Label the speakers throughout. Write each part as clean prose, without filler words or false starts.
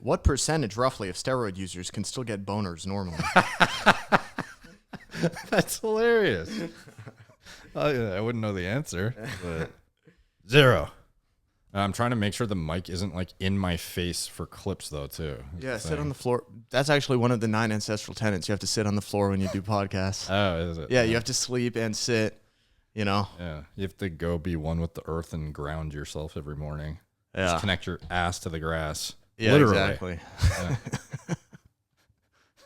Speaker 1: what percentage, roughly, of steroid users can still get boners normally?
Speaker 2: That's hilarious. I wouldn't know the answer, but 0. I'm trying to make sure the mic isn't like in my face for clips though too.
Speaker 1: Yeah, sit on the floor. That's actually one of the 9 ancestral tenets. You have to sit on the floor when you do podcasts.
Speaker 2: Oh, is it?
Speaker 1: Yeah, you have to sleep and sit, you know?
Speaker 2: Yeah, you have to go be one with the earth and ground yourself every morning.
Speaker 1: Yeah.
Speaker 2: Just connect your ass to the grass.
Speaker 1: Yeah,
Speaker 2: Literally.
Speaker 1: exactly.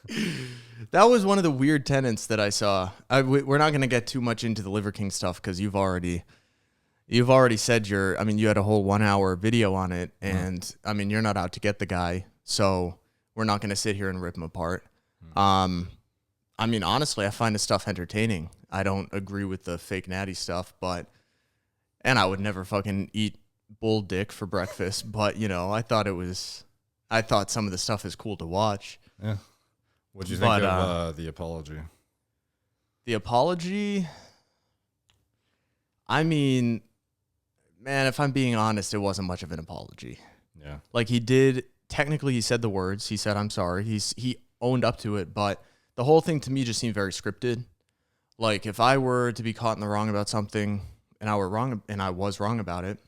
Speaker 2: Yeah.
Speaker 1: That was one of the weird tenets that I saw. We're not going to get too much into the Liver King stuff because you've already said you had a whole 1-hour video on it, and I mean, you're not out to get the guy, so we're not going to sit here and rip him apart. I mean, honestly, I find his stuff entertaining. I don't agree with the fake natty stuff, and I would never fucking eat bull dick for breakfast, but you know, I thought some of the stuff is cool to watch.
Speaker 2: Yeah. What'd you think of the apology?
Speaker 1: The apology? I mean, man, if I'm being honest, it wasn't much of an apology.
Speaker 2: Yeah.
Speaker 1: Like technically he said the words. He said, I'm sorry. He owned up to it, but the whole thing to me just seemed very scripted. Like if I were to be caught in the wrong about something and I was wrong about it,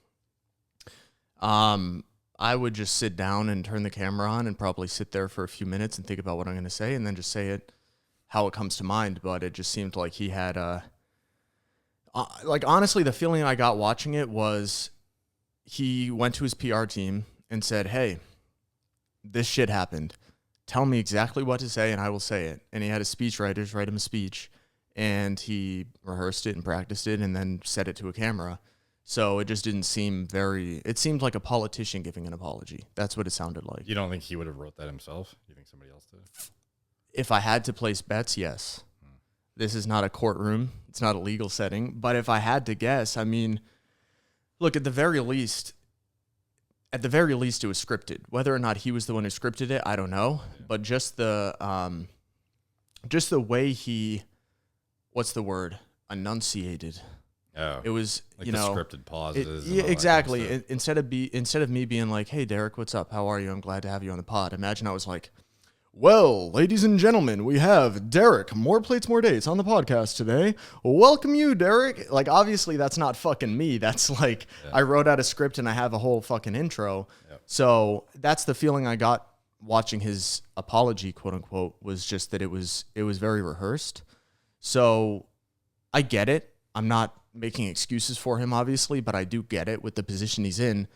Speaker 1: I would just sit down and turn the camera on and probably sit there for a few minutes and think about what I'm going to say and then just say it how it comes to mind. But it just seemed like he had like honestly, the feeling I got watching it was he went to his PR team and said, hey, this shit happened. Tell me exactly what to say and I will say it. And he had his speechwriters write him a speech and he rehearsed it and practiced it and then said it to a camera. So it just didn't seem it seemed like a politician giving an apology. That's what it sounded like.
Speaker 2: You don't think he would have wrote that himself? You think somebody else did?
Speaker 1: If I had to place bets, yes. This is not a courtroom. It's not a legal setting. But if I had to guess, I mean, look, at the very least, it was scripted. Whether or not he was the one who scripted it, I don't know. Yeah. But just the way he, what's the word? Enunciated.
Speaker 2: Oh,
Speaker 1: it was
Speaker 2: like the scripted pauses.
Speaker 1: Yeah, exactly. Kind of instead of me being like, "Hey, Derek, what's up? How are you? I'm glad to have you on the pod." Imagine I was like, "Well, ladies and gentlemen, we have Derek, More Plates, More Dates on the podcast today. Welcome you, Derek." Like, obviously, that's not fucking me. That's like I wrote out a script and I have a whole fucking intro. Yep. So that's the feeling I got watching his apology, quote unquote, was just that it was very rehearsed. So I get it. I'm not making excuses for him, obviously, but I do get it with the position he's in.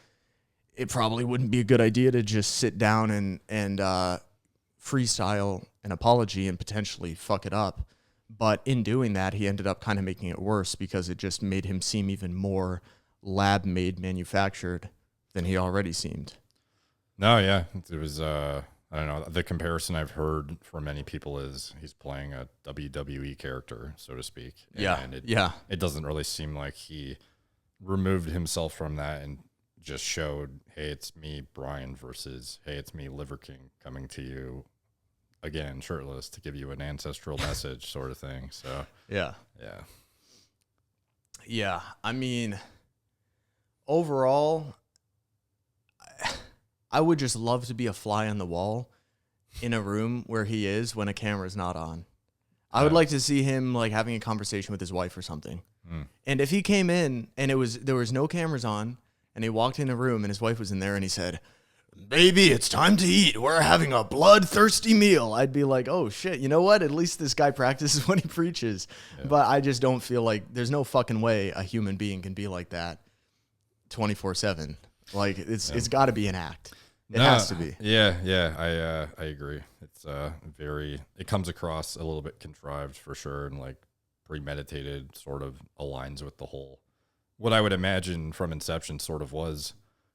Speaker 1: It probably wouldn't be a good idea to just sit down and freestyle an apology and potentially fuck it up. But in doing that, he ended up kind of making it worse because it just made him seem even more lab-made, manufactured than he already seemed.
Speaker 2: No, yeah. It was, I don't know, the comparison I've heard from many people is he's playing a WWE character, so to speak. And it doesn't really seem like he removed himself from that and just showed, hey, it's me, Brian, versus, hey, it's me, Liver King, coming to you again, shirtless, to give you an ancestral message sort of thing. So,
Speaker 1: yeah.
Speaker 2: Yeah.
Speaker 1: I mean, overall, I would just love to be a fly on the wall in a room where he is when a camera's not on. I would like to see him like having a conversation with his wife or something. And if he came in and there was no cameras on and he walked in a room and his wife was in there and he said, "Baby, it's time to eat. We're having a bloodthirsty meal." I'd be like, oh shit, you know what? At least this guy practices when he preaches. Yeah. But I just don't feel like there's no fucking way a human being can be like that 24/7. Like it's got to be an act. It has to be.
Speaker 2: Yeah, I agree. It's it comes across a little bit contrived for sure, and like premeditated, sort of aligns with the whole, what I would imagine from inception sort of was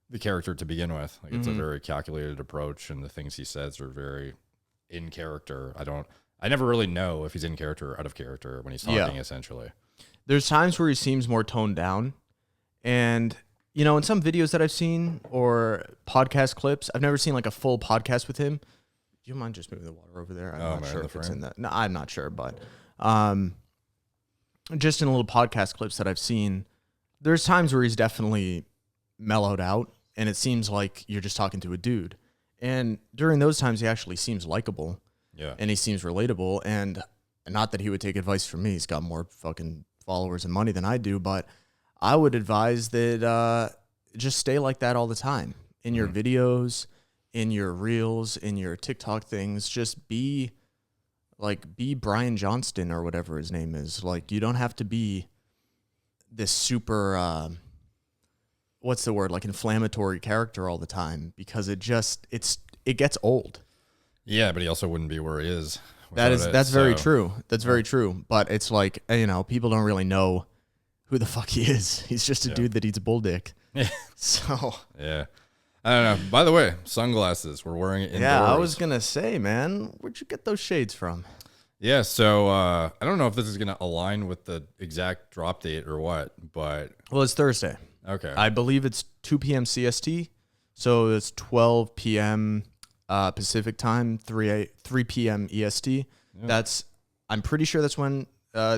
Speaker 2: the character to begin with. Like it's a very calculated approach, and the things he says are very in character. I never really know if he's in character or out of character when he's talking, essentially.
Speaker 1: There's times where he seems more toned down, and you know, in some videos that I've seen or podcast clips, I've never seen like a full podcast with him. Do you mind just moving the water over there? I'm not sure if it's in that. No, I'm not sure, but just in a little podcast clips that I've seen, there's times where he's definitely mellowed out, and it seems like you're just talking to a dude. And during those times, he actually seems likable.
Speaker 2: Yeah.
Speaker 1: And he seems relatable. And not that he would take advice from me. He's got more fucking followers and money than I do. But I would advise that just stay like that all the time. In your videos, in your reels, in your TikTok things. Just be Brian Johnston or whatever his name is. Like, you don't have to be this super... what's the word, like inflammatory character all the time, because it gets old.
Speaker 2: Yeah, but he also wouldn't be where he is.
Speaker 1: That's very true. That's very true. But it's like, people don't really know who the fuck he is. He's just a dude that eats bull dick.
Speaker 2: Yeah.
Speaker 1: So
Speaker 2: yeah, I don't know. By the way, sunglasses. We're wearing it indoors.
Speaker 1: Yeah, I was gonna say, man, where'd you get those shades from?
Speaker 2: Yeah, so I don't know if this is gonna align with the exact drop date or what, but
Speaker 1: it's Thursday.
Speaker 2: Okay.
Speaker 1: I believe it's 2 p.m. CST, so it's 12 p.m. Pacific time, 3 p.m. EST. Yeah. I'm pretty sure that's when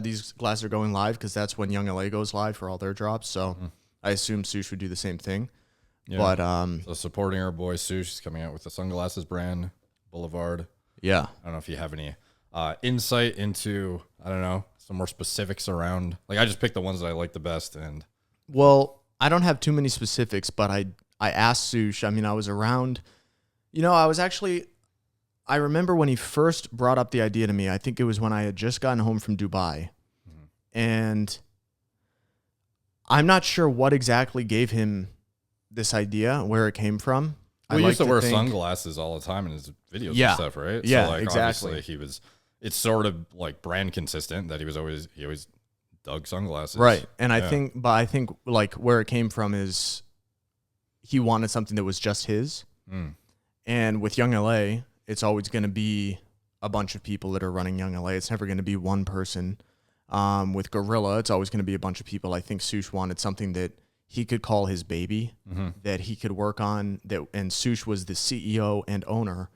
Speaker 1: these glasses are going live, because that's when Young LA goes live for all their drops. So I assume Sush would do the same thing. Yeah. But
Speaker 2: so supporting our boy Sush is coming out with the sunglasses brand, Boulevard.
Speaker 1: Yeah.
Speaker 2: I don't know if you have any insight into, I don't know, some more specifics around. Like, I just picked the ones that I like the best. And
Speaker 1: well, I don't have too many specifics, but I asked Sush. I mean, I was around, I remember when he first brought up the idea to me. I think it was when I had just gotten home from Dubai. And I'm not sure what exactly gave him this idea, where it came from.
Speaker 2: Well, he used to wear sunglasses all the time in his videos and stuff, right?
Speaker 1: Yeah,
Speaker 2: so, like,
Speaker 1: exactly.
Speaker 2: Obviously, it's sort of like brand consistent that he always dug sunglasses.
Speaker 1: Right. And I think like where it came from is he wanted something that was just his. And with Young LA, it's always going to be a bunch of people that are running Young LA. It's never going to be one person. With Gorilla, it's always going to be a bunch of people. I think Sush wanted something that he could call his baby, that he could work on. And Sush was the CEO and owner,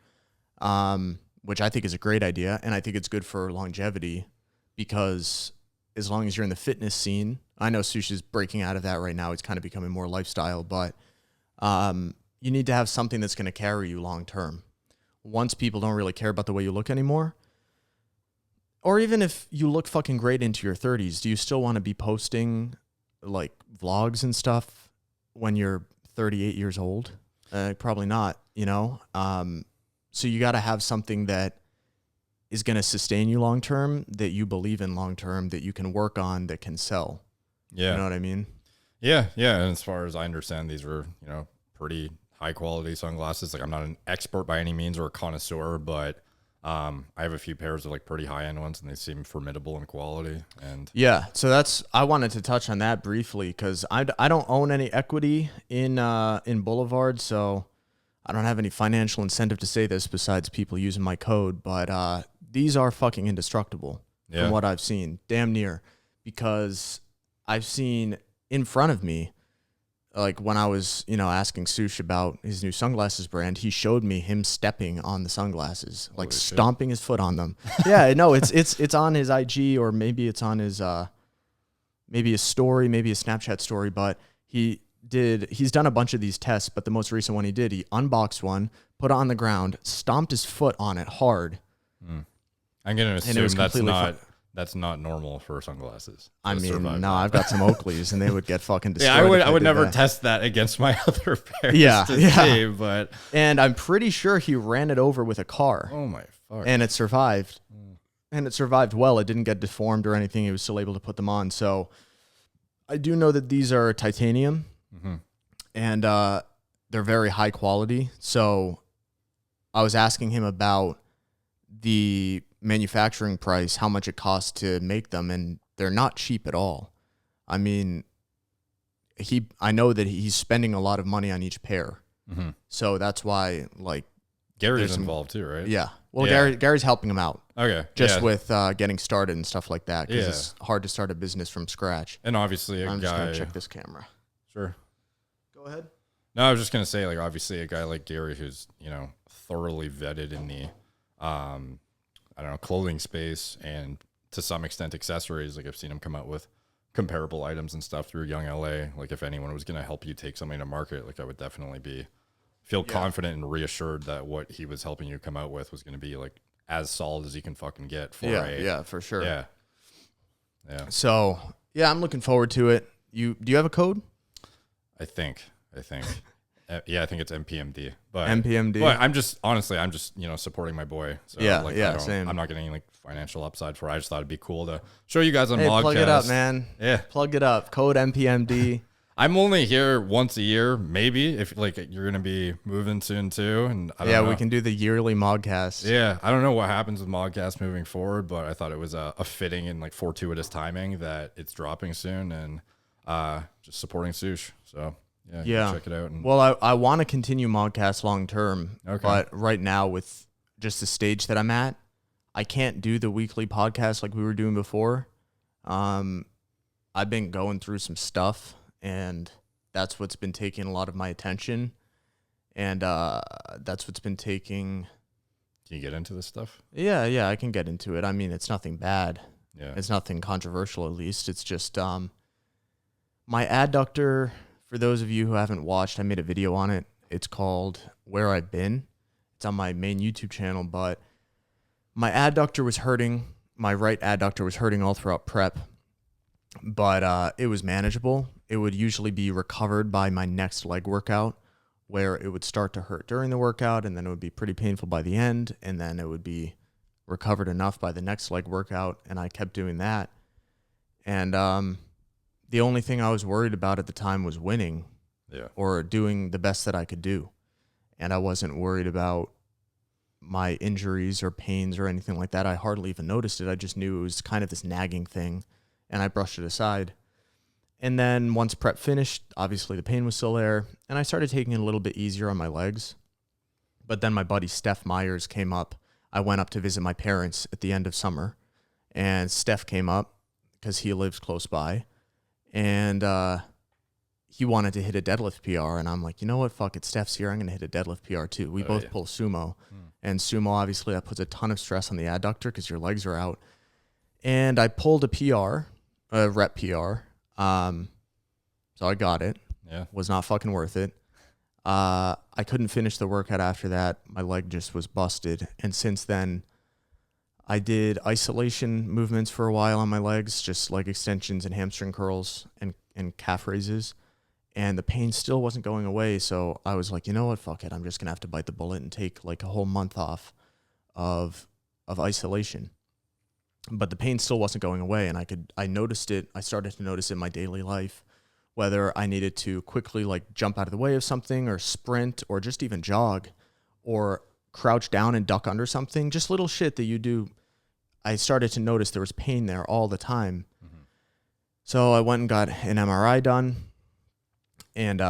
Speaker 1: which I think is a great idea. And I think it's good for longevity, because as long as you're in the fitness scene, I know Sush is breaking out of that right now. It's kind of becoming more lifestyle, but you need to have something that's going to carry you long term. Once people don't really care about the way you look anymore, or even if you look fucking great into your 30s, do you still want to be posting like vlogs and stuff when you're 38 years old? Probably not, So you got to have something that is going to sustain you long term, that you believe in long term, that you can work on, that can sell.
Speaker 2: Yeah.
Speaker 1: You know what I mean?
Speaker 2: Yeah. Yeah. And as far as I understand, these were, pretty high quality sunglasses. Like, I'm not an expert by any means or a connoisseur, but I have a few pairs of like pretty high end ones, and they seem formidable in quality. And
Speaker 1: yeah, so I wanted to touch on that briefly, because I don't own any equity in Boulevard, so I don't have any financial incentive to say this besides people using my code, but these are fucking indestructible from what I've seen, damn near, because I've seen in front of me, like when I was, asking Sush about his new sunglasses brand, he showed me him stepping on the sunglasses, like stomping his foot on them. Yeah, no, it's on his IG, or maybe it's on his maybe a story, maybe a Snapchat story, but he's done a bunch of these tests, but the most recent one he unboxed one, put it on the ground, stomped his foot on it hard.
Speaker 2: I'm going to assume that's not normal for sunglasses.
Speaker 1: I mean, no, I've got some Oakleys, and they would get fucking destroyed.
Speaker 2: Yeah, I would never test that against my other pairs.
Speaker 1: See,
Speaker 2: but
Speaker 1: and I'm pretty sure he ran it over with a car.
Speaker 2: Oh my fuck!
Speaker 1: And it survived, and it survived well. It didn't get deformed or anything. He was still able to put them on. So I do know that these are titanium, and they're very high quality. So I was asking him about the manufacturing price, how much it costs to make them, and they're not cheap at all. I mean, I know that he's spending a lot of money on each pair, so that's why, like,
Speaker 2: Gary's involved too, right?
Speaker 1: Yeah. Well, yeah. Gary's helping him out.
Speaker 2: Okay.
Speaker 1: Just with getting started and stuff like that, because it's hard to start a business from scratch.
Speaker 2: And obviously,
Speaker 1: I'm just gonna check this camera.
Speaker 2: Sure.
Speaker 1: Go ahead.
Speaker 2: No, I was just gonna say, like, obviously, a guy like Gary, who's thoroughly vetted in the I don't know, clothing space and to some extent accessories. Like, I've seen him come out with comparable items and stuff through Young LA. Like, if anyone was going to help you take something to market, like, I would definitely be feel confident and reassured that what he was helping you come out with was going to be like as solid as you can fucking get for
Speaker 1: yeah, for sure.
Speaker 2: Yeah.
Speaker 1: So yeah, I'm looking forward to it. Do you have a code?
Speaker 2: I think yeah, I think it's MPMD. But
Speaker 1: MPMD.
Speaker 2: But I'm just supporting my boy. So
Speaker 1: same.
Speaker 2: I'm not getting any like financial upside for it. I just thought it'd be cool to show you guys on Modcast.
Speaker 1: Plug it up, man.
Speaker 2: Yeah.
Speaker 1: Plug it up. Code MPMD.
Speaker 2: I'm only here once a year, maybe, if like you're gonna be moving soon too. And I don't know.
Speaker 1: We can do the yearly Modcast.
Speaker 2: Yeah, I don't know what happens with Modcast moving forward, but I thought it was a fitting and like fortuitous timing that it's dropping soon, and just supporting Sush. So yeah, check it out.
Speaker 1: Well, I want to continue Modcast long term,
Speaker 2: okay.
Speaker 1: But right now with just the stage that I'm at, I can't do the weekly podcast like we were doing before. I've been going through some stuff, and that's what's been taking a lot of my attention, and that's what's been taking.
Speaker 2: Can you get into this stuff?
Speaker 1: Yeah, I can get into it. I mean, it's nothing bad.
Speaker 2: Yeah,
Speaker 1: it's nothing controversial. At least it's just my adductor. For those of you who haven't watched, I made a video on it. It's called Where I've Been. It's on my main YouTube channel, but my adductor was hurting. My right adductor was hurting all throughout prep, but it was manageable. It would usually be recovered by my next leg workout, where it would start to hurt during the workout, and then it would be pretty painful by the end, and then it would be recovered enough by the next leg workout, and I kept doing that. And the only thing I was worried about at the time was winning, or doing the best that I could do. And I wasn't worried about my injuries or pains or anything like that. I hardly even noticed it. I just knew it was kind of this nagging thing, and I brushed it aside. And then once prep finished, obviously the pain was still there, and I started taking it a little bit easier on my legs. But then my buddy Steph Myers came up. I went up to visit my parents at the end of summer, and Steph came up because he lives close by, and he wanted to hit a deadlift PR, and I'm like, you know what, fuck it, Steph's here, I'm going to hit a deadlift PR too. We both pull sumo, and sumo, obviously, that puts a ton of stress on the adductor because your legs are out. And I pulled a PR, a rep PR, so I got it.
Speaker 2: Yeah.
Speaker 1: Was not fucking worth it. I couldn't finish the workout after that. My leg just was busted, and since then, I did isolation movements for a while on my legs, just leg extensions and hamstring curls and calf raises. And the pain still wasn't going away. So I was like, you know what, fuck it. I'm just going to have to bite the bullet and take like a whole month off of isolation. But the pain still wasn't going away. And I noticed it. I started to notice it in my daily life, whether I needed to quickly like jump out of the way of something or sprint or just even jog or crouch down and duck under something, just little shit that you do. I started to notice there was pain there all the time. Mm-hmm. So I went and got an MRI done, and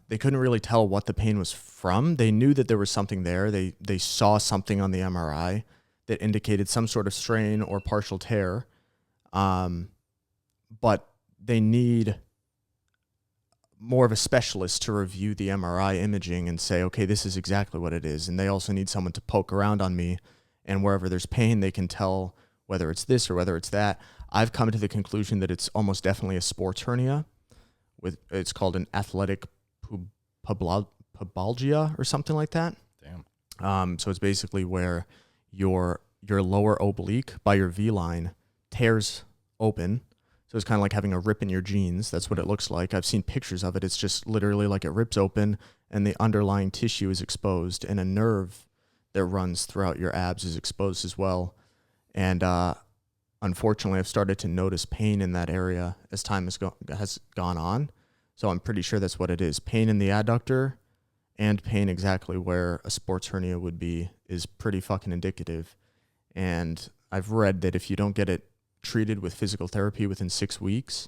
Speaker 1: they couldn't really tell what the pain was from. They knew that there was something there. They saw something on the MRI that indicated some sort of strain or partial tear, but they need more of a specialist to review the MRI imaging and say, okay, this is exactly what it is. And they also need someone to poke around on me, and wherever there's pain, they can tell whether it's this or whether it's that. I've come to the conclusion that it's almost definitely a sports hernia. It's called an athletic pubalgia or something like that.
Speaker 2: Damn.
Speaker 1: So it's basically where your lower oblique by your V line tears open. So it's kind of like having a rip in your jeans. That's what it looks like. I've seen pictures of it. It's just literally like it rips open and the underlying tissue is exposed, and a nerve that runs throughout your abs is exposed as well. And unfortunately, I've started to notice pain in that area as time has gone on. So I'm pretty sure that's what it is. Pain in the adductor and pain exactly where a sports hernia would be is pretty fucking indicative. And I've read that if you don't get it treated with physical therapy within 6 weeks,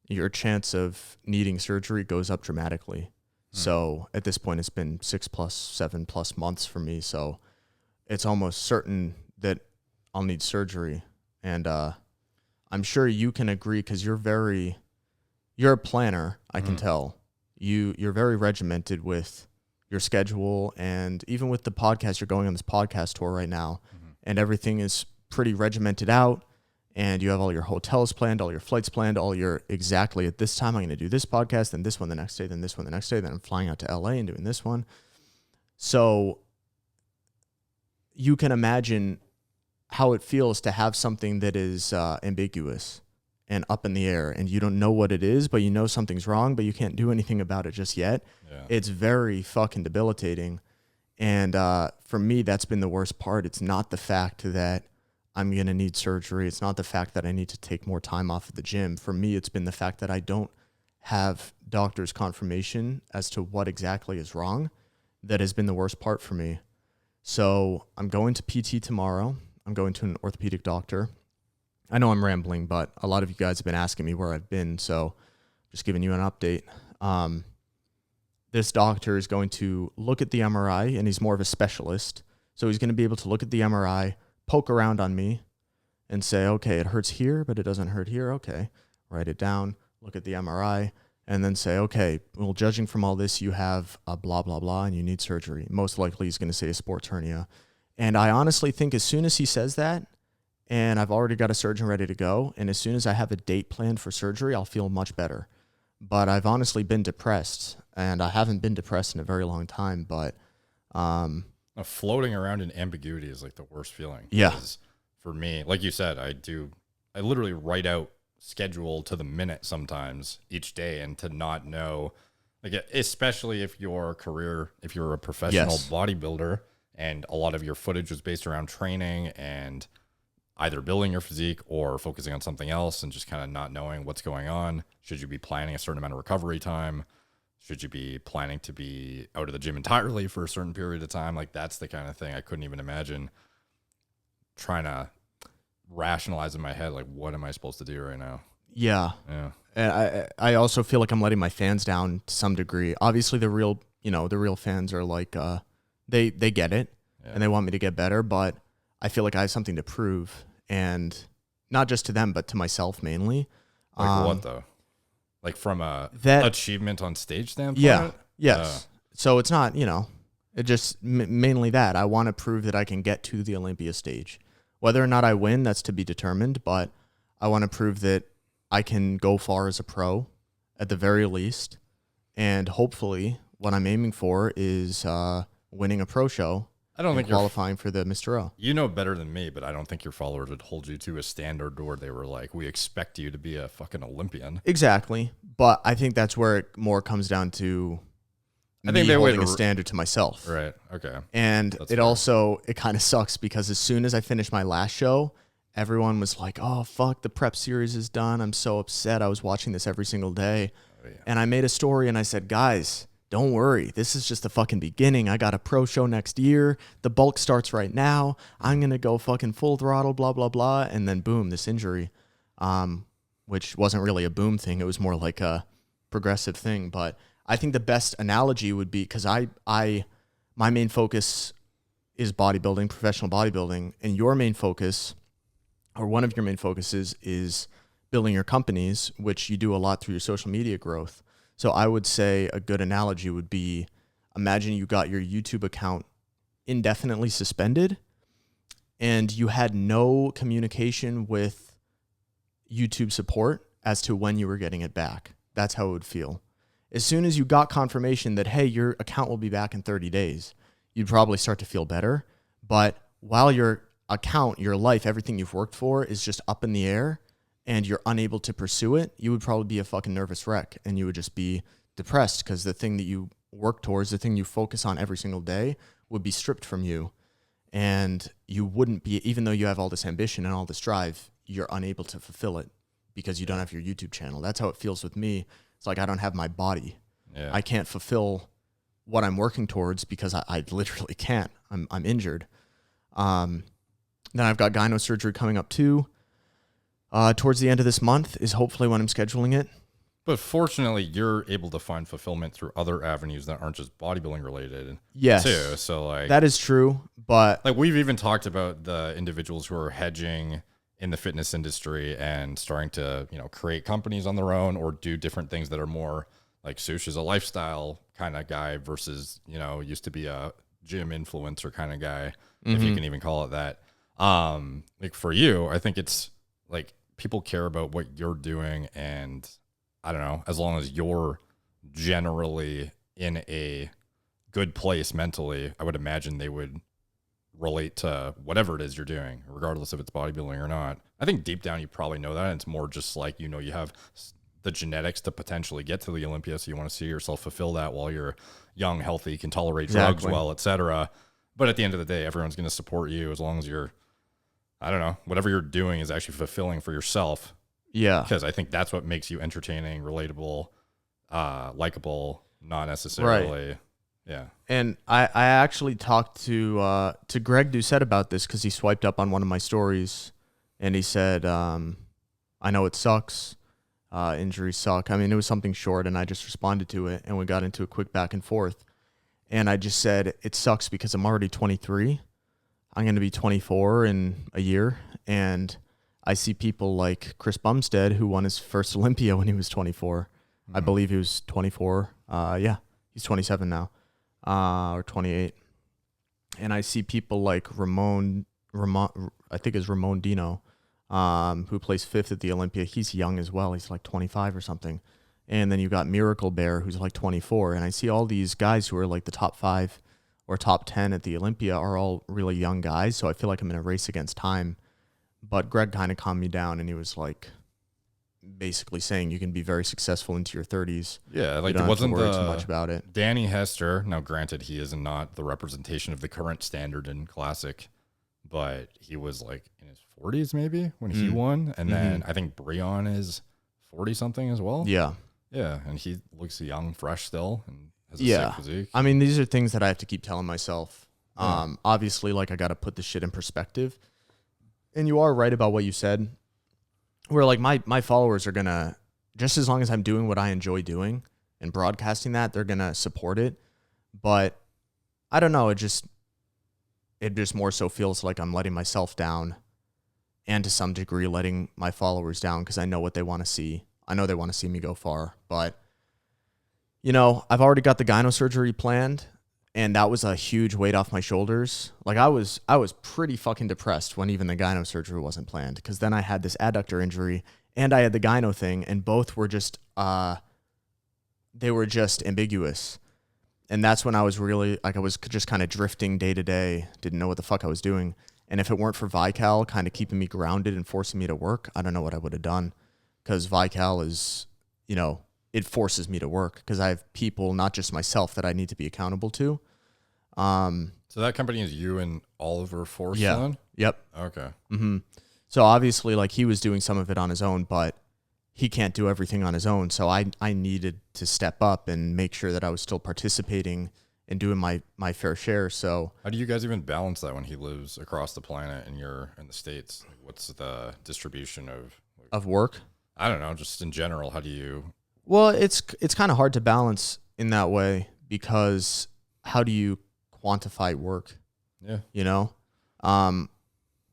Speaker 1: your chance of needing surgery goes up dramatically. So at this point, it's been 6+, 7+ months for me. So it's almost certain that I'll need surgery. And I'm sure you can agree, because you're a planner, I can tell. You're very regimented with your schedule, and even with the podcast, you're going on this podcast tour right now, and everything is pretty regimented out, and you have all your hotels planned, all your flights planned, exactly at this time I'm going to do this podcast, then this one the next day, then this one the next day, then I'm flying out to LA and doing this one. So you can imagine how it feels to have something that is ambiguous and up in the air, and you don't know what it is, but you know something's wrong, but you can't do anything about it just yet.
Speaker 2: Yeah.
Speaker 1: It's very fucking debilitating. And for me, that's been the worst part. It's not the fact that I'm going to need surgery. It's not the fact that I need to take more time off of the gym. For me, it's been the fact that I don't have doctor's confirmation as to what exactly is wrong. That has been the worst part for me. So I'm going to PT tomorrow. I'm going to an orthopedic doctor. I know I'm rambling, but a lot of you guys have been asking me where I've been, so just giving you an update. This doctor is going to look at the MRI, and he's more of a specialist. So he's going to be able to look at the MRI, poke around on me, and say, okay, it hurts here, but it doesn't hurt here. Okay, write it down, look at the MRI, and then say, okay, well, judging from all this, you have a blah, blah, blah, and you need surgery. Most likely he's going to say a sports hernia. And I honestly think as soon as he says that, and I've already got a surgeon ready to go, and as soon as I have a date planned for surgery, I'll feel much better. But I've honestly been depressed, and I haven't been depressed in a very long time, but...
Speaker 2: floating around in ambiguity is like the worst feeling.
Speaker 1: Yeah.
Speaker 2: For me, like you said, I literally write out schedule to the minute sometimes each day, and to not know, like, especially if you're a professional bodybuilder, and a lot of your footage was based around training and either building your physique or focusing on something else, and just kind of not knowing what's going on. Should you be planning a certain amount of recovery time? Should you be planning to be out of the gym entirely for a certain period of time? Like, that's the kind of thing I couldn't even imagine trying to rationalize in my head. Like, what am I supposed to do right now?
Speaker 1: Yeah. And I also feel like I'm letting my fans down to some degree. Obviously, the real fans are like, they get it, and they want me to get better, but I feel like I have something to prove, and not just to them, but to myself mainly.
Speaker 2: Like what though? Like from that achievement on stage standpoint?
Speaker 1: Yeah. Yes. So it's not, it just mainly that. I want to prove that I can get to the Olympia stage. Whether or not I win, that's to be determined, but I want to prove that I can go far as a pro at the very least. And hopefully what I'm aiming for is winning a pro show. I don't think qualifying for the Mr. O.
Speaker 2: You know better than me, but I don't think your followers would hold you to a standard where they were like, we expect you to be a fucking Olympian.
Speaker 1: Exactly. But I think that's where it more comes down to me holding a standard to myself.
Speaker 2: Right. Okay.
Speaker 1: And it kind of sucks because as soon as I finished my last show, everyone was like, oh, fuck, the prep series is done. I'm so upset. I was watching this every single day. Oh, yeah. And I made a story and I said, guys, don't worry. This is just the fucking beginning. I got a pro show next year. The bulk starts right now. I'm going to go fucking full throttle, blah, blah, blah. And then boom, this injury, which wasn't really a boom thing. It was more like a progressive thing. But I think the best analogy would be, because my main focus is bodybuilding, professional bodybuilding, and your main focus, or one of your main focuses, is building your companies, which you do a lot through your social media growth. So I would say a good analogy would be, imagine you got your YouTube account indefinitely suspended and you had no communication with YouTube support as to when you were getting it back. That's how it would feel. As soon as you got confirmation that, hey, your account will be back in 30 days, you'd probably start to feel better. But while your account, your life, everything you've worked for is just up in the air, and you're unable to pursue it, you would probably be a fucking nervous wreck, and you would just be depressed because the thing that you work towards, the thing you focus on every single day, would be stripped from you. And you wouldn't be, even though you have all this ambition and all this drive, you're unable to fulfill it because you don't have your YouTube channel. That's how it feels with me. It's like I don't have my body. Yeah. I can't fulfill what I'm working towards because I literally can't. I'm injured. Then I've got gyno surgery coming up too. Towards the end of this month is hopefully when I'm scheduling it.
Speaker 2: But fortunately, you're able to find fulfillment through other avenues that aren't just bodybuilding related.
Speaker 1: Yes.
Speaker 2: Too. So like
Speaker 1: that is true. But
Speaker 2: like we've even talked about the individuals who are hedging in the fitness industry and starting to, create companies on their own or do different things that are more like Sush is a lifestyle kind of guy versus, used to be a gym influencer kind of guy, if you can even call it that. Like for you, I think it's like people care about what you're doing, and I don't know, as long as you're generally in a good place mentally, I would imagine they would relate to whatever it is you're doing, regardless if it's bodybuilding or not. I think deep down you probably know that. And it's more just like, you know, you have the genetics to potentially get to the Olympia, so you want to see yourself fulfill that while you're young, healthy, can tolerate drugs well, etc. But at the end of the day, everyone's going to support you as long as you're, I don't know, whatever you're doing is actually fulfilling for yourself.
Speaker 1: Yeah.
Speaker 2: Because I think that's what makes you entertaining, relatable, likable, not necessarily.
Speaker 1: Right.
Speaker 2: Yeah.
Speaker 1: And I actually talked to Greg Doucette about this because he swiped up on one of my stories and he said, I know it sucks. Injuries suck. I mean, it was something short and I just responded to it and we got into a quick back and forth. And I just said, it sucks because I'm already 23. I'm going to be 24 in a year. And I see people like Chris Bumstead, who won his first Olympia when he was 24. I believe he was 24. Yeah, he's 27 now, or 28. And I see people like Ramon, I think it's Ramon Dino, who plays fifth at the Olympia. He's young as well. He's like 25 or something. And then you got Miracle Bear, who's like 24. And I see all these guys who are like the top 5 or top 10 at the Olympia are all really young guys. So I feel like I'm in a race against time. But Greg kind of calmed me down and he was like, basically saying you can be very successful into your 30s.
Speaker 2: Yeah, like
Speaker 1: you don't
Speaker 2: it wasn't
Speaker 1: have to worry too much about it.
Speaker 2: Danny Hester. Now, granted, he is not the representation of the current standard in classic, but he was like in his 40s maybe when he won, and then I think Breon is 40 something as well.
Speaker 1: Yeah,
Speaker 2: yeah, and he looks young, fresh still, and has a sick physique.
Speaker 1: I mean, these are things that I have to keep telling myself. Obviously, like I got to put this shit in perspective. And you are right about what you said. Where like my followers are gonna, just as long as I'm doing what I enjoy doing and broadcasting that, they're gonna support it. But I don't know, it just more so feels like I'm letting myself down, and to some degree letting my followers down because I know what they want to see. I know they want to see me go far, but you know, I've already got the gyno surgery planned, and that was a huge weight off my shoulders. Like I was pretty fucking depressed when even the gyno surgery wasn't planned, because then I had this adductor injury and I had the gyno thing, and both were just they were just ambiguous. And that's when I was really like, I was just kind of drifting day to day, didn't know what the fuck I was doing. And if it weren't for Vical kind of keeping me grounded and forcing me to work, I don't know what I would have done, because Vical is, you know, it forces me to work because I have people, not just myself, that I need to be accountable to.
Speaker 2: So that company is you and Oliver Forslund?
Speaker 1: Yeah. Yep.
Speaker 2: Okay.
Speaker 1: Mm-hmm. So obviously, like, he was doing some of it on his own, but he can't do everything on his own. So I needed to step up and make sure that I was still participating and doing my fair share. So
Speaker 2: how do you guys even balance that when he lives across the planet and you're in the States? What's the distribution
Speaker 1: of work?
Speaker 2: I don't know, just in general. How do you?
Speaker 1: Well, it's kind of hard to balance in that way, because how do you quantify work?
Speaker 2: Yeah.
Speaker 1: You know,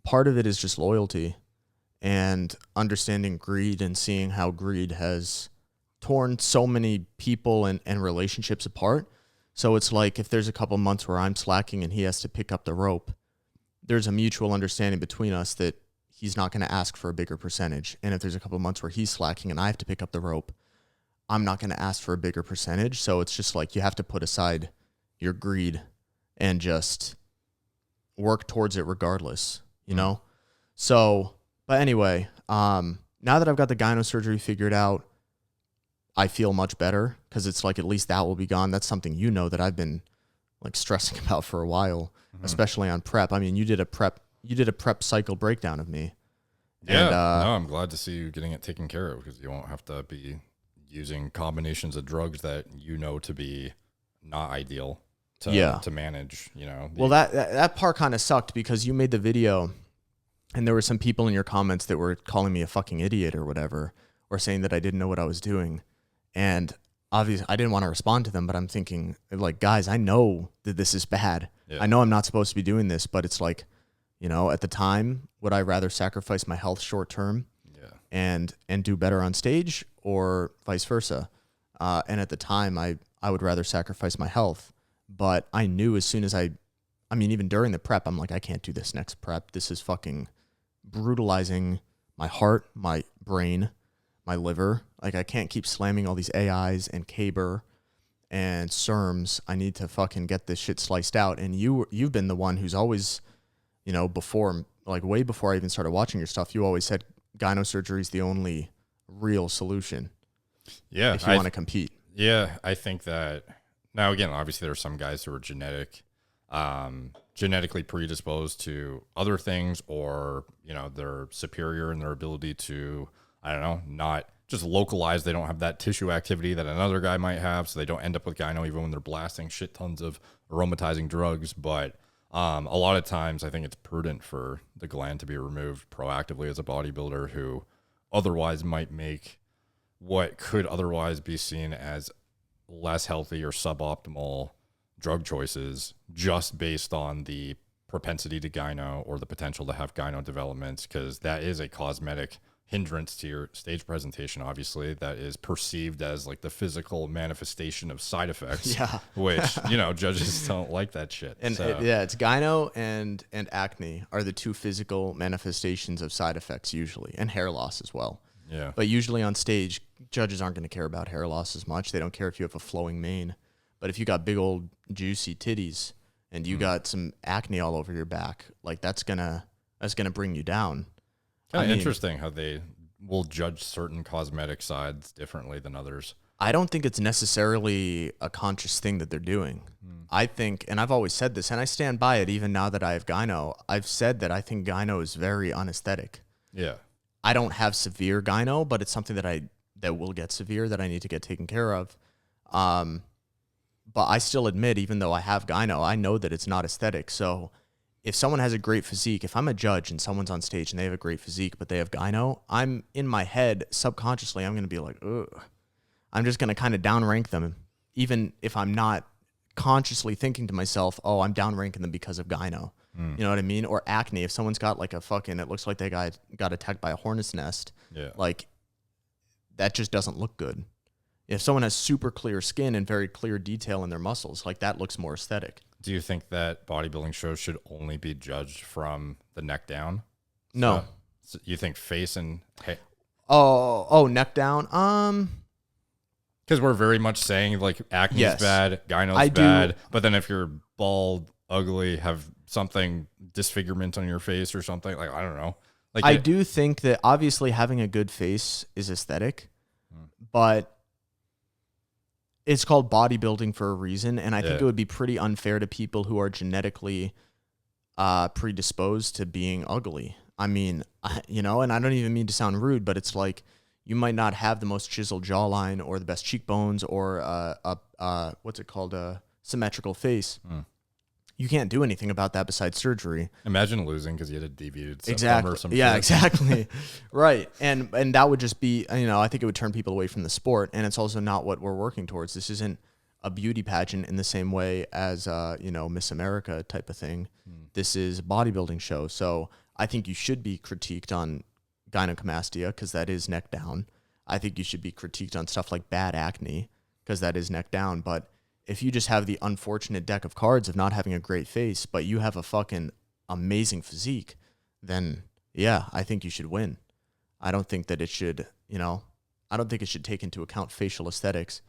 Speaker 1: part of it is just loyalty and understanding greed and seeing how greed has torn so many people and relationships apart. So it's like, if there's a couple months where I'm slacking and he has to pick up the rope, there's a mutual understanding between us that he's not going to ask for a bigger percentage. And if there's a couple months where he's slacking and I have to pick up the rope, I'm not going to ask for a bigger percentage. So it's just like, you have to put aside your greed and just work towards it regardless, you know? So, but anyway, now that I've got the gyno surgery figured out, I feel much better, because it's like, at least that will be gone. That's something, you know, that I've been like stressing about for a while, especially on prep. I mean, you did a prep cycle breakdown of me.
Speaker 2: Yeah. And, no, I'm glad to see you getting it taken care of, because you won't have to be using combinations of drugs that you know to be not ideal to manage, you know.
Speaker 1: Well, that part kind of sucked, because you made the video and there were some people in your comments that were calling me a fucking idiot or whatever, or saying that I didn't know what I was doing. And obviously I didn't want to respond to them, but I'm thinking, like, guys, I know that this is bad. Yeah. I know I'm not supposed to be doing this, but it's like, you know, at the time, would I rather sacrifice my health short term and do better on stage, or vice versa? And at the time, I would rather sacrifice my health. But I knew as soon as I mean, even during the prep, I'm like, I can't do this next prep. This is fucking brutalizing my heart, my brain, my liver. Like, I can't keep slamming all these AIs and Caber and SERMs. I need to fucking get this shit sliced out. And you've been the one who's always, before, like way before I even started watching your stuff, you always said gyno surgery is the only real solution.
Speaker 2: Yeah.
Speaker 1: If you want to compete.
Speaker 2: Yeah. I think that now, again, obviously there are some guys who are genetically predisposed to other things, or, they're superior in their ability to, I don't know, not just localized. They don't have that tissue activity that another guy might have, so they don't end up with gyno even when they're blasting shit tons of aromatizing drugs. But a lot of times I think it's prudent for the gland to be removed proactively as a bodybuilder who otherwise might make what could otherwise be seen as less healthy or suboptimal drug choices just based on the propensity to gyno or the potential to have gyno developments, because that is a cosmetic hindrance to your stage presentation, obviously, that is perceived as like the physical manifestation of side effects, which, judges don't like that shit.
Speaker 1: And it's gyno and acne are the two physical manifestations of side effects usually, and hair loss as well.
Speaker 2: Yeah.
Speaker 1: But usually on stage, judges aren't going to care about hair loss as much. They don't care if you have a flowing mane. But if you got big old juicy titties and you got some acne all over your back, like that's gonna bring you down.
Speaker 2: Kind of interesting how they will judge certain cosmetic sides differently than others.
Speaker 1: I don't think it's necessarily a conscious thing that they're doing. I think, and I've always said this, and I stand by it even now that I have gyno, I've said that I think gyno is very unaesthetic.
Speaker 2: Yeah.
Speaker 1: I don't have severe gyno, but it's something that will get severe that I need to get taken care of. But I still admit, even though I have gyno, I know that it's not aesthetic. So if someone has a great physique, if I'm a judge and someone's on stage and they have a great physique, but they have gyno, I'm in my head, subconsciously, I'm going to be like, ugh. I'm just going to kind of downrank them, even if I'm not consciously thinking to myself, oh, I'm downranking them because of gyno. You know what I mean? Or acne. If someone's got like it looks like they got attacked by a hornet's nest, like that just doesn't look good. If someone has super clear skin and very clear detail in their muscles, like that looks more aesthetic.
Speaker 2: Do you think that bodybuilding shows should only be judged from the neck down?
Speaker 1: No.
Speaker 2: So you think face and head?
Speaker 1: Oh, neck down?
Speaker 2: Because we're very much saying like acne's bad, gyno's
Speaker 1: I
Speaker 2: bad, but then if you're bald, ugly, have something disfigurement on your face or something, like I don't know. Like
Speaker 1: I do think that obviously having a good face is aesthetic, but it's called bodybuilding for a reason, and I think it would be pretty unfair to people who are genetically predisposed to being ugly. I mean, and I don't even mean to sound rude, but it's like you might not have the most chiseled jawline or the best cheekbones or what's it called, a symmetrical face. You can't do anything about that besides surgery.
Speaker 2: Imagine losing because you had a deviated septum or something.
Speaker 1: Yeah, exactly. Right. And that would just be, I think it would turn people away from the sport. And it's also not what we're working towards. This isn't a beauty pageant in the same way as, Miss America type of thing. This is a bodybuilding show. So I think you should be critiqued on gynecomastia because that is neck down. I think you should be critiqued on stuff like bad acne because that is neck down. But if you just have the unfortunate deck of cards of not having a great face, but you have a fucking amazing physique, then yeah, I think you should win. I don't think that it should, I don't think it should take into account facial aesthetics.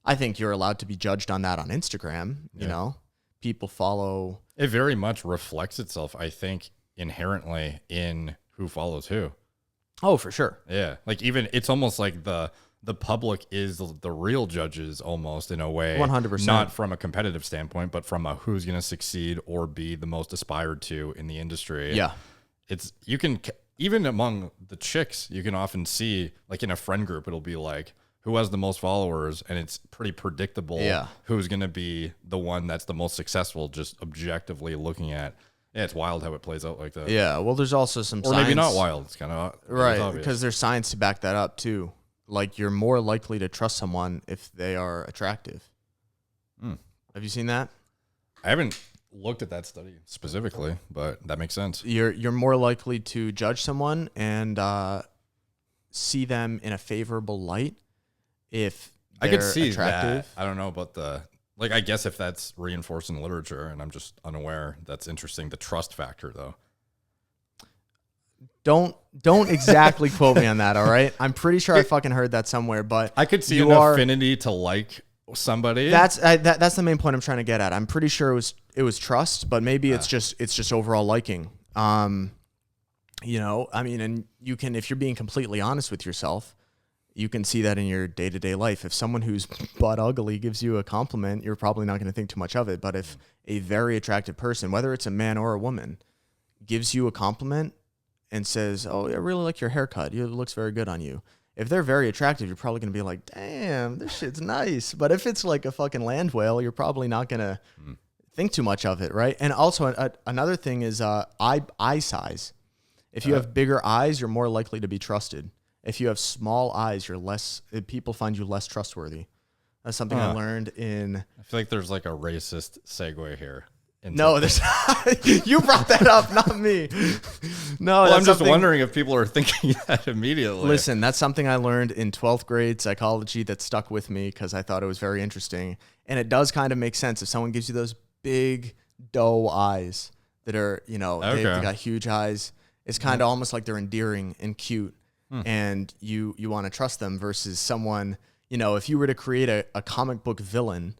Speaker 1: I think you're allowed to be judged on that on Instagram, people follow.
Speaker 2: It very much reflects itself, I think, inherently in who follows who.
Speaker 1: Oh, for sure.
Speaker 2: Yeah. Like even it's almost like the public is the real judges almost in a way.
Speaker 1: 100%.
Speaker 2: Not from a competitive standpoint, but from a who's going to succeed or be the most aspired to in the industry.
Speaker 1: Yeah.
Speaker 2: You can, even among the chicks, you can often see like in a friend group, it'll be like who has the most followers, and it's pretty predictable who's going to be the one that's the most successful, just objectively looking at. Yeah, it's wild how it plays out like that.
Speaker 1: Yeah. Well, there's also some
Speaker 2: or
Speaker 1: science.
Speaker 2: Maybe not wild. It's kind of
Speaker 1: right, because there's science to back that up too. Like you're more likely to trust someone if they are attractive. Have you seen that?
Speaker 2: I haven't looked at that study specifically, but that makes sense.
Speaker 1: You're more likely to judge someone and see them in a favorable light if they're
Speaker 2: I could see
Speaker 1: attractive.
Speaker 2: That. I don't know about I guess if that's reinforced in the literature and I'm just unaware, that's interesting. The trust factor though.
Speaker 1: Don't exactly quote me on that, all right? I'm pretty sure I fucking heard that somewhere, but
Speaker 2: I could see an affinity to like somebody.
Speaker 1: That's the main point I'm trying to get at. I'm pretty sure it was trust, but maybe it's just overall liking. You know, I mean, and you can, if you're being completely honest with yourself, you can see that in your day-to-day life. If someone who's butt ugly gives you a compliment, you're probably not going to think too much of it. But if a very attractive person, whether it's a man or a woman, gives you a compliment and says, "Oh, I really like your haircut. It looks very good on you." If they're very attractive, you're probably going to be like, "Damn, this shit's nice." But if it's like a fucking land whale, you're probably not going to think too much of it, right? And also another thing is eye size. If you have bigger eyes, you're more likely to be trusted. If you have small eyes, people find you less trustworthy. That's something I learned in...
Speaker 2: I feel like there's like a racist segue here.
Speaker 1: No, there's not. You brought that up, not me. No,
Speaker 2: well, I'm just wondering if people are thinking that immediately.
Speaker 1: Listen, that's something I learned in 12th grade psychology that stuck with me because I thought it was very interesting. And it does kind of make sense if someone gives you those big doe eyes that are, you know, they got huge eyes. It's kind of almost like they're endearing and cute, and you want to trust them versus someone, you know, if you were to create a comic book villain,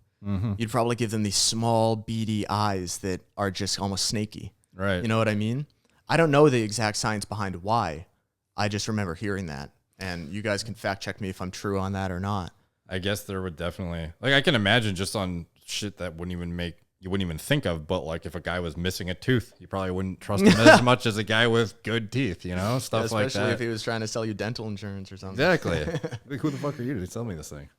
Speaker 1: you'd probably give them these small, beady eyes that are just almost snaky.
Speaker 2: Right.
Speaker 1: You know what I mean? I don't know the exact science behind why. I just remember hearing that, and you guys can fact check me if I'm true on that or not.
Speaker 2: I guess there would definitely, like, I can imagine just on shit that you wouldn't even think of, but like if a guy was missing a tooth, you probably wouldn't trust him as much as a guy with good teeth, you know, stuff like that.
Speaker 1: Especially if he was trying to sell you dental insurance or something.
Speaker 2: Exactly. Like, who the fuck are you to tell me this thing?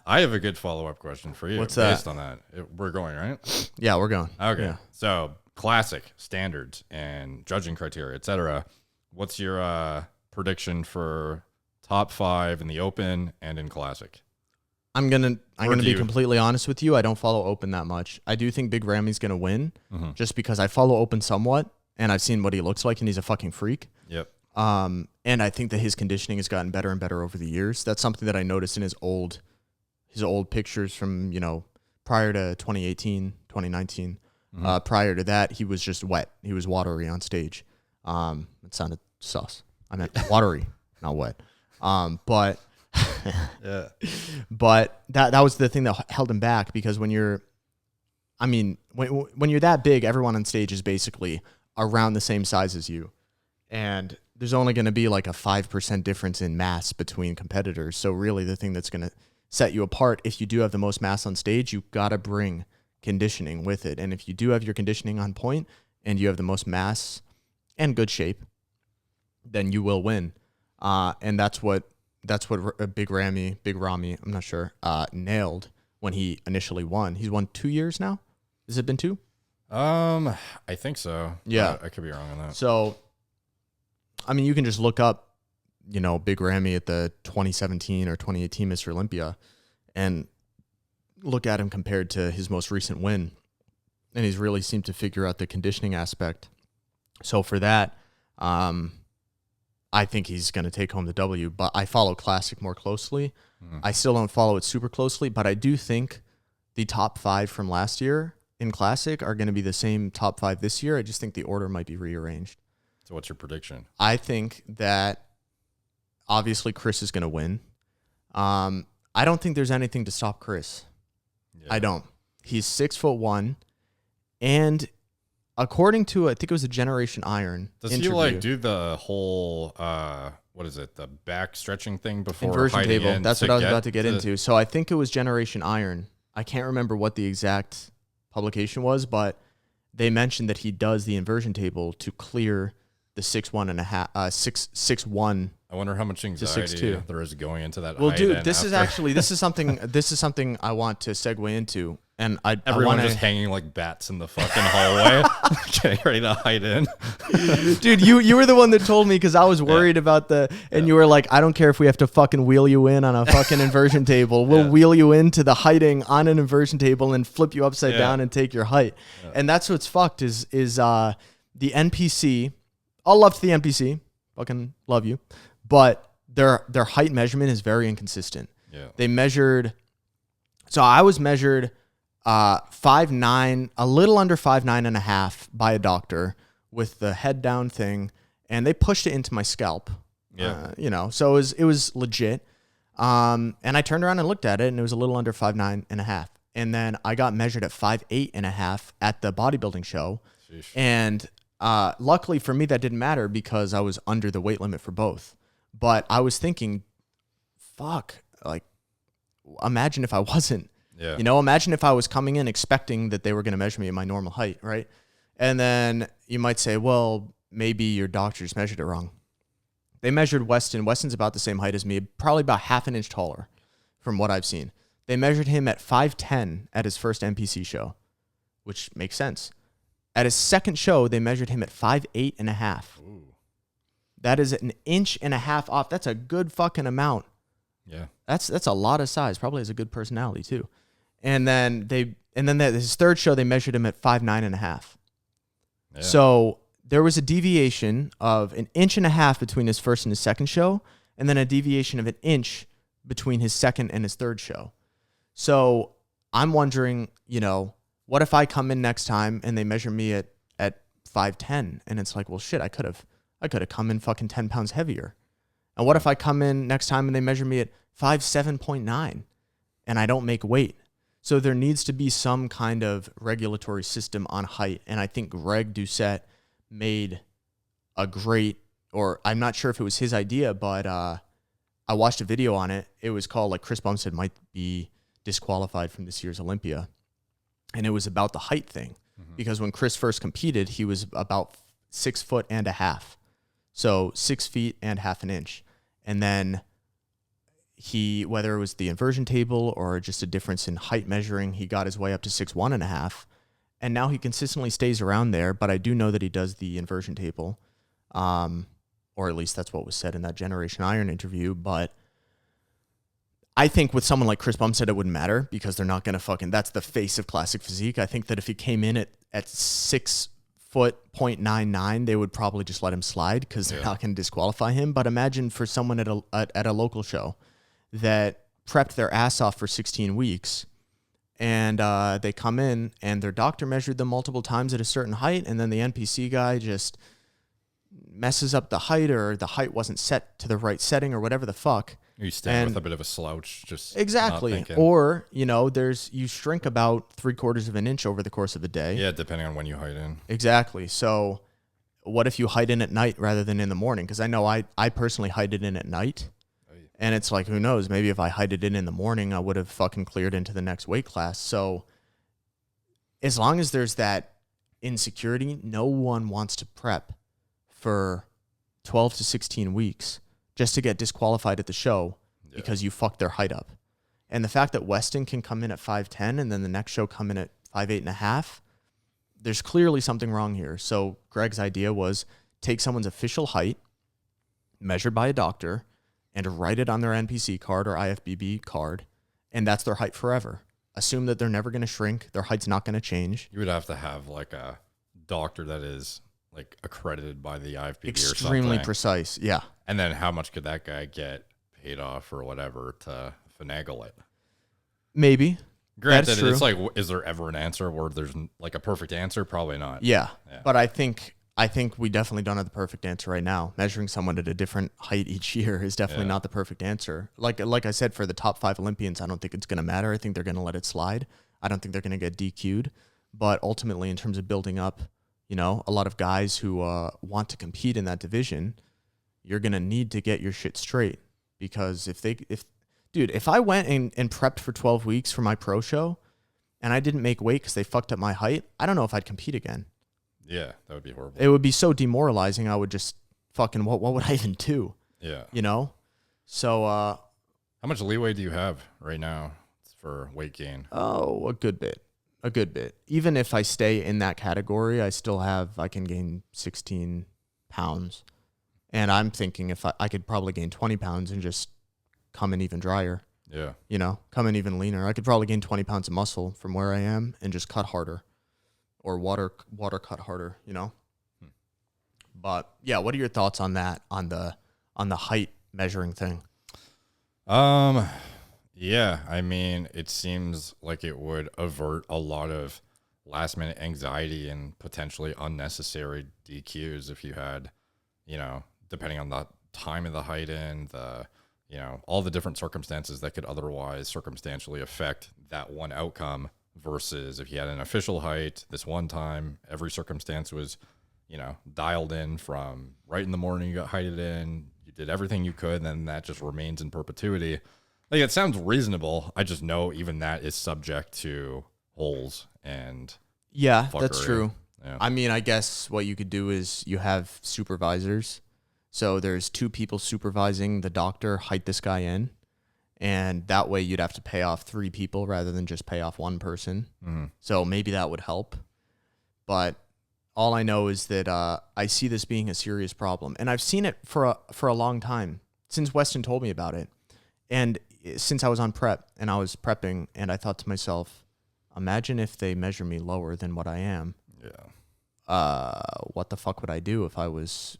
Speaker 2: I have a good follow-up question for you.
Speaker 1: What's that?
Speaker 2: Based on that. We're going, right?
Speaker 1: Yeah, we're going.
Speaker 2: Okay.
Speaker 1: Yeah.
Speaker 2: So classic standards and judging criteria, etc. What's your prediction for top 5 in the open and in classic?
Speaker 1: I'm gonna be completely honest with you. I don't follow open that much. I do think Big Ramy's gonna win, just because I follow open somewhat, and I've seen what he looks like, and he's a fucking freak.
Speaker 2: Yep.
Speaker 1: And I think that his conditioning has gotten better and better over the years. That's something that I noticed in his old pictures from, you know, prior to 2018, 2019. Prior to that, he was just wet. He was watery on stage. It sounded sus. I meant watery, not wet. But.
Speaker 2: Yeah.
Speaker 1: But that was the thing that held him back, because when you're that big, everyone on stage is basically around the same size as you. And there's only going to be like a 5% difference in mass between competitors. So really the thing that's going to set you apart, if you do have the most mass on stage, you got to bring conditioning with it. And if you do have your conditioning on point and you have the most mass and good shape, then you will win. And that's what Big Ramy, I'm not sure, nailed when he initially won. He's won 2 years now. Has it been 2?
Speaker 2: I think so.
Speaker 1: Yeah.
Speaker 2: I could be wrong on that.
Speaker 1: So, I mean, you can just look up, you know, Big Ramy at the 2017 or 2018 Mr. Olympia and look at him compared to his most recent win. And he's really seemed to figure out the conditioning aspect. So for that, I think he's going to take home the W, but I follow Classic more closely. I still don't follow it super closely, but I do think the top 5 from last year in Classic are going to be the same top 5 this year. I just think the order might be rearranged.
Speaker 2: So what's your prediction?
Speaker 1: I think that obviously Chris is going to win. I don't think there's anything to stop Chris. Yeah. I don't. He's 6'1", and according to, I think it was a Generation Iron interview.
Speaker 2: He like do the whole, what is it, the back stretching thing before
Speaker 1: inversion table? That's what I was about to get into. So I think it was Generation Iron. I can't remember what the exact publication was, but they mentioned that he does the inversion table to clear the 6'1".
Speaker 2: I wonder how much anxiety there is going into that.
Speaker 1: Well, dude, this is something I want to segue into. And
Speaker 2: everyone just hanging like bats in the fucking hallway, getting ready to hide in.
Speaker 1: Dude, you were the one that told me, because I was worried about you were like, I don't care if we have to fucking wheel you in on a fucking inversion table. We'll wheel you into the hiding on an inversion table and flip you upside down and take your height. Yeah. And that's what's fucked is the NPC. All love to the NPC, fucking love you, but their height measurement is very inconsistent.
Speaker 2: Yeah,
Speaker 1: they measured. So I was measured 5'9", a little under 5'9.5" by a doctor with the head down thing, and they pushed it into my scalp.
Speaker 2: Yeah,
Speaker 1: you know, so it was legit. And I turned around and looked at it, and it was a little under 5'9.5". And then I got measured at 5'8.5" at the bodybuilding show. Sheesh. And luckily for me, that didn't matter because I was under the weight limit for both. But I was thinking, fuck, like, imagine if I wasn't.
Speaker 2: Yeah.
Speaker 1: You know, imagine if I was coming in expecting that they were going to measure me at my normal height, right? And then you might say, well, maybe your doctors measured it wrong. They measured Weston. Weston's about the same height as me, probably about half an inch taller from what I've seen. They measured him at 5'10" at his first NPC show, which makes sense. At his second show, they measured him at 5'8.5".
Speaker 2: Ooh.
Speaker 1: That is an inch and a half off. That's a good fucking amount.
Speaker 2: Yeah.
Speaker 1: That's a lot of size. Probably has a good personality too. And then his third show, they measured him at 5'9.5". Yeah. So there was a deviation of an inch and a half between his first and his second show, and then a deviation of an inch between his second and his third show. So I'm wondering, you know, what if I come in next time and they measure me at 5'10", and it's like, well, shit, I could have come in fucking 10 pounds heavier. And what if I come in next time and they measure me at 5'7.9", and I don't make weight? So there needs to be some kind of regulatory system on height. And I think Greg Doucette made a great, or I'm not sure if it was his idea, but I watched a video on it. It was called, like, Chris Bumstead might be disqualified from this year's Olympia. And it was about the height thing. Mm-hmm. Because when Chris first competed, he was about 6'1.5". So 6 feet and half an inch. And then he, whether it was the inversion table or just a difference in height measuring, he got his way up to 6'1.5". And now he consistently stays around there, but I do know that he does the inversion table. Or at least that's what was said in that Generation Iron interview. But I think with someone like Chris Bumstead, it wouldn't matter because they're not going to that's the face of classic physique. I think that if he came in at 6 foot 0.99, they would probably just let him slide because they're not going to disqualify him. But imagine for someone at a local show that prepped their ass off for 16 weeks and they come in and their doctor measured them multiple times at a certain height, and then the NPC guy just messes up the height, or the height wasn't set to the right setting, or whatever the fuck.
Speaker 2: You stand with a bit of a slouch, just
Speaker 1: exactly. Or, you know, you shrink about 3/4 of an inch over the course of a day.
Speaker 2: Yeah, depending on when you height in.
Speaker 1: Exactly. So what if you height in at night rather than in the morning? Because I know I personally heighted in at night. And it's like, who knows? Maybe if I heighted in the morning, I would have fucking cleared into the next weight class. So as long as there's that insecurity, no one wants to prep for 12 to 16 weeks just to get disqualified at the show because you fucked their height up. And the fact that Weston can come in at 5'10" and then the next show come in at 5'8.5", there's clearly something wrong here. So Greg's idea was take someone's official height, measured by a doctor, and write it on their NPC card or IFBB card, and that's their height forever. Assume that they're never going to shrink. Their height's not going to change.
Speaker 2: You would have to have like a doctor that is like accredited by the IFBB or something.
Speaker 1: Extremely precise, yeah.
Speaker 2: And then how much could that guy get paid off or whatever to finagle it?
Speaker 1: Maybe.
Speaker 2: Granted, it's like, is there ever an answer where there's like a perfect answer? Probably not.
Speaker 1: Yeah. But I think we definitely don't have the perfect answer right now. Measuring someone at a different height each year is definitely not the perfect answer. Like I said, for the top 5 Olympians, I don't think it's going to matter. I think they're going to let it slide. I don't think they're going to get DQ'd. But ultimately, in terms of building up, you know, a lot of guys who want to compete in that division, you're going to need to get your shit straight. Because if I went and prepped for 12 weeks for my pro show and I didn't make weight because they fucked up my height, I don't know if I'd compete again.
Speaker 2: Yeah, that would be horrible.
Speaker 1: It would be so demoralizing. I would just fucking, what would I even do?
Speaker 2: Yeah.
Speaker 1: You know? So,
Speaker 2: how much leeway do you have right now for weight gain?
Speaker 1: Oh, a good bit. Even if I stay in that category, I can gain 16 pounds. And I'm thinking if I could probably gain 20 pounds and just come in even drier.
Speaker 2: Yeah.
Speaker 1: You know, come in even leaner. I could probably gain 20 pounds of muscle from where I am and just cut harder. Or water cut harder, you know. But yeah, what are your thoughts on that? On the height measuring thing?
Speaker 2: Yeah, I mean, it seems like it would avert a lot of last minute anxiety and potentially unnecessary DQs if you had, you know, depending on the time of the height in, the, all the different circumstances that could otherwise circumstantially affect that one outcome versus if you had an official height this one time, every circumstance was, dialed in from right in the morning, you got heighted in, you did everything you could, and then that just remains in perpetuity. Like, it sounds reasonable. I just know even that is subject to holes and fuckery.
Speaker 1: That's true.
Speaker 2: Yeah.
Speaker 1: I mean, I guess what you could do is you have supervisors. So there's 2 people supervising the doctor, height this guy in. And that way you'd have to pay off 3 people rather than just pay off 1 person.
Speaker 2: Mm-hmm.
Speaker 1: So maybe that would help. But all I know is that I see this being a serious problem. And I've seen it for a long time, since Weston told me about it. And since I was on prep and I was prepping, and I thought to myself, imagine if they measure me lower than what I am.
Speaker 2: Yeah.
Speaker 1: What the fuck would I do if I was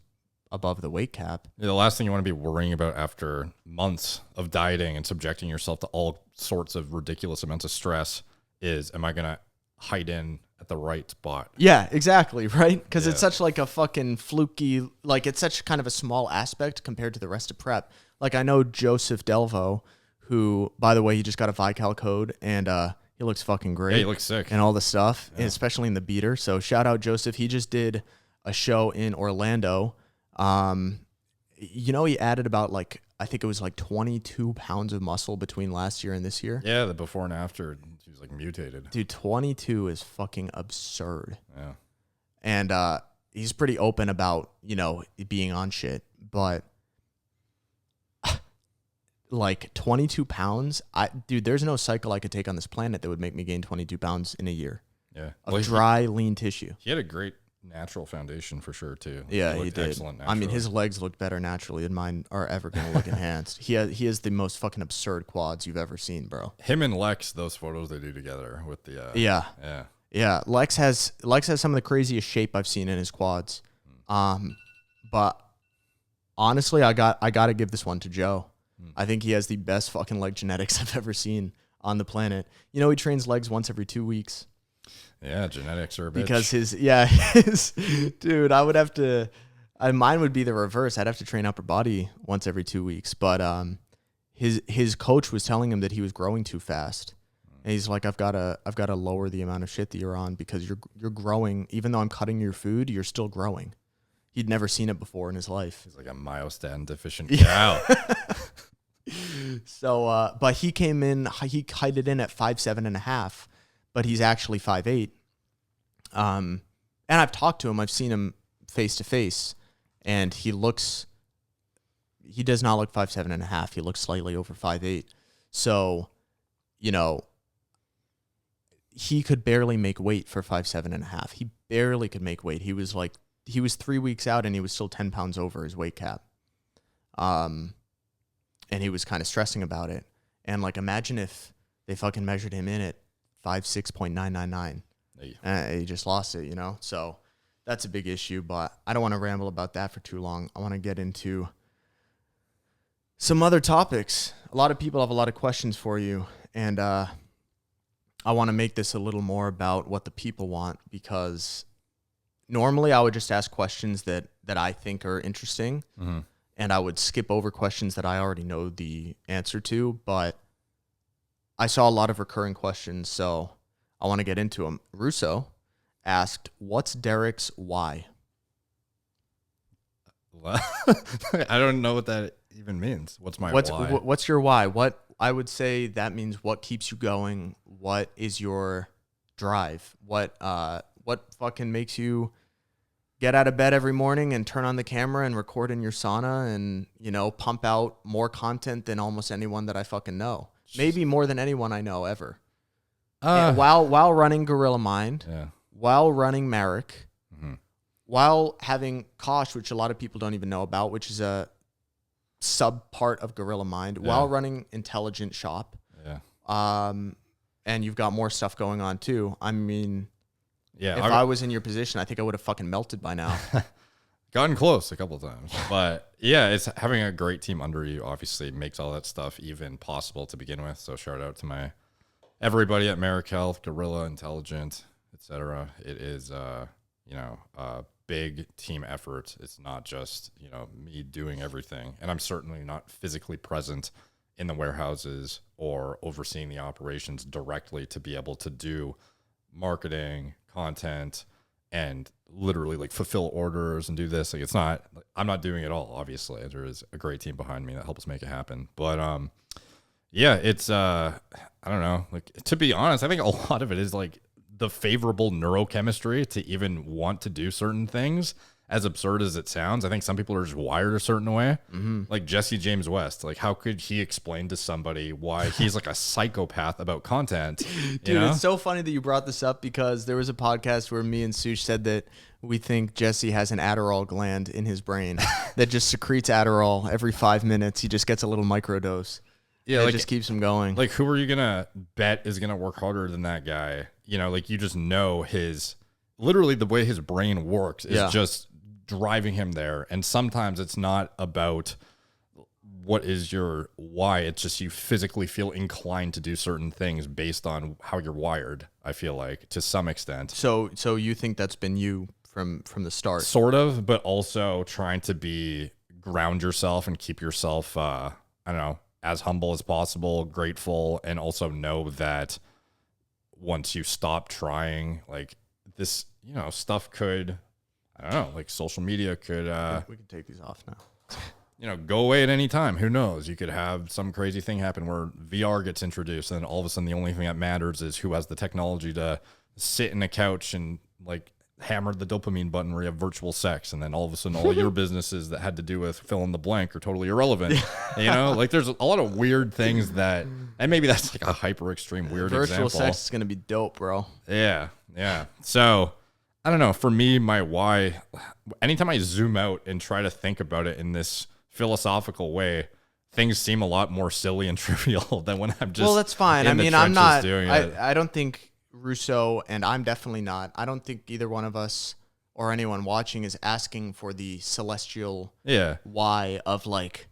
Speaker 1: above the weight cap?
Speaker 2: Yeah, the last thing you want to be worrying about after months of dieting and subjecting yourself to all sorts of ridiculous amounts of stress is, am I going to height in at the right spot?
Speaker 1: Yeah, exactly, right? Because it's such like a fucking fluky, like it's such kind of a small aspect compared to the rest of prep. Like I know Joseph Delvo, who, by the way, he just got a Vical code and he looks fucking great.
Speaker 2: Yeah, he looks sick.
Speaker 1: And all the stuff, and especially in the beater. So shout out Joseph. He just did a show in Orlando. He added about I think it was 22 pounds of muscle between last year and this year.
Speaker 2: Yeah, the before and after, he was mutated.
Speaker 1: Dude, 22 is fucking absurd.
Speaker 2: Yeah.
Speaker 1: And he's pretty open about, being on shit. But 22 pounds, there's no cycle I could take on this planet that would make me gain 22 pounds in a year.
Speaker 2: Yeah.
Speaker 1: Of dry, lean tissue.
Speaker 2: He had a great natural foundation for sure too.
Speaker 1: Yeah, he did.
Speaker 2: Excellent.
Speaker 1: I mean, his legs looked better naturally than mine are ever going to look enhanced. He has the most fucking absurd quads you've ever seen, bro.
Speaker 2: Him and Lex, those photos they do together with the
Speaker 1: yeah. Lex has some of the craziest shape I've seen in his quads. But honestly, I got to give this one to Joe. I think he has the best fucking leg genetics I've ever seen on the planet. He trains legs once every 2 weeks.
Speaker 2: Yeah, genetics are a bitch.
Speaker 1: Because dude, I would have to, mine would be the reverse. I'd have to train upper body once every 2 weeks. But his coach was telling him that he was growing too fast. And he's like, I've got to lower the amount of shit that you're on because you're growing. Even though I'm cutting your food, you're still growing. He'd never seen it before in his life.
Speaker 2: He's like a myostatin deficient cow.
Speaker 1: So, but he came in, he heighted in at 5'7.5", but he's actually 5'8". And I've talked to him. I've seen him face to face, and he does not look 5'7.5". He looks slightly over 5'8". So, he could barely make weight for 5'7.5". He barely could make weight. He was 3 weeks out, and he was still 10 pounds over his weight cap. And he was kind of stressing about it. And imagine if they fucking measured him in at 5'6.999". He just lost it, So that's a big issue, but I don't want to ramble about that for too long. I want to get into some other topics. A lot of people have a lot of questions for you, and I want to make this a little more about what the people want, because normally I would just ask questions that I think are interesting.
Speaker 2: Mm-hmm.
Speaker 1: And I would skip over questions that I already know the answer to, but I saw a lot of recurring questions, so I want to get into them. Russo asked, what's Derek's why?
Speaker 2: Well, I don't know what that even means. What's my why?
Speaker 1: What's your why? What I would say that means what keeps you going? What is your drive? What fucking makes you get out of bed every morning and turn on the camera and record in your sauna and, pump out more content than almost anyone that I fucking know. Maybe more than anyone I know ever. While running Gorilla Mind, while running Merrick, while having Kosh, which a lot of people don't even know about, which is a sub part of Gorilla Mind, while running Intelligent Shop. And you've got more stuff going on too. I mean, if I was in your position, I think I would have fucking melted by now.
Speaker 2: Gotten close a couple of times. But yeah, it's having a great team under you obviously makes all that stuff even possible to begin with. So shout out to everybody at Merrick Health, Gorilla, Intelligent, etc. It is big team effort. It's not just, you know, me doing everything. And I'm certainly not physically present in the warehouses or overseeing the operations directly to be able to do marketing, content, and literally like fulfill orders and do this. Like, it's not, I'm not doing it all. Obviously, there is a great team behind me that helps make it happen. But yeah, it's I don't know. Like, to be honest, I think a lot of it is like the favorable neurochemistry to even want to do certain things. As absurd as it sounds, I think some people are just wired a certain way. Like Jesse James West, like how could he explain to somebody why he's like a psychopath about content?
Speaker 1: Dude, you know? It's so funny that you brought this up because there was a podcast where me and Sush said that we think Jesse has an Adderall gland in his brain that just secretes Adderall every 5 minutes. He just gets a little microdose. Yeah, like, it just keeps him going.
Speaker 2: Like, who are you gonna bet is gonna work harder than that guy? You know, like, you just know his, literally the way his brain works is just driving him there. And sometimes it's not about what is your why, it's just you physically feel inclined to do certain things based on how you're wired, I feel like, to some extent.
Speaker 1: So you think that's been you from the start?
Speaker 2: Sort of, but also trying to ground yourself and keep yourself I don't know, as humble as possible, grateful, and also know that once you stop trying, like, this, you know, stuff could, I don't know, like social media could
Speaker 1: we can take these off now.
Speaker 2: You know, go away at any time. Who knows? You could have some crazy thing happen where VR gets introduced, and then all of a sudden the only thing that matters is who has the technology to sit in a couch and like hammer the dopamine button where you have virtual sex, and then all of a sudden all your businesses that had to do with fill in the blank are totally irrelevant. You know, like, there's a lot of weird things that, and maybe that's like a hyper extreme weird
Speaker 1: virtual
Speaker 2: example.
Speaker 1: Sex is gonna be dope, bro.
Speaker 2: Yeah. So I don't know. For me, my why, anytime I zoom out and try to think about it in this philosophical way, things seem a lot more silly and trivial than when I'm just.
Speaker 1: Well, that's fine. I mean, I'm not. I don't think Russo, and I'm definitely not. I don't think either one of us or anyone watching is asking for the celestial why of like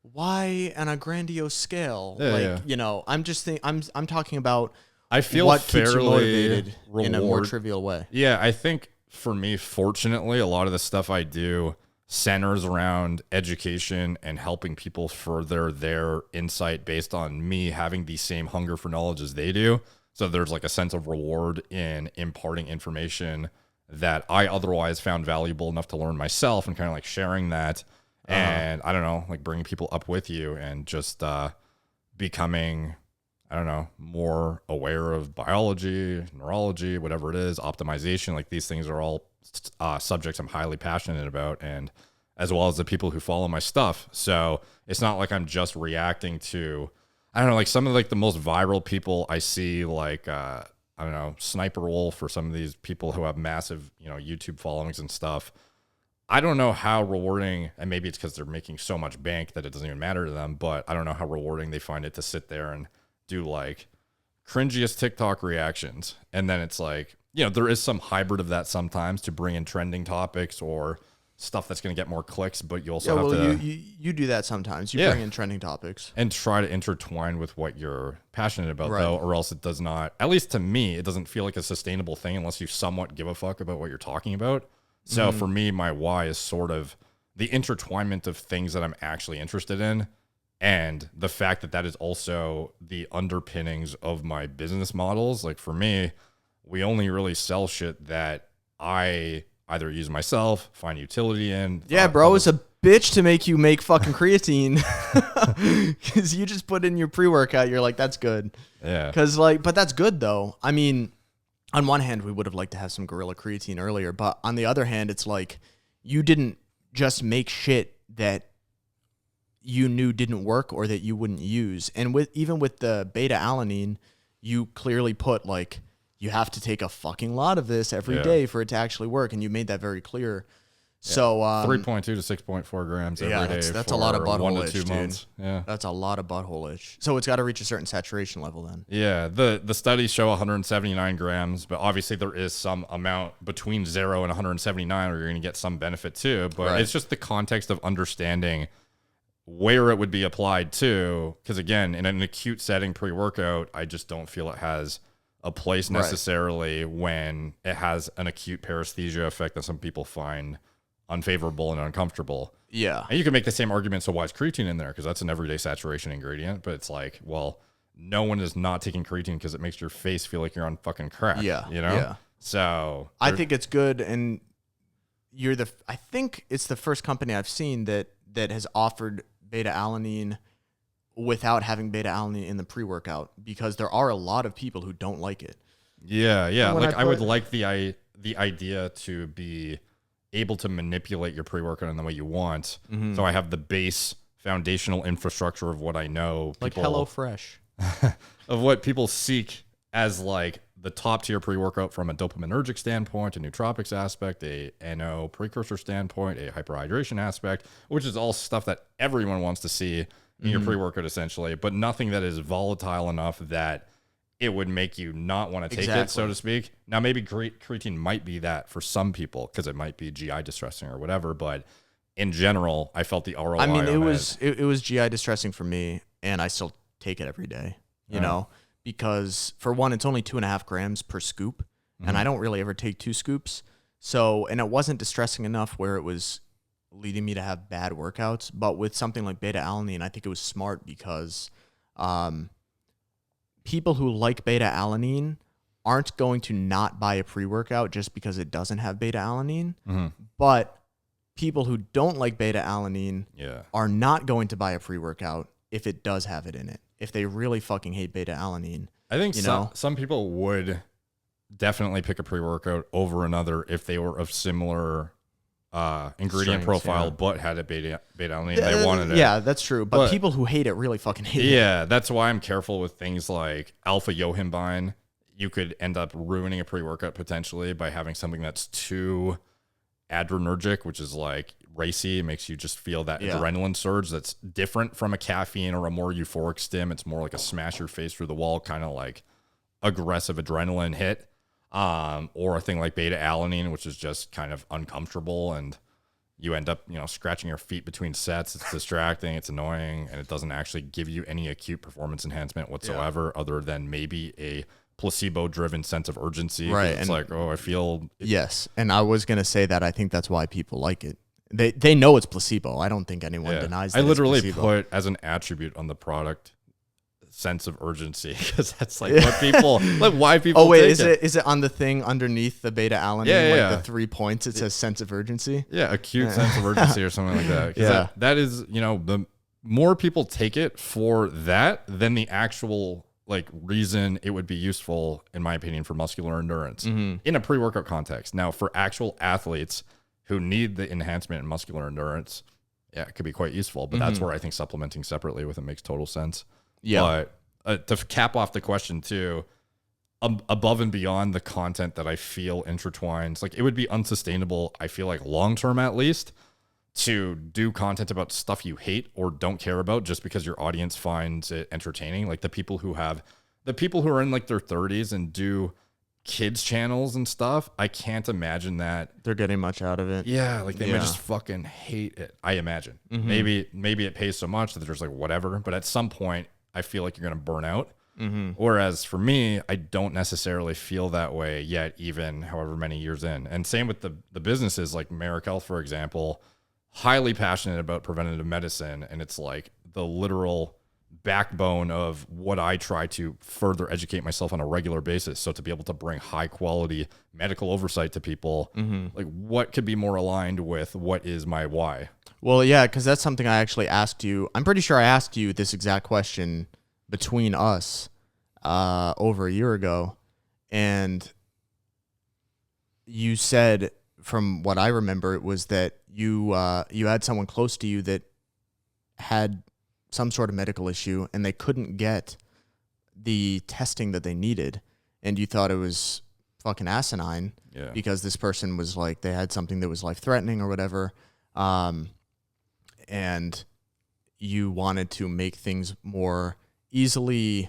Speaker 1: why on a grandiose scale. You know, I'm just I'm talking about. I feel what keeps you motivated in a more trivial way.
Speaker 2: Yeah, I think for me, fortunately, a lot of the stuff I do centers around education and helping people further their insight based on me having the same hunger for knowledge as they do. So there's like a sense of reward in imparting information that I otherwise found valuable enough to learn myself, and kind of like sharing that. And I don't know, like bringing people up with you and just becoming, I don't know, more aware of biology, neurology, whatever it is, optimization. Like, these things are all subjects I'm highly passionate about, and as well as the people who follow my stuff. So it's not like I'm just reacting to, I don't know, like some of like the most viral people I see, like, I don't know, Sniper Wolf, or some of these people who have massive, you know, YouTube followings and stuff. I don't know how rewarding, and maybe it's because they're making so much bank that it doesn't even matter to them, but I don't know how rewarding they find it to sit there and do like cringiest TikTok reactions. And then it's like, you know, there is some hybrid of that sometimes to bring in trending topics or stuff that's going to get more clicks, but you also have to...
Speaker 1: You do that sometimes. You bring in trending topics.
Speaker 2: And try to intertwine with what you're passionate about, though, or else it does not... At least to me, it doesn't feel like a sustainable thing unless you somewhat give a fuck about what you're talking about. So for me, my why is sort of the intertwinement of things that I'm actually interested in, and the fact that that is also the underpinnings of my business models. Like, for me, we only really sell shit that I either use myself, find utility in.
Speaker 1: Yeah, bro, it's a bitch to make you make fucking creatine because you just put in your pre-workout. You're like, that's good.
Speaker 2: Yeah.
Speaker 1: Because like, but that's good though. I mean, on one hand, we would have liked to have some gorilla creatine earlier, but on the other hand, it's like you didn't just make shit that you knew didn't work or that you wouldn't use. And even with the beta alanine, you clearly put like, you have to take a fucking lot of this every day for it to actually work. And you made that very clear. Yeah. So
Speaker 2: 3.2 to 6.4 grams every day.
Speaker 1: That's a lot of butthole
Speaker 2: 1 to 2 months. Yeah.
Speaker 1: That's a lot of butthole itch. So it's got to reach a certain saturation level then.
Speaker 2: Yeah. The studies show 179 grams, but obviously there is some amount between 0 and 179 where you're going to get some benefit too. But it's just the context of understanding where it would be applied to. Because again, in an acute setting pre-workout, I just don't feel it has a place necessarily when it has an acute paresthesia effect that some people find unfavorable and uncomfortable.
Speaker 1: Yeah.
Speaker 2: And you can make the same argument, so why is creatine in there? Because that's an everyday saturation ingredient. But it's like, well, no one is not taking creatine because it makes your face feel like you're on fucking crack.
Speaker 1: Yeah.
Speaker 2: You know?
Speaker 1: Yeah.
Speaker 2: So
Speaker 1: I think it's good, and I think it's the first company I've seen that has offered beta-alanine without having beta-alanine in the pre-workout, because there are a lot of people who don't like it.
Speaker 2: Yeah, yeah. Like I would like the idea to be able to manipulate your pre-workout in the way you want. Mm-hmm. So I have the base foundational infrastructure of what I know.
Speaker 1: Like HelloFresh.
Speaker 2: Of what people seek as like the top tier pre-workout from a dopaminergic standpoint, a nootropics aspect, a NO precursor standpoint, a hyperhydration aspect, which is all stuff that everyone wants to see in your pre-workout essentially, but nothing that is volatile enough that it would make you not want to take it, so to speak. Now, maybe creatine might be that for some people because it might be GI distressing or whatever, but in general, I felt the ROI.
Speaker 1: I mean, it was GI distressing for me, and I still take it every day, you know, because for one, it's only 2.5 grams per scoop, and I don't really ever take 2 scoops. So, and it wasn't distressing enough where it was leading me to have bad workouts. But with something like beta-alanine, I think it was smart because people who like beta-alanine aren't going to not buy a pre-workout just because it doesn't have beta-alanine. Mm-hmm. But people who don't like beta-alanine are not going to buy a pre-workout if it does have it in it. If they really fucking hate beta-alanine.
Speaker 2: I think some people would definitely pick a pre-workout over another if they were of similar ingredient profile, but had a beta-alanine. They wanted it.
Speaker 1: Yeah, that's true. But people who hate it really fucking hate it.
Speaker 2: Yeah, that's why I'm careful with things like alpha-yohimbine. You could end up ruining a pre-workout potentially by having something that's too adrenergic, which is like racy. It makes you just feel that adrenaline surge that's different from a caffeine or a more euphoric stim. It's more like a smash your face through the wall kind of like aggressive adrenaline hit. Or a thing like beta-alanine, which is just kind of uncomfortable, and you end up, scratching your feet between sets. It's distracting, it's annoying, and it doesn't actually give you any acute performance enhancement whatsoever, other than maybe a placebo-driven sense of urgency. Right, it's like, I feel.
Speaker 1: Yes, and I was gonna say that I think that's why people like it. They know it's placebo. I don't think anyone denies that.
Speaker 2: I literally put as an attribute on the product sense of urgency, because that's like what people why people
Speaker 1: is it on the thing underneath the beta-alanine, the 3 points it says sense of urgency,
Speaker 2: acute sense of urgency or something like that, that is the more people take it for that than the actual reason it would be useful, in my opinion, for muscular endurance in a pre-workout context. Now, for actual athletes who need the enhancement in muscular endurance, it could be quite useful, but that's where I think supplementing separately with it makes total sense. Yeah. But to cap off the question too, above and beyond the content that I feel intertwines, it would be unsustainable, I feel like long-term at least, to do content about stuff you hate or don't care about just because your audience finds it entertaining. Like the people who are in their 30s and do kids channels and stuff, I can't imagine that
Speaker 1: they're getting much out of it.
Speaker 2: Yeah, they might just fucking hate it, I imagine. Maybe it pays so much that there's whatever, but at some point I feel like you're going to burn out. Whereas for me, I don't necessarily feel that way yet, even however many years in. And same with the businesses like Merrick Health, for example, highly passionate about preventative medicine. And it's like the literal backbone of what I try to further educate myself on a regular basis. So to be able to bring high quality medical oversight to people, what could be more aligned with what is my why?
Speaker 1: Well, yeah, because that's something I actually asked you. I'm pretty sure I asked you this exact question between us over a year ago. And you said, from what I remember, it was that you had someone close to you that had some sort of medical issue and they couldn't get the testing that they needed. And you thought it was fucking asinine because this person was they had something that was life-threatening or whatever. And you wanted to make things more easily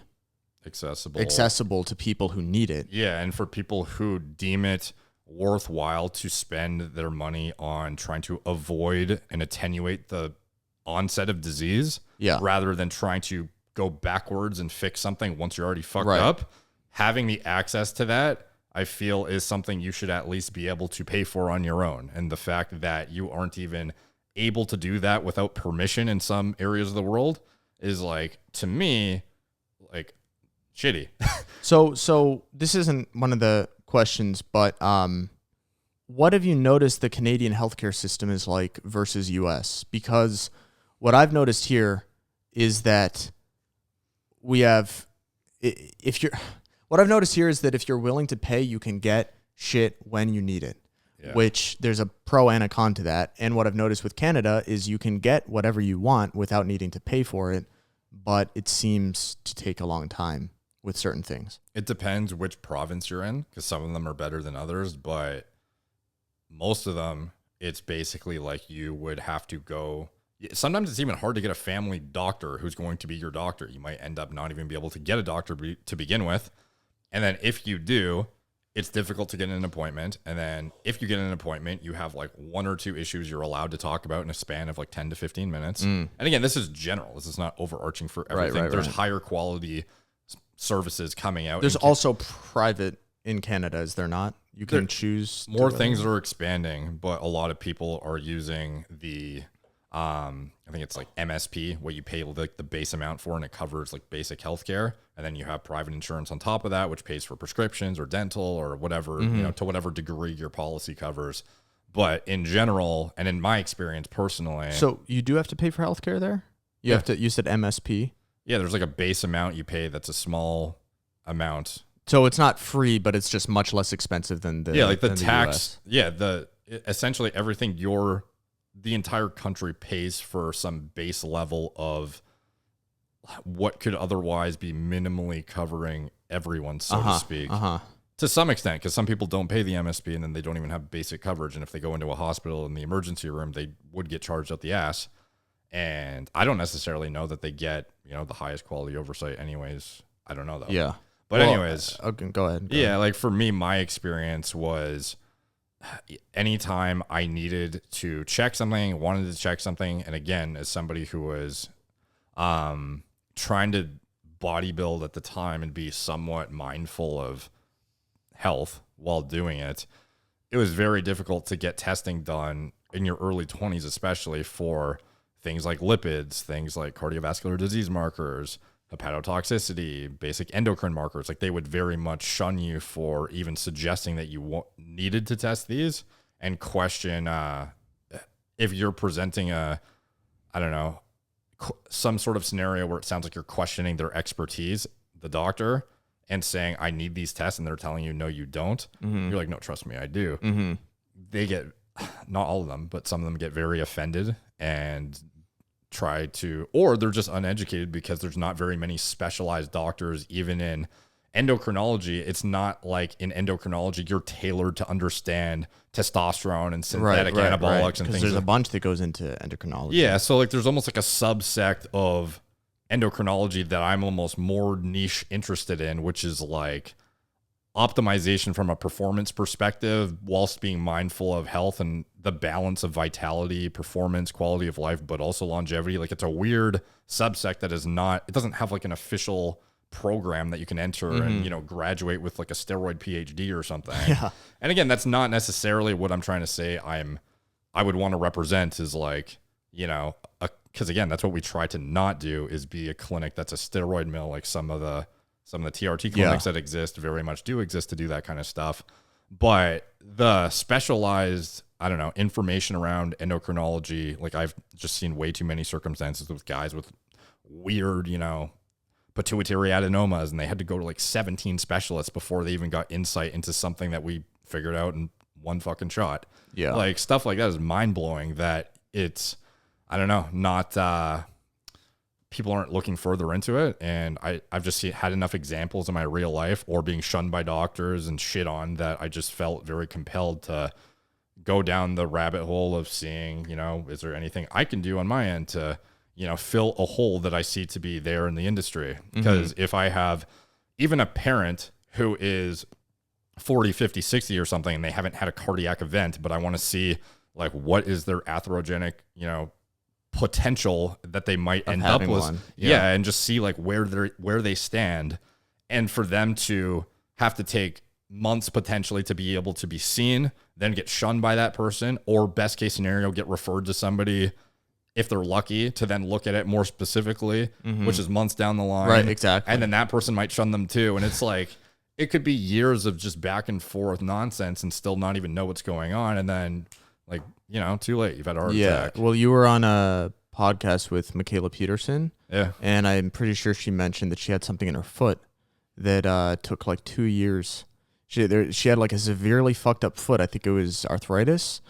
Speaker 1: accessible to people who need it.
Speaker 2: Yeah, and for people who deem it worthwhile to spend their money on trying to avoid and attenuate the onset of disease, rather than trying to go backwards and fix something once you're already fucked up. having the access to that, I feel, is something you should at least be able to pay for on your own. And the fact that you aren't even able to do that without permission in some areas of the world is, like, to me, like, shitty.
Speaker 1: So this isn't one of the questions, but what have you noticed the Canadian healthcare system is like versus US? Because what I've noticed here is that what I've noticed here is that if you're willing to pay, you can get shit when you need it, which there's a pro and a con to that. And what I've noticed with Canada is you can get whatever you want without needing to pay for it, but it seems to take a long time with certain things.
Speaker 2: It depends which province you're in, because some of them are better than others, but most of them, it's basically like you would have to go. Sometimes it's even hard to get a family doctor who's going to be your doctor. You might end up not even be able to get a doctor to begin with. And then if you do, it's difficult to get an appointment. And then if you get an appointment, you have like 1 or 2 issues you're allowed to talk about in a span of like 10 to 15 minutes. And again, this is general. This is not overarching for everything. There's higher quality services coming out.
Speaker 1: There's also private in Canada, is there not? You can choose.
Speaker 2: More things are expanding, but a lot of people are using the I think it's like MSP, what you pay like the base amount for, and it covers like basic healthcare. And then you have private insurance on top of that, which pays for prescriptions or dental or whatever, you know, to whatever degree your policy covers. But in general, and in my experience personally,
Speaker 1: so you do have to pay for healthcare there. You have to. You said MSP.
Speaker 2: Yeah, there's like a base amount you pay. That's a small amount.
Speaker 1: So it's not free, but it's just much less expensive than the
Speaker 2: the tax. Essentially everything the entire country pays for some base level of what could otherwise be minimally covering everyone, so to speak. To some extent, because some people don't pay the MSP and then they don't even have basic coverage. And if they go into a hospital in the emergency room, they would get charged out the ass. And I don't necessarily know that they get, you know, the highest quality oversight anyways. I don't know, though.
Speaker 1: Yeah.
Speaker 2: But anyways.
Speaker 1: Okay, go ahead.
Speaker 2: Like for me, my experience was anytime I needed to check something, wanted to check something, and again, as somebody who was trying to bodybuild at the time and be somewhat mindful of health while doing it, it was very difficult to get testing done in your early 20s, especially for things like lipids, things like cardiovascular disease markers, hepatotoxicity, basic endocrine markers. Like they would very much shun you for even suggesting that you needed to test these, and question if you're presenting some sort of scenario where it sounds like you're questioning their expertise, the doctor, and saying, I need these tests, and they're telling you, no, you don't. You're like, no, trust me, I do. They get, not all of them, but some of them get very offended and try to, or they're just uneducated because there's not very many specialized doctors, even in endocrinology. It's not like in endocrinology, you're tailored to understand testosterone and synthetic anabolics and things.
Speaker 1: There's a bunch that goes into endocrinology.
Speaker 2: Yeah. So like there's almost like a subsect of endocrinology that I'm almost more niche interested in, which is like optimization from a performance perspective whilst being mindful of health and the balance of vitality, performance, quality of life, but also longevity. Like it's a weird subsect that is not, it doesn't have like an official program that you can enter and, you know, graduate with like a steroid PhD or something.
Speaker 1: Yeah.
Speaker 2: And again, that's not necessarily what I'm trying to say. I would want to represent is like, you know, because again, that's what we try to not do, is be a clinic that's a steroid mill, like some of the TRT clinics that exist very much do exist to do that kind of stuff. But the specialized, I don't know, information around endocrinology, like I've just seen way too many circumstances with guys with weird, you know, pituitary adenomas, and they had to go to like 17 specialists before they even got insight into something that we figured out in one fucking shot.
Speaker 1: Yeah.
Speaker 2: Like stuff like that is mind blowing that it's, I don't know, not, people aren't looking further into it. And I've just had enough examples in my real life or being shunned by doctors and shit on that I just felt very compelled to go down the rabbit hole of seeing, you know, is there anything I can do on my end to, you know, fill a hole that I see to be there in the industry. Because if I have even a parent who is 40, 50, 60 or something, and they haven't had a cardiac event, but I want to see like, what is their atherogenic, you know, potential that they might end up with.
Speaker 1: One.
Speaker 2: Yeah. And just see like where they stand. And for them to have to take months potentially to be able to be seen, then get shunned by that person, or best case scenario, get referred to somebody if they're lucky to then look at it more specifically, which is months down the line.
Speaker 1: Right, exactly.
Speaker 2: And then that person might shun them too. And it's like, it could be years of just back and forth nonsense and still not even know what's going on. And then, like, you know, too late. You've had a heart attack.
Speaker 1: Well, you were on a podcast with Michaela Peterson.
Speaker 2: Yeah.
Speaker 1: And I'm pretty sure she mentioned that she had something in her foot that took like 2 years. She had like a severely fucked up foot. I think it was arthritis.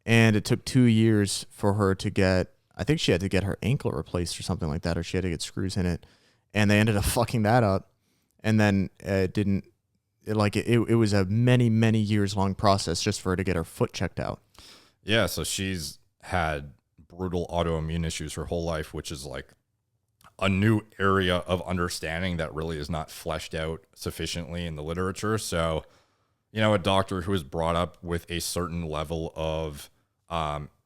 Speaker 1: And it took 2 years for her to get, I think she had to get her ankle replaced or something like that, or she had to get screws in it. And they ended up fucking that up. And then it was a many, many years long process just for her to get her foot checked out.
Speaker 2: Yeah, so she's had brutal autoimmune issues her whole life, which is like a new area of understanding that really is not fleshed out sufficiently in the literature. So, you know, a doctor who is brought up with a certain level of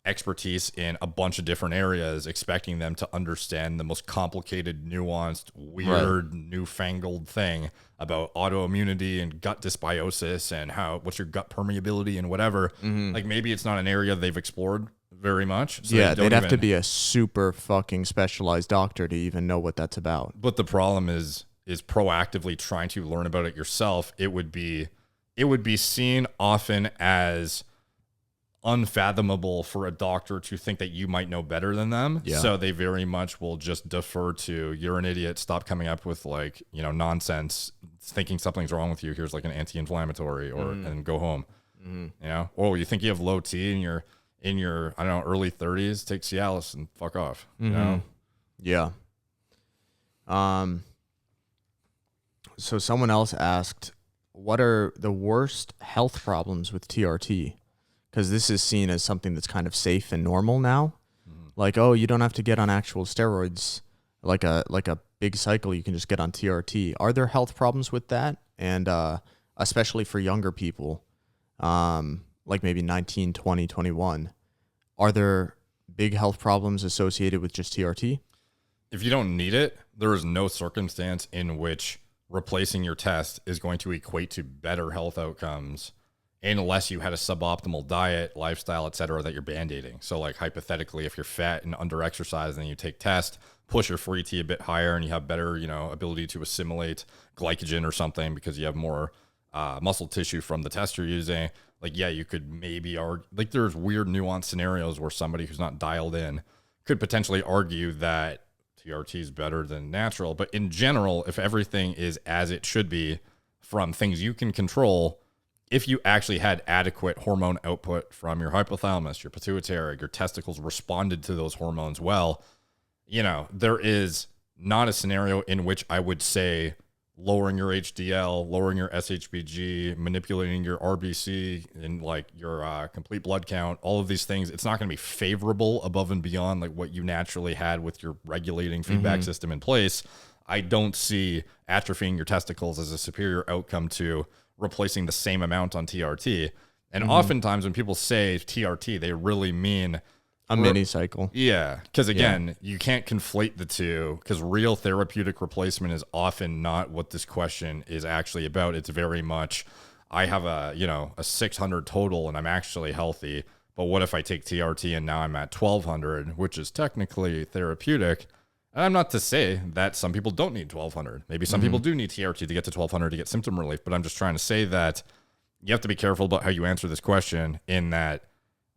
Speaker 2: expertise in a bunch of different areas, expecting them to understand the most complicated, nuanced, weird, newfangled thing about autoimmunity and gut dysbiosis and what's your gut permeability and whatever. Like, maybe it's not an area they've explored very much. So
Speaker 1: they'd have to be a super fucking specialized doctor to even know what that's about.
Speaker 2: But the problem is proactively trying to learn about it yourself. It would be seen often as unfathomable for a doctor to think that you might know better than them. Yeah. So they very much will just defer to, you're an idiot, stop coming up with like, you know, nonsense, thinking something's wrong with you. Here's like an anti-inflammatory and go home. You know, or you think you have low T and you're in your, I don't know, early 30s, take Cialis and fuck off. You know?
Speaker 1: Yeah. So someone else asked, what are the worst health problems with TRT? Because this is seen as something that's kind of safe and normal now. Like, oh, you don't have to get on actual steroids, like a big cycle. You can just get on TRT. Are there health problems with that? And especially for younger people, like maybe 19, 20, 21, are there big health problems associated with just TRT?
Speaker 2: If you don't need it, there is no circumstance in which replacing your test is going to equate to better health outcomes unless you had a suboptimal diet, lifestyle, et cetera, that you're band-aiding. So like hypothetically, if you're fat and under-exercised and you take test, push your free T a bit higher and you have better, you know, ability to assimilate glycogen or something because you have more muscle tissue from the test you're using. Like, yeah, you could maybe argue, like there's weird nuanced scenarios where somebody who's not dialed in could potentially argue that TRT is better than natural. But in general, if everything is as it should be from things you can control, if you actually had adequate hormone output from your hypothalamus, your pituitary, your testicles responded to those hormones well, you know, there is not a scenario in which I would say lowering your HDL, lowering your SHBG, manipulating your RBC and like your complete blood count, all of these things, it's not going to be favorable above and beyond like what you naturally had with your regulating feedback system in place. I don't see atrophying your testicles as a superior outcome to replacing the same amount on TRT. And oftentimes when people say TRT, they really mean
Speaker 1: a mini cycle.
Speaker 2: Yeah. Because again, you can't conflate the two because real therapeutic replacement is often not what this question is actually about. It's very much, I have a 600 total and I'm actually healthy. But what if I take TRT and now I'm at 1200, which is technically therapeutic? And I'm not to say that some people don't need 1200. Maybe some people do need TRT to get to 1200 to get symptom relief. But I'm just trying to say that you have to be careful about how you answer this question in that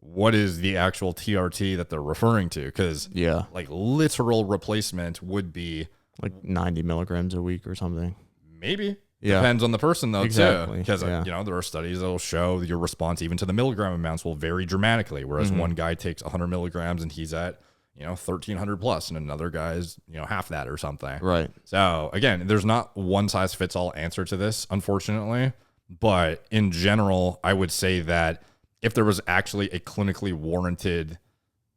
Speaker 2: what is the actual TRT that they're referring to? Because like literal replacement would be
Speaker 1: like 90 milligrams a week or something.
Speaker 2: Maybe. Depends on the person though,
Speaker 1: exactly.
Speaker 2: too. Because there are studies that will show your response even to the milligram amounts will vary dramatically. Whereas one guy takes 100 milligrams and he's at 1,300 plus, and another guy's, half that or something.
Speaker 1: Right.
Speaker 2: So again, there's not one size fits all answer to this, unfortunately. But in general, I would say that if there was actually a clinically warranted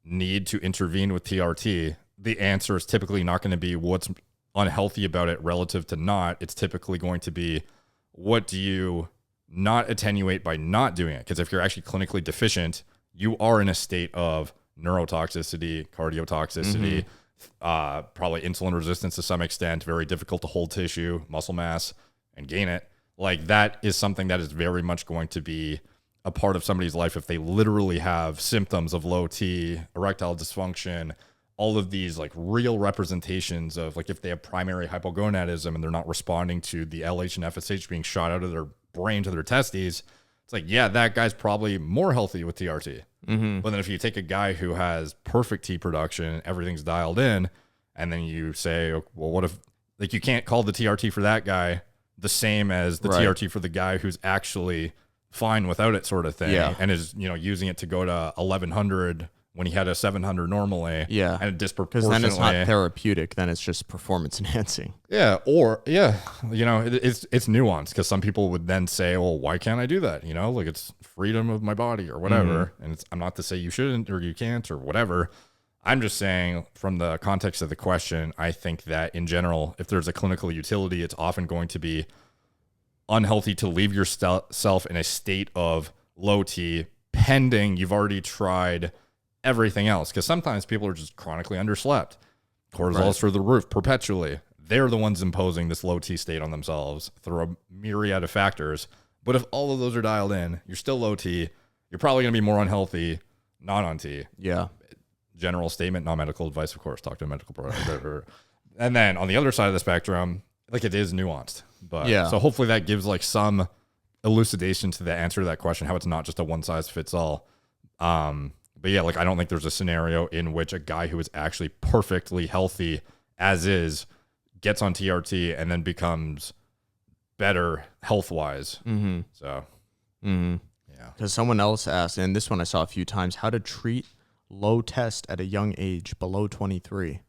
Speaker 2: need to intervene with TRT, the answer is typically not going to be what's unhealthy about it relative to not. It's typically going to be what do you not attenuate by not doing it? Because if you're actually clinically deficient, you are in a state of neurotoxicity, cardiotoxicity, probably insulin resistance to some extent, very difficult to hold tissue, muscle mass. and gain it, like that is something that is very much going to be a part of somebody's life if they literally have symptoms of low T, erectile dysfunction, all of these like real representations of like if they have primary hypogonadism and they're not responding to the LH and FSH being shot out of their brain to their testes. It's like, yeah, that guy's probably more healthy with TRT. But then if you take a guy who has perfect T production, everything's dialed in, and then you say, well, what if, like, you can't call the TRT for that guy the same as the TRT for the guy who's actually fine without it, sort of thing, and is, you know, using it to go to 1100 when he had a 700 normally, and a disproportionately,
Speaker 1: because then it's not therapeutic, then it's just performance enhancing.
Speaker 2: You know, it's nuanced, because some people would then say, well, why can't I do that? You know, like, it's freedom of my body or whatever. And I'm not to say you shouldn't or you can't or whatever. I'm just saying, from the context of the question, I think that in general, if there's a clinical utility, it's often going to be unhealthy to leave yourself in a state of low T pending you've already tried everything else, because sometimes people are just chronically underslept. Cortisol's through the roof perpetually. They're the ones imposing this low T state on themselves through a myriad of factors. But if all of those are dialed in, you're still low T. You're probably going to be more unhealthy, not on T.
Speaker 1: Yeah.
Speaker 2: General statement, not medical advice, of course. Talk to a medical provider. And then on the other side of the spectrum, like, it is nuanced. But so hopefully that gives like some elucidation to the answer to that question, how it's not just a one size fits all. But yeah, like, I don't think there's a scenario in which a guy who is actually perfectly healthy as is gets on TRT and then becomes better health wise. So, yeah.
Speaker 1: Because someone else asked, and this one I saw a few times, how to treat low test at a young age below 23.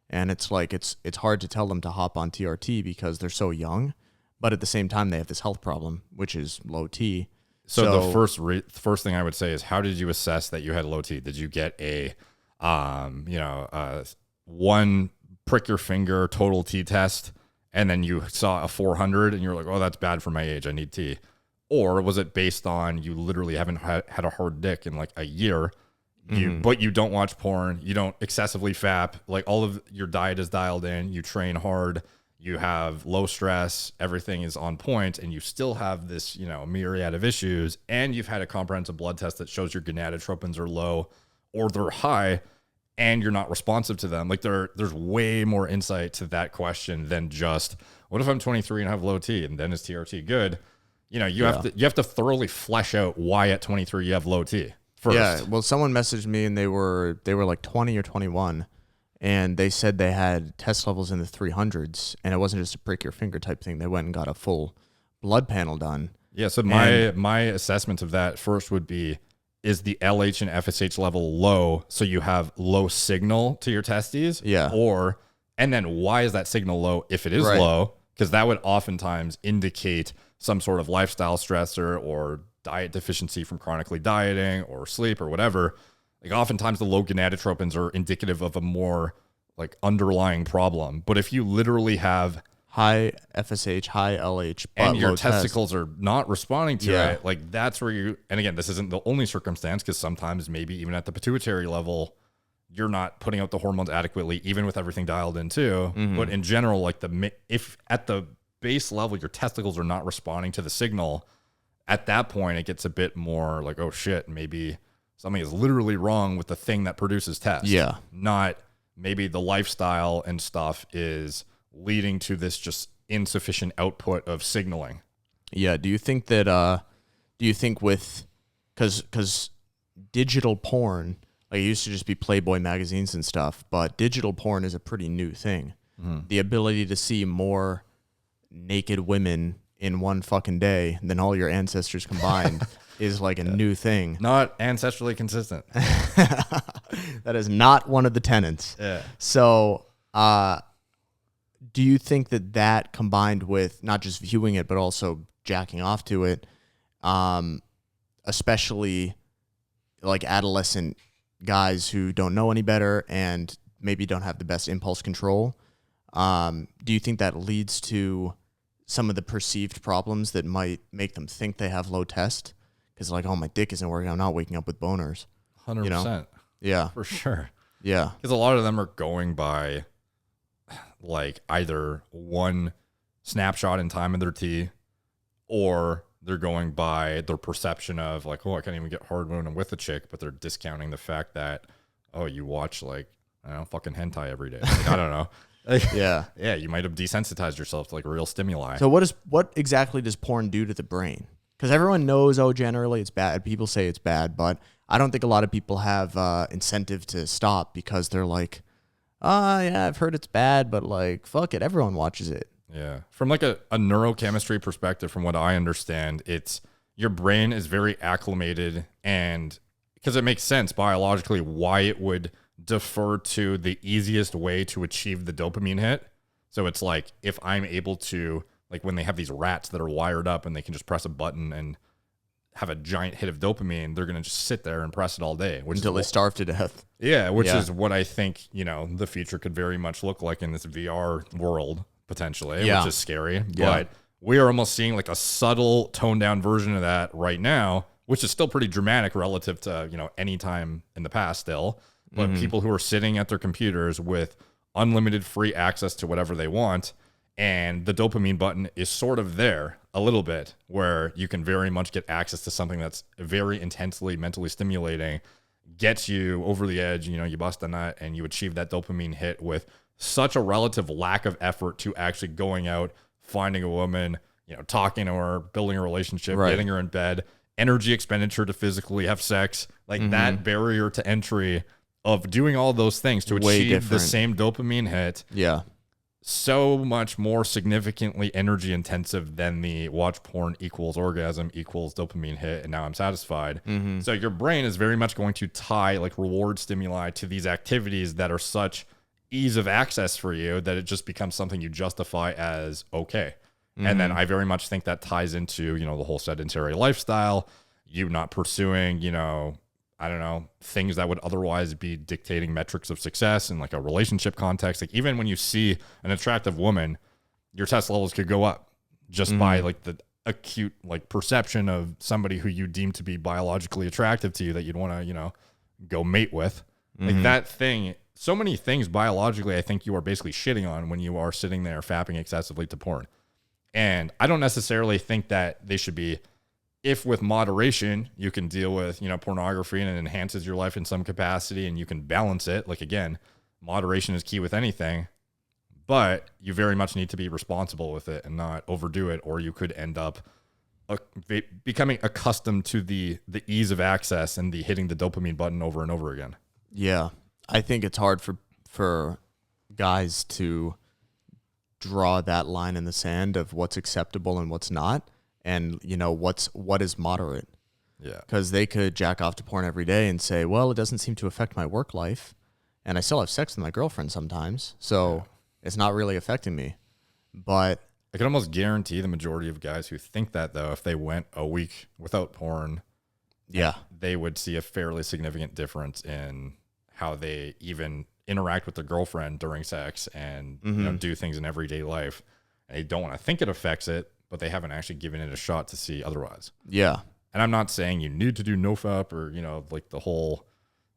Speaker 1: And it's like, it's hard to tell them to hop on TRT because they're so young, but at the same time, they have this health problem, which is low T.
Speaker 2: So the first thing I would say is, how did you assess that you had low T? Did you get a, one prick your finger total T test, and then you saw a 400 and you're like, oh, that's bad for my age, I need T? Or was it based on you literally haven't had a hard dick in like a year, but you don't watch porn, you don't excessively fap, like all of your diet is dialed in, you train hard, you have low stress, everything is on point, and you still have this, you know, myriad of issues, and you've had a comprehensive blood test that shows your gonadotropins are low or they're high, and you're not responsive to them. Like, there's way more insight to that question than just, what if I'm 23 and have low T, and then is TRT good? You know, you have to thoroughly flesh out why at 23 you have low T first.
Speaker 1: Yeah, well, someone messaged me, and they were like 20 or 21. And they said they had test levels in the 300s, and it wasn't just a prick your finger type thing. They went and got a full blood panel done.
Speaker 2: Yeah, so my assessment of that first would be, is the LH and FSH level low so you have low signal to your testes?
Speaker 1: Yeah.
Speaker 2: And then why is that signal low if it is low? Because that would oftentimes indicate some sort of lifestyle stressor or diet deficiency from chronically dieting or sleep or whatever. Like, oftentimes the low gonadotropins are indicative of a more like underlying problem. But if you literally have
Speaker 1: high FSH, high LH,
Speaker 2: and your testicles are not responding to it, like, that's where you, and again, this isn't the only circumstance, because sometimes maybe even at the pituitary level, you're not putting out the hormones adequately, even with everything dialed in too. But in general, like, if at the base level, your testicles are not responding to the signal, at that point, it gets a bit more like, oh shit, maybe something is literally wrong with the thing that produces test. Yeah. Not maybe the lifestyle and stuff is leading to this just insufficient output of signaling.
Speaker 1: Yeah. Do you think that, with, because digital porn, like, it used to just be Playboy magazines and stuff, but digital porn is a pretty new thing. The ability to see more naked women in one fucking day than all your ancestors combined is like a new thing.
Speaker 2: Not ancestrally consistent.
Speaker 1: That is not one of the tenets. Yeah. So, do you think that combined with not just viewing it, but also jacking off to it, especially like adolescent guys who don't know any better and maybe don't have the best impulse control, do you think that leads to some of the perceived problems that might make them think they have low test? Because, like, oh, my dick isn't working, I'm not waking up with boners.
Speaker 2: 100%.
Speaker 1: You know? Yeah.
Speaker 2: For sure.
Speaker 1: Yeah.
Speaker 2: Because a lot of them are going by, like, either one snapshot in time of their tea, or they're going by their perception of like, oh, I can't even get hard when I'm with a chick, but they're discounting the fact that, oh, you watch like, I don't know, fucking hentai every day. Like, I don't know.
Speaker 1: Yeah.
Speaker 2: Yeah, you might have desensitized yourself to like real stimuli.
Speaker 1: So what exactly does porn do to the brain? Because everyone knows, oh, generally it's bad. People say it's bad, but I don't think a lot of people have incentive to stop because they're like, yeah, I've heard it's bad, but like, fuck it, everyone watches it.
Speaker 2: Yeah. From like a neurochemistry perspective, from what I understand, it's your brain is very acclimated, and because it makes sense biologically why it would defer to the easiest way to achieve the dopamine hit. So it's like if I'm able to, like when they have these rats that are wired up and they can just press a button and have a giant hit of dopamine, they're going to just sit there and press it all day.
Speaker 1: Until they starve to death.
Speaker 2: Yeah, which is what I think, the future could very much look like in this VR world, potentially, which is scary. Yeah. But we are almost seeing like a subtle toned down version of that right now, which is still pretty dramatic relative to, any time in the past still. But people who are sitting at their computers with unlimited free access to whatever they want, and the dopamine button is sort of there a little bit, where you can very much get access to something that's very intensely mentally stimulating, gets you over the edge, you bust a nut and you achieve that dopamine hit with such a relative lack of effort to actually going out, finding a woman, talking to her, building a relationship, getting her in bed, energy expenditure to physically have sex, like that barrier to entry of doing all those things to achieve the same dopamine hit. Yeah. So much more significantly energy intensive than the watch porn equals orgasm equals dopamine hit, and now I'm satisfied. So your brain is very much going to tie like reward stimuli to these activities that are such ease of access for you that it just becomes something you justify as okay. And then I very much think that ties into, the whole sedentary lifestyle, you not pursuing, I don't know, things that would otherwise be dictating metrics of success in like a relationship context. Like even when you see an attractive woman, your test levels could go up just by like the acute like perception of somebody who you deem to be biologically attractive to you that you'd want to, go mate with. Like that thing, so many things biologically, I think you are basically shitting on when you are sitting there fapping excessively to porn. And I don't necessarily think that they should be, if with moderation, you can deal with, pornography and it enhances your life in some capacity and you can balance it. Like, again, moderation is key with anything, but you very much need to be responsible with it and not overdo it, or you could end up becoming accustomed to the ease of access and the hitting the dopamine button over and over again. Yeah.
Speaker 1: I think it's hard for guys to draw that line in the sand of what's acceptable and what's not. And, what is moderate? Yeah. Because they could jack off to porn every day and say, well, it doesn't seem to affect my work life. And I still have sex with my girlfriend sometimes. So it's not really affecting me. But
Speaker 2: I can almost guarantee the majority of guys who think that, though, if they went a week without porn, they would see a fairly significant difference in how they even interact with their girlfriend during sex and do things in everyday life. And they don't want to think it affects it, but they haven't actually given it a shot to see otherwise. Yeah. And I'm not saying you need to do nofap or, like the whole,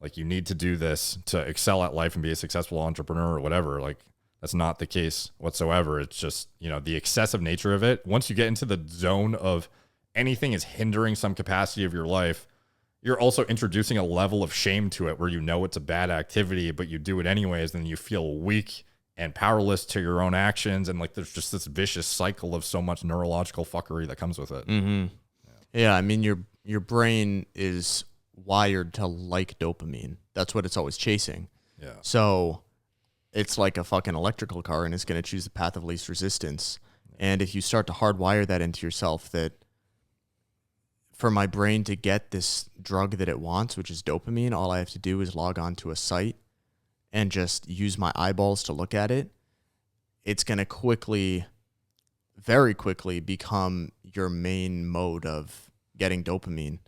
Speaker 2: like you need to do this to excel at life and be a successful entrepreneur or whatever. Like that's not the case whatsoever. It's just, the excessive nature of it. Once you get into the zone of anything is hindering some capacity of your life, you're also introducing a level of shame to it where it's a bad activity, but you do it anyways. Then you feel weak and powerless to your own actions. And like, there's just this vicious cycle of so much neurological fuckery that comes with it.
Speaker 1: Yeah. I mean, your brain is wired to like dopamine. That's what it's always chasing. Yeah. So it's like a fucking electrical car and it's going to choose the path of least resistance. And if you start to hardwire that into yourself, that for my brain to get this drug that it wants, which is dopamine, all I have to do is log on to a site and just use my eyeballs to look at it, it's going to very quickly become your main mode of getting dopamine,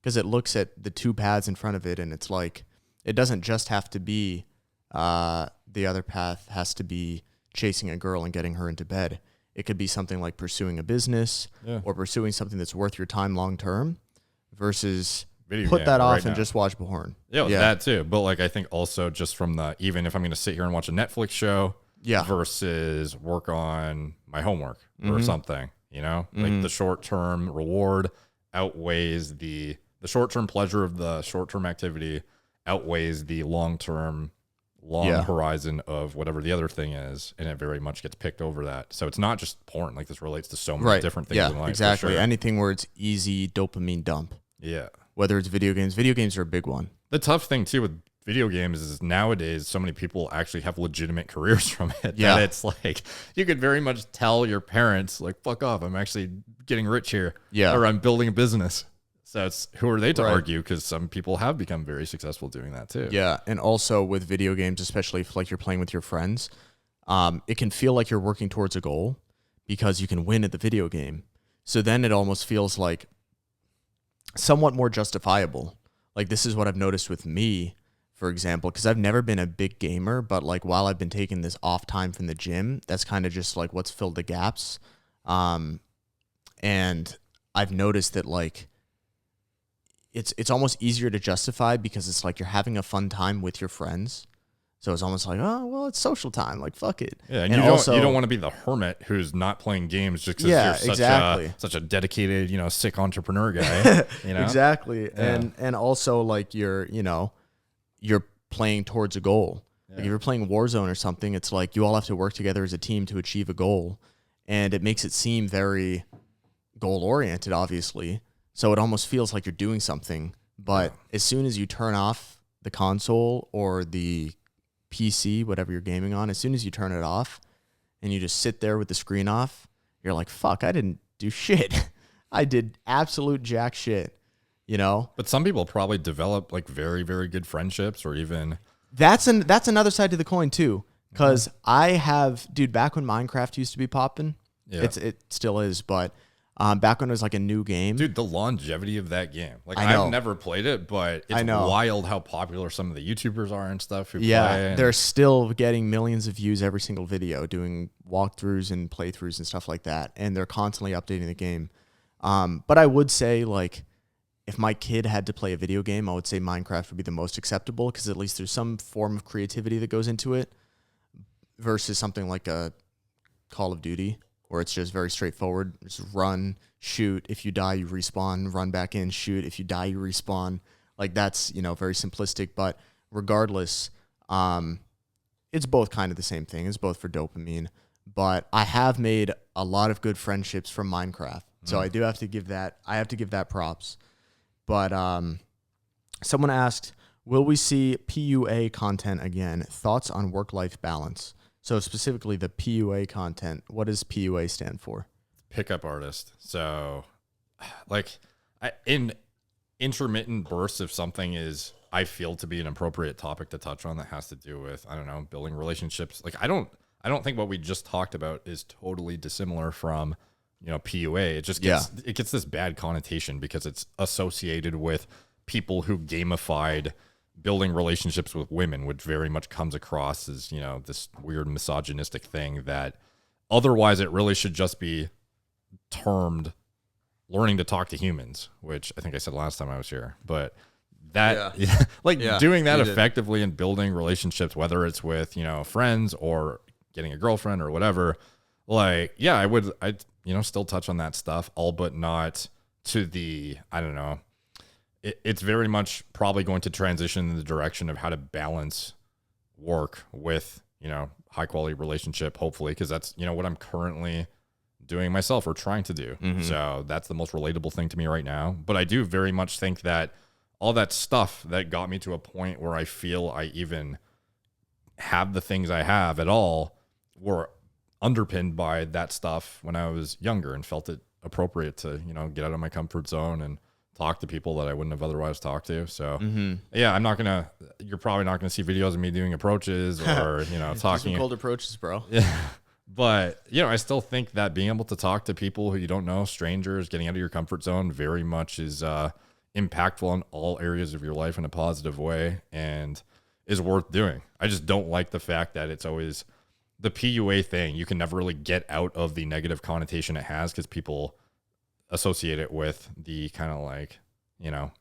Speaker 1: because it looks at the two paths in front of it and it's like, it doesn't just have to be, the other path has to be chasing a girl and getting her into bed. It could be something like pursuing a business or pursuing something that's worth your time long-term versus put that off and just watch porn.
Speaker 2: Yeah, that too. But like, I think also just from even if I'm going to sit here and watch a Netflix show, versus work on my homework or something, you know, like the short-term reward outweighs the short-term pleasure of the short-term activity outweighs the long-term horizon of whatever the other thing is, and it very much gets picked over that. So it's not just porn. Like, this relates to so many different things in life.
Speaker 1: Exactly.
Speaker 2: Sure.
Speaker 1: Anything where it's easy dopamine dump.
Speaker 2: Yeah.
Speaker 1: Whether it's video games are a big one.
Speaker 2: The tough thing too with video games is nowadays so many people actually have legitimate careers from it.
Speaker 1: Yeah.
Speaker 2: That it's like you could very much tell your parents, like, fuck off, I'm actually getting rich here.
Speaker 1: Yeah.
Speaker 2: Or I'm building a business. So it's, who are they to argue? Because some people have become very successful doing that too.
Speaker 1: Yeah, and also with video games, especially if like you're playing with your friends, it can feel like you're working towards a goal because you can win at the video game. So then it almost feels like somewhat more justifiable. Like, this is what I've noticed with me, for example, because I've never been a big gamer, but like while I've been taking this off time from the gym, that's kind of just like what's filled the gaps. And I've noticed that like it's almost easier to justify because it's like you're having a fun time with your friends. So it's almost like, oh, well, it's social time. Like, fuck it.
Speaker 2: Yeah, and you don't want to be the hermit who's not playing games just because you're such a dedicated, sick entrepreneur guy.
Speaker 1: Exactly. Yeah. And also like you're playing towards a goal. Yeah. Like if you're playing Warzone or something, it's like you all have to work together as a team to achieve a goal. And it makes it seem very goal oriented, obviously. So it almost feels like you're doing something. But as soon as you turn off the console or the PC, whatever you're gaming on, as soon as you turn it off and you just sit there with the screen off, you're like, fuck, I didn't do shit. I did absolute jack shit, But
Speaker 2: some people probably develop like very, very good friendships or even...
Speaker 1: That's another side to the coin too. Because I have, dude, back when Minecraft used to be popping, it still is, but... back when it was like a new game.
Speaker 2: Dude, the longevity of that game. Like, I've never played it, but it's wild how popular some of the YouTubers are and stuff who play.
Speaker 1: They're still getting millions of views every single video, doing walkthroughs and playthroughs and stuff like that. And they're constantly updating the game. But I would say, like, if my kid had to play a video game, I would say Minecraft would be the most acceptable because at least there's some form of creativity that goes into it versus something like a Call of Duty, where it's just very straightforward. Just run, shoot. If you die, you respawn. Run back in, shoot. If you die, you respawn. Like, that's, very simplistic. But regardless, it's both kind of the same thing. It's both for dopamine. But I have made a lot of good friendships from Minecraft. So I do have to give that props. But someone asked, will we see PUA content again? Thoughts on work-life balance? So specifically the PUA content, what does PUA stand for?
Speaker 2: Pickup artist. So like in intermittent bursts, if something is, I feel to be an appropriate topic to touch on that has to do with, I don't know, building relationships. Like I don't think what we just talked about is totally dissimilar from, PUA. It just gets, it gets this bad connotation because it's associated with people who gamified building relationships with women, which very much comes across as, this weird misogynistic thing that otherwise it really should just be termed learning to talk to humans, which I think I said last time I was here. But that, doing that effectively and building relationships, whether it's with, friends or getting a girlfriend or whatever, I'd still touch on that stuff, all but not to the, I don't know, it's very much probably going to transition in the direction of how to balance work with, high quality relationship, hopefully, because that's, what I'm currently doing myself or trying to do. Mm-hmm. So that's the most relatable thing to me right now. But I do very much think that all that stuff that got me to a point where I feel I even have the things I have at all were underpinned by that stuff when I was younger and felt it appropriate to, get out of my comfort zone and talk to people that I wouldn't have otherwise talked to. So you're probably not gonna see videos of me doing approaches or, talking
Speaker 1: some cold approaches, bro.
Speaker 2: Yeah. But, I still think that being able to talk to people who you don't know, strangers, getting out of your comfort zone very much is impactful on all areas of your life in a positive way and is worth doing. I just don't like the fact that it's always the PUA thing. You can never really get out of the negative connotation it has because people associate it with the kind of like,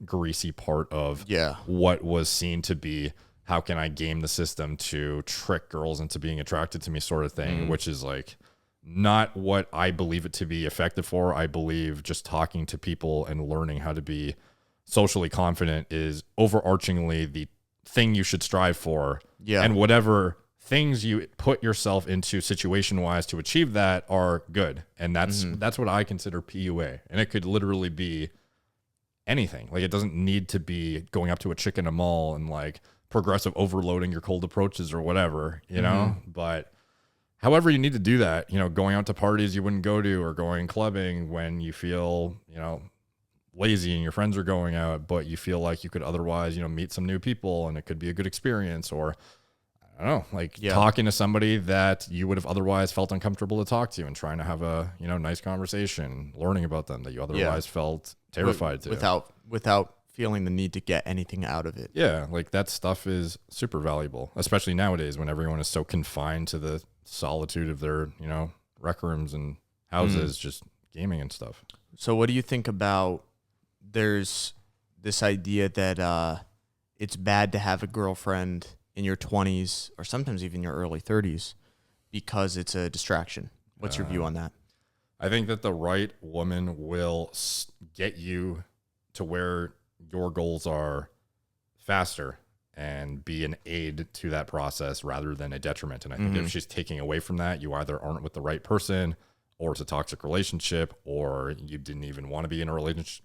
Speaker 2: greasy part of what was seen to be how can I game the system to trick girls into being attracted to me sort of thing, which is like not what I believe it to be effective for. I believe just talking to people and learning how to be socially confident is overarchingly the thing you should strive for.
Speaker 1: Yeah.
Speaker 2: And whatever things you put yourself into situation wise to achieve that are good. And that's what I consider PUA. And it could literally be anything. Like, it doesn't need to be going up to a chick in a mall and like progressive overloading your cold approaches or whatever, you know, but however you need to do that, you know, going out to parties you wouldn't go to, or going clubbing when you feel, you know, lazy and your friends are going out, but you feel like you could otherwise, you know, meet some new people and it could be a good experience. Or I don't know, like talking to somebody that you would have otherwise felt uncomfortable to talk to and trying to have a, you know, nice conversation, learning about them that you otherwise felt terrified to.
Speaker 1: Without feeling the need to get anything out of it.
Speaker 2: Yeah, like that stuff is super valuable, especially nowadays when everyone is so confined to the solitude of their, you know, rec rooms and houses, just gaming and stuff.
Speaker 1: So what do you think about, there's this idea that it's bad to have a girlfriend in your 20s or sometimes even your early 30s because it's a distraction. What's your view on that?
Speaker 2: I think that the right woman will get you to where your goals are faster and be an aid to that process rather than a detriment. And I think if she's taking away from that, you either aren't with the right person, or it's a toxic relationship, or you didn't even want to be in a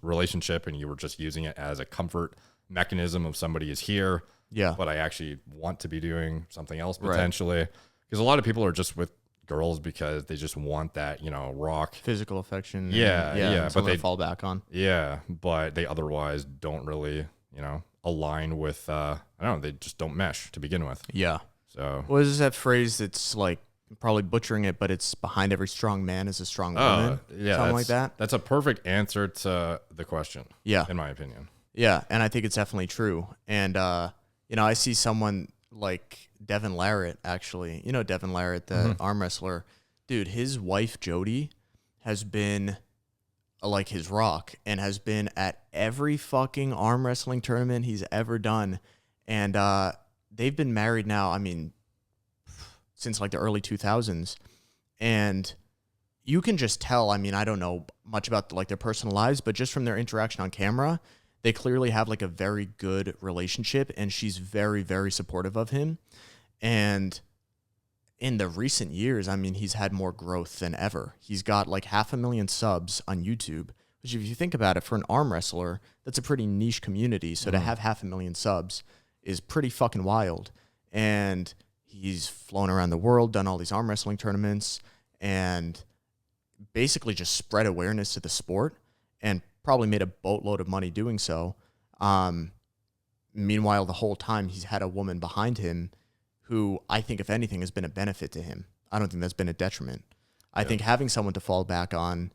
Speaker 2: relationship and you were just using it as a comfort mechanism of somebody is here.
Speaker 1: Yeah.
Speaker 2: But I actually want to be doing something else potentially. Because a lot of people are just with girls because they just want that, you know, rock
Speaker 1: physical affection.
Speaker 2: Yeah.
Speaker 1: But they fall back on.
Speaker 2: Yeah. But they otherwise don't really, you know, align with, I don't know, they just don't mesh to begin with.
Speaker 1: Yeah.
Speaker 2: So
Speaker 1: what is that phrase that's like, probably butchering it, but it's behind every strong man is a strong woman.
Speaker 2: Yeah.
Speaker 1: Something like that.
Speaker 2: That's a perfect answer to the question.
Speaker 1: Yeah.
Speaker 2: In my opinion.
Speaker 1: Yeah. And I think it's definitely true. And, you know, I see someone like Devin Larratt, actually, you know, Devin Larratt, the arm wrestler, dude, his wife, Jody, has been like his rock and has been at every fucking arm wrestling tournament he's ever done. And, they've been married now, I mean, since like the early 2000s. And you can just tell, I mean, I don't know much about like their personal lives, but just from their interaction on camera, they clearly have like a very good relationship, and she's very, very supportive of him. And in the recent years, I mean, he's had more growth than ever. He's got like 500,000 subs on YouTube, which if you think about it, for an arm wrestler, that's a pretty niche community. So to have 500,000 subs is pretty fucking wild. And he's flown around the world, done all these arm wrestling tournaments, and basically just spread awareness to the sport and probably made a boatload of money doing so. Meanwhile, the whole time he's had a woman behind him who I think, if anything, has been a benefit to him. I don't think that's been a detriment. I think having someone to fall back on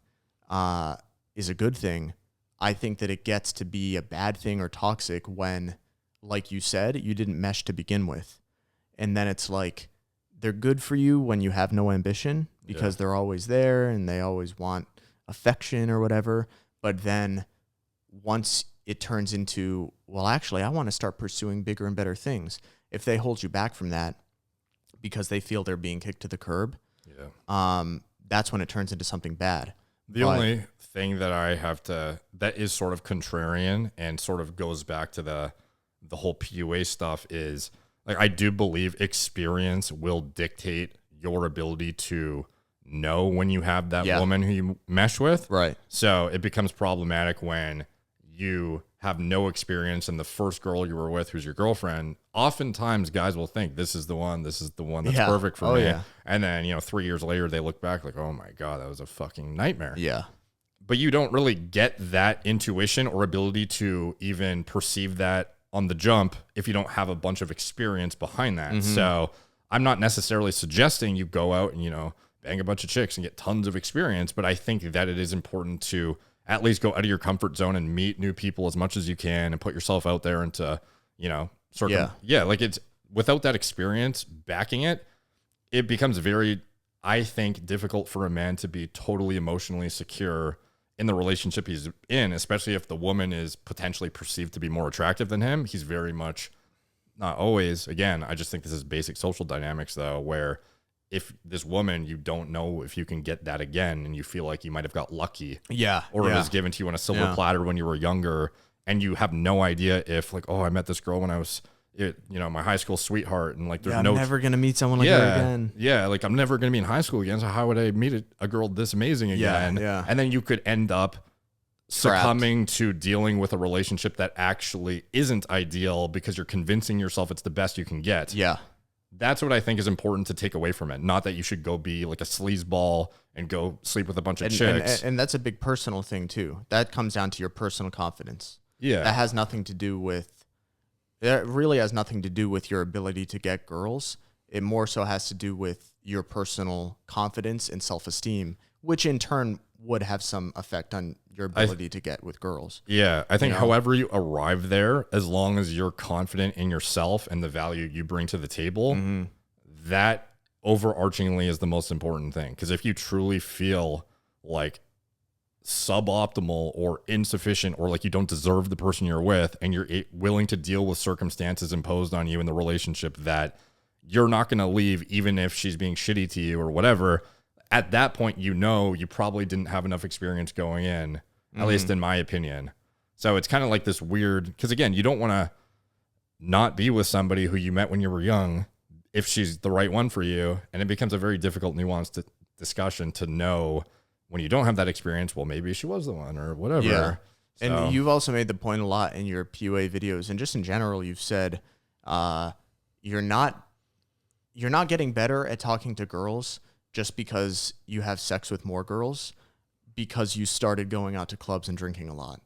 Speaker 1: is a good thing. I think that it gets to be a bad thing or toxic when, like you said, you didn't mesh to begin with. And then it's like they're good for you when you have no ambition because they're always there and they always want affection or whatever. But then once it turns into, well, actually, I want to start pursuing bigger and better things. If they hold you back from that because they feel they're being kicked to the curb, that's when it turns into something bad.
Speaker 2: The only thing that I have to, that is sort of contrarian and sort of goes back to the whole PUA stuff is, like, I do believe experience will dictate your ability to know when you have that woman who you mesh with.
Speaker 1: Right.
Speaker 2: So it becomes problematic when you have no experience and the first girl you were with who's your girlfriend, oftentimes guys will think this is the one that's perfect for me. Yeah. And then, you know, 3 years later they look back like, oh my God, that was a fucking nightmare.
Speaker 1: Yeah.
Speaker 2: But you don't really get that intuition or ability to even perceive that on the jump if you don't have a bunch of experience behind that. So I'm not necessarily suggesting you go out and, you know, bang a bunch of chicks and get tons of experience, but I think that it is important to at least go out of your comfort zone and meet new people as much as you can and put yourself out there into, you know, sort of, like it's without that experience backing it, it becomes very, I think, difficult for a man to be totally emotionally secure in the relationship he's in, especially if the woman is potentially perceived to be more attractive than him. He's very much not always. Again, I just think this is basic social dynamics though, where if this woman, you don't know if you can get that again, and you feel like you might have got lucky.
Speaker 1: Yeah.
Speaker 2: Or it was given to you on a silver platter when you were younger, and you have no idea if like, oh, I met this girl when I was, my high school sweetheart, and like,
Speaker 1: I'm never going to meet someone like her again.
Speaker 2: Yeah. Like I'm never going to be in high school again. So how would I meet a girl this amazing again?
Speaker 1: Yeah.
Speaker 2: And then you could end up succumbing to dealing with a relationship that actually isn't ideal because you're convincing yourself it's the best you can get.
Speaker 1: Yeah.
Speaker 2: That's what I think is important to take away from it. Not that you should go be like a sleazeball and go sleep with a bunch of chicks.
Speaker 1: And that's a big personal thing too. That comes down to your personal confidence.
Speaker 2: Yeah.
Speaker 1: That has nothing to do with, it really has nothing to do with your ability to get girls. It more so has to do with your personal confidence and self-esteem, which in turn would have some effect on your ability to get with girls.
Speaker 2: Yeah, I think however you arrive there, as long as you're confident in yourself and the value you bring to the table, that overarchingly is the most important thing. Because if you truly feel like suboptimal or insufficient, or like you don't deserve the person you're with, and you're willing to deal with circumstances imposed on you in the relationship that you're not going to leave even if she's being shitty to you or whatever, at that point, you probably didn't have enough experience going in, at least in my opinion. So it's kind of like this weird, because again, you don't want to not be with somebody who you met when you were young if she's the right one for you. And it becomes a very difficult, nuanced discussion to know when you don't have that experience, well, maybe she was the one or whatever.
Speaker 1: Yeah.
Speaker 2: So.
Speaker 1: And you've also made the point a lot in your PUA videos, and just in general, you've said you're not getting better at talking to girls just because you have sex with more girls, because you started going out to clubs and drinking a lot,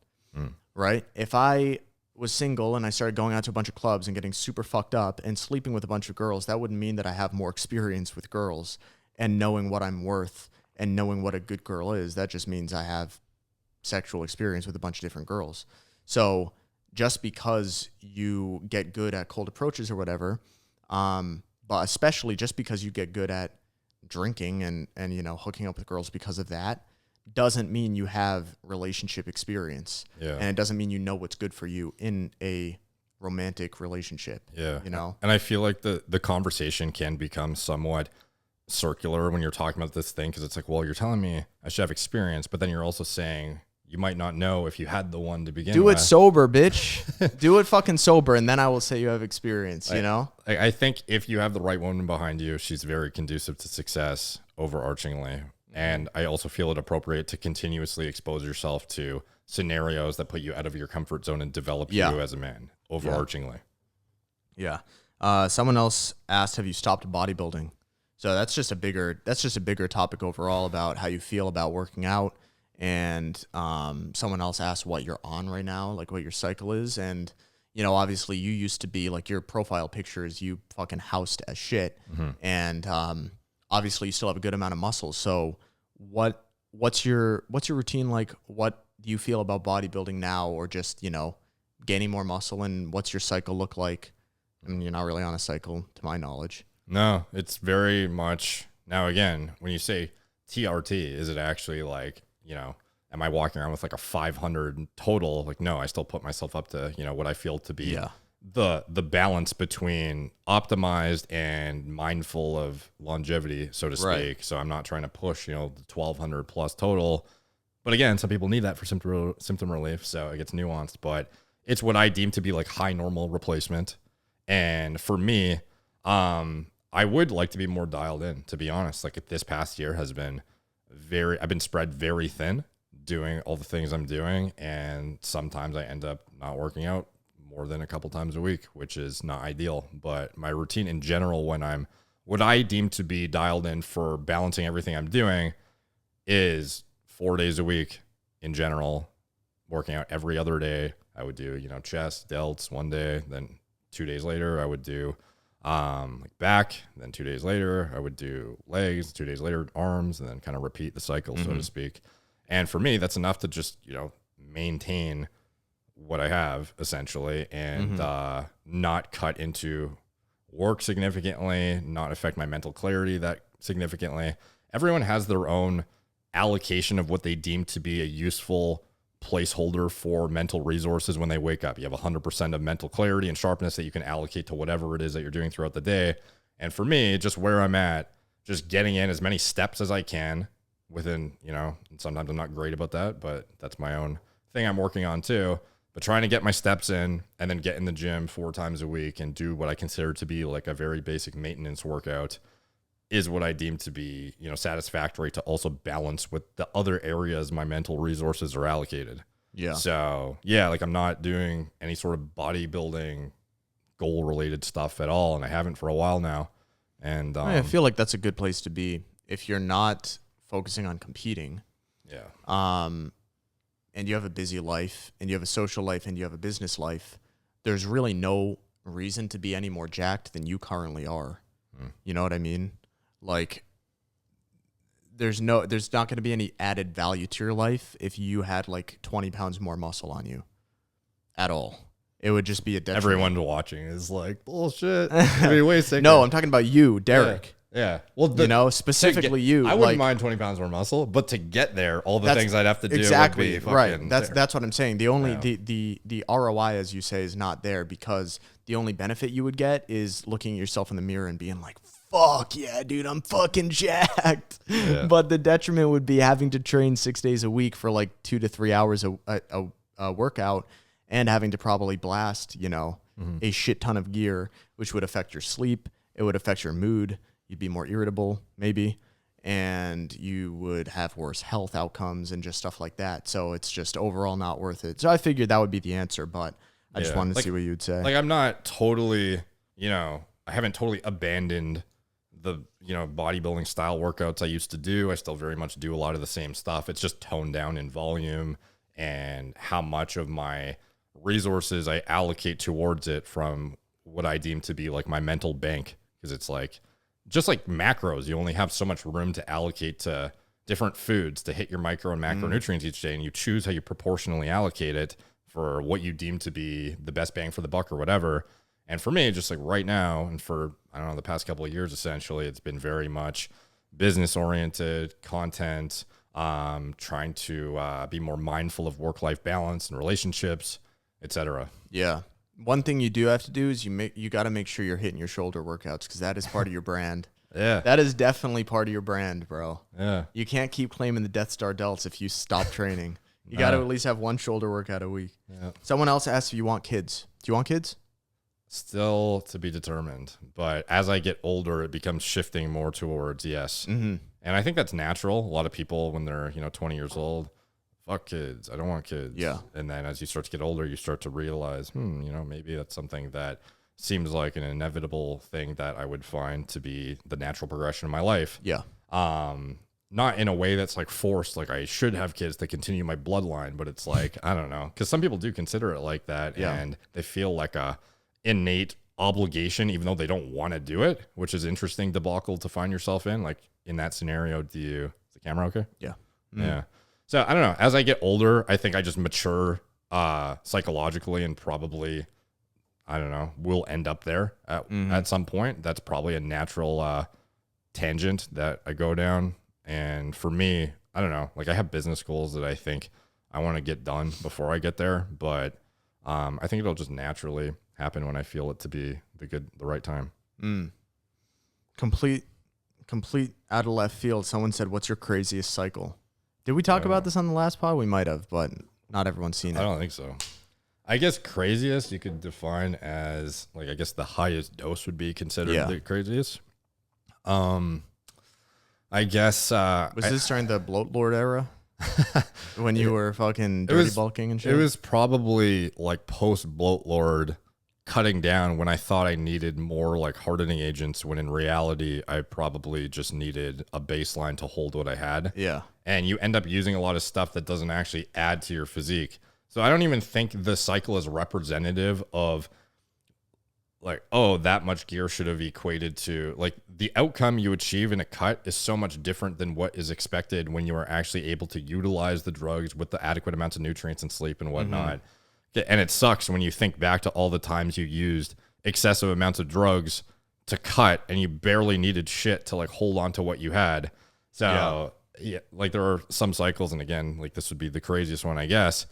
Speaker 1: right? If I was single and I started going out to a bunch of clubs and getting super fucked up and sleeping with a bunch of girls, that wouldn't mean that I have more experience with girls and knowing what I'm worth and knowing what a good girl is. That just means I have sexual experience with a bunch of different girls. So just because you get good at cold approaches or whatever, but especially just because you get good at drinking and hooking up with girls because of that, doesn't mean you have relationship experience.
Speaker 2: Yeah.
Speaker 1: And it doesn't mean you know what's good for you in a romantic relationship.
Speaker 2: Yeah.
Speaker 1: And
Speaker 2: I feel like the conversation can become somewhat circular when you're talking about this thing, because it's like, well, you're telling me I should have experience, but then you're also saying you might not know if you had the one to begin with.
Speaker 1: Do it sober, bitch. Do it fucking sober, and then I will say you have experience,
Speaker 2: I think if you have the right woman behind you, she's very conducive to success overarchingly. And I also feel it appropriate to continuously expose yourself to scenarios that put you out of your comfort zone and develop you as a man overarchingly.
Speaker 1: Yeah. Someone else asked, have you stopped bodybuilding? So that's just a bigger topic overall about how you feel about working out. And someone else asked what you're on right now, like what your cycle is. And, obviously you used to be like, your profile pictures, you fucking housed as shit. And obviously you still have a good amount of muscles. So what's your routine like? What do you feel about bodybuilding now, or just, gaining more muscle? And what's your cycle look like? I mean, you're not really on a cycle to my knowledge.
Speaker 2: No, it's very much, now again, when you say TRT, is it actually like, am I walking around with like a 500 total? Like, no, I still put myself up to, what I feel to be the balance between optimized and mindful of longevity, so to speak. Right. So I'm not trying to push, the 1200 plus total. But again, some people need that for symptom relief. So it gets nuanced, but it's what I deem to be like high normal replacement. And for me, I would like to be more dialed in, to be honest. Like this past year has been I've been spread very thin doing all the things I'm doing. And sometimes I end up not working out more than a couple times a week, which is not ideal. But my routine in general, when what I deem to be dialed in for balancing everything I'm doing, is 4 days a week in general, working out every other day. I would do, chest, delts one day, then 2 days later I would do like back, then 2 days later I would do legs, 2 days later arms, and then kind of repeat the cycle, so to speak. And for me, that's enough to just, maintain what I have essentially, and not cut into work significantly, not affect my mental clarity that significantly. Everyone has their own allocation of what they deem to be a useful placeholder for mental resources when they wake up. You have 100% of mental clarity and sharpness that you can allocate to whatever it is that you're doing throughout the day. And for me, just where I'm at, just getting in as many steps as I can within, and sometimes I'm not great about that, but that's my own thing I'm working on too. But trying to get my steps in and then get in the gym 4 times a week and do what I consider to be like a very basic maintenance workout is what I deem to be, satisfactory to also balance with the other areas my mental resources are allocated.
Speaker 1: Yeah.
Speaker 2: So yeah, like I'm not doing any sort of bodybuilding goal related stuff at all. And I haven't for a while now. And
Speaker 1: I feel like that's a good place to be if you're not focusing on competing.
Speaker 2: Yeah.
Speaker 1: And you have a busy life and you have a social life and you have a business life. There's really no reason to be any more jacked than you currently are. You know what I mean? Like there's not going to be any added value to your life if you had like 20 pounds more muscle on you at all. It would just be a detriment.
Speaker 2: Everyone watching is like, bullshit. Wait a second.
Speaker 1: No, I'm talking about you, Derek.
Speaker 2: Yeah. Well,
Speaker 1: specifically you.
Speaker 2: I wouldn't mind 20 pounds more muscle, but to get there, all the things I'd have to do
Speaker 1: exactly
Speaker 2: would be
Speaker 1: right. That's what I'm saying. The only the ROI, as you say, is not there because the only benefit you would get is looking at yourself in the mirror and being like, fuck yeah, dude, I'm fucking jacked. Yeah. But the detriment would be having to train 6 days a week for like 2 to 3 hours a workout and having to probably blast, a shit ton of gear, which would affect your sleep. It would affect your mood. You'd be more irritable, maybe, and you would have worse health outcomes and just stuff like that. So it's just overall not worth it. So I figured that would be the answer, but I just wanted to see what you'd say.
Speaker 2: Like I'm not totally, I haven't totally abandoned the, bodybuilding style workouts I used to do. I still very much do a lot of the same stuff. It's just toned down in volume and how much of my resources I allocate towards it from what I deem to be like my mental bank. Because it's like, just like macros, you only have so much room to allocate to different foods to hit your micro and macronutrients each day. And you choose how you proportionally allocate it for what you deem to be the best bang for the buck or whatever. And for me, just like right now, and for, I don't know, the past couple of years, essentially, it's been very much business oriented content, trying to be more mindful of work-life balance and relationships, etc.
Speaker 1: Yeah. One thing you do have to do is you got to make sure you're hitting your shoulder workouts because that is part of your brand.
Speaker 2: Yeah.
Speaker 1: That is definitely part of your brand, bro.
Speaker 2: Yeah.
Speaker 1: You can't keep claiming the Death Star delts if you stop training. You got to at least have one shoulder workout a week.
Speaker 2: Yeah.
Speaker 1: Someone else asked if you want kids. Do you want kids?
Speaker 2: Still to be determined. But as I get older, it becomes shifting more towards yes.
Speaker 1: Mm-hmm.
Speaker 2: And I think that's natural. A lot of people, when they're 20 years old, fuck kids. I don't want kids.
Speaker 1: Yeah.
Speaker 2: And then as you start to get older, you start to realize, maybe that's something that seems like an inevitable thing that I would find to be the natural progression of my life.
Speaker 1: Yeah.
Speaker 2: Not in a way that's like forced, like I should have kids to continue my bloodline, but it's like, I don't know. Because some people do consider it like that. Yeah. And they feel like a innate obligation, even though they don't want to do it, which is interesting debacle to find yourself in. Like in that scenario, is the camera okay?
Speaker 1: Yeah.
Speaker 2: Yeah. So I don't know. As I get older, I think I just mature psychologically and probably, I don't know, will end up there at some point. That's probably a natural tangent that I go down. And for me, I don't know, like I have business goals that I think I want to get done before I get there. But I think it'll just naturally happen when I feel it to be the right time.
Speaker 1: Complete out of left field. Someone said, what's your craziest cycle? Did we talk about this on the last pod? We might have, but not everyone's seen it.
Speaker 2: I don't think so. I guess craziest you could define as like, I guess the highest dose would be considered the craziest. I guess.
Speaker 1: Was this during the bloat lord era? When you were fucking dirty bulking and shit?
Speaker 2: It was probably like post bloat lord cutting down when I thought I needed more like hardening agents, when in reality I probably just needed a baseline to hold what I had.
Speaker 1: Yeah.
Speaker 2: And you end up using a lot of stuff that doesn't actually add to your physique. So I don't even think the cycle is representative of like, oh, that much gear should have equated to like the outcome you achieve in a cut is so much different than what is expected when you are actually able to utilize the drugs with the adequate amounts of nutrients and sleep and whatnot. And it sucks when you think back to all the times you used excessive amounts of drugs to cut and you barely needed shit to like hold on to what you had. So yeah, like there are some cycles, and again, like this would be the craziest one, I guess.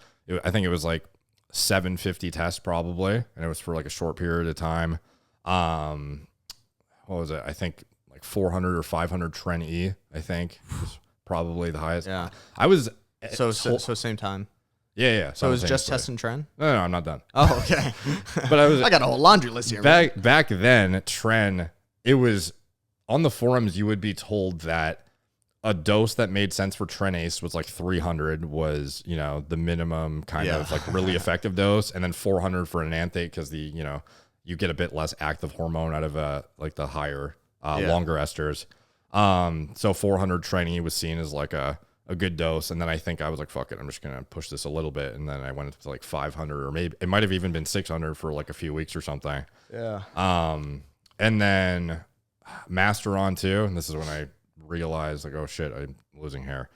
Speaker 2: I think it was like 750 tests probably, and it was for like a short period of time. What was it? I think like 400 or 500 Tren E, I think was probably the highest.
Speaker 1: Yeah.
Speaker 2: I was
Speaker 1: so same time.
Speaker 2: Yeah.
Speaker 1: So it was just test and Tren?
Speaker 2: No, I'm not done.
Speaker 1: Oh, okay.
Speaker 2: But I
Speaker 1: got a whole laundry list here.
Speaker 2: Back then, Tren, it was on the forums, you would be told that a dose that made sense for Tren Ace was like 300 was, the minimum kind of like really effective dose, and then 400 for enanthate because you get a bit less active hormone out of like the higher, longer esters. So 400 Tren E was seen as like a good dose, and then I think I was like, fuck it, I'm just gonna push this a little bit, and then I went up to like 500, or maybe it might have even been 600 for like a few weeks or something.
Speaker 1: Yeah.
Speaker 2: And then Masteron too, and this is when I realized like, oh shit, I'm losing hair.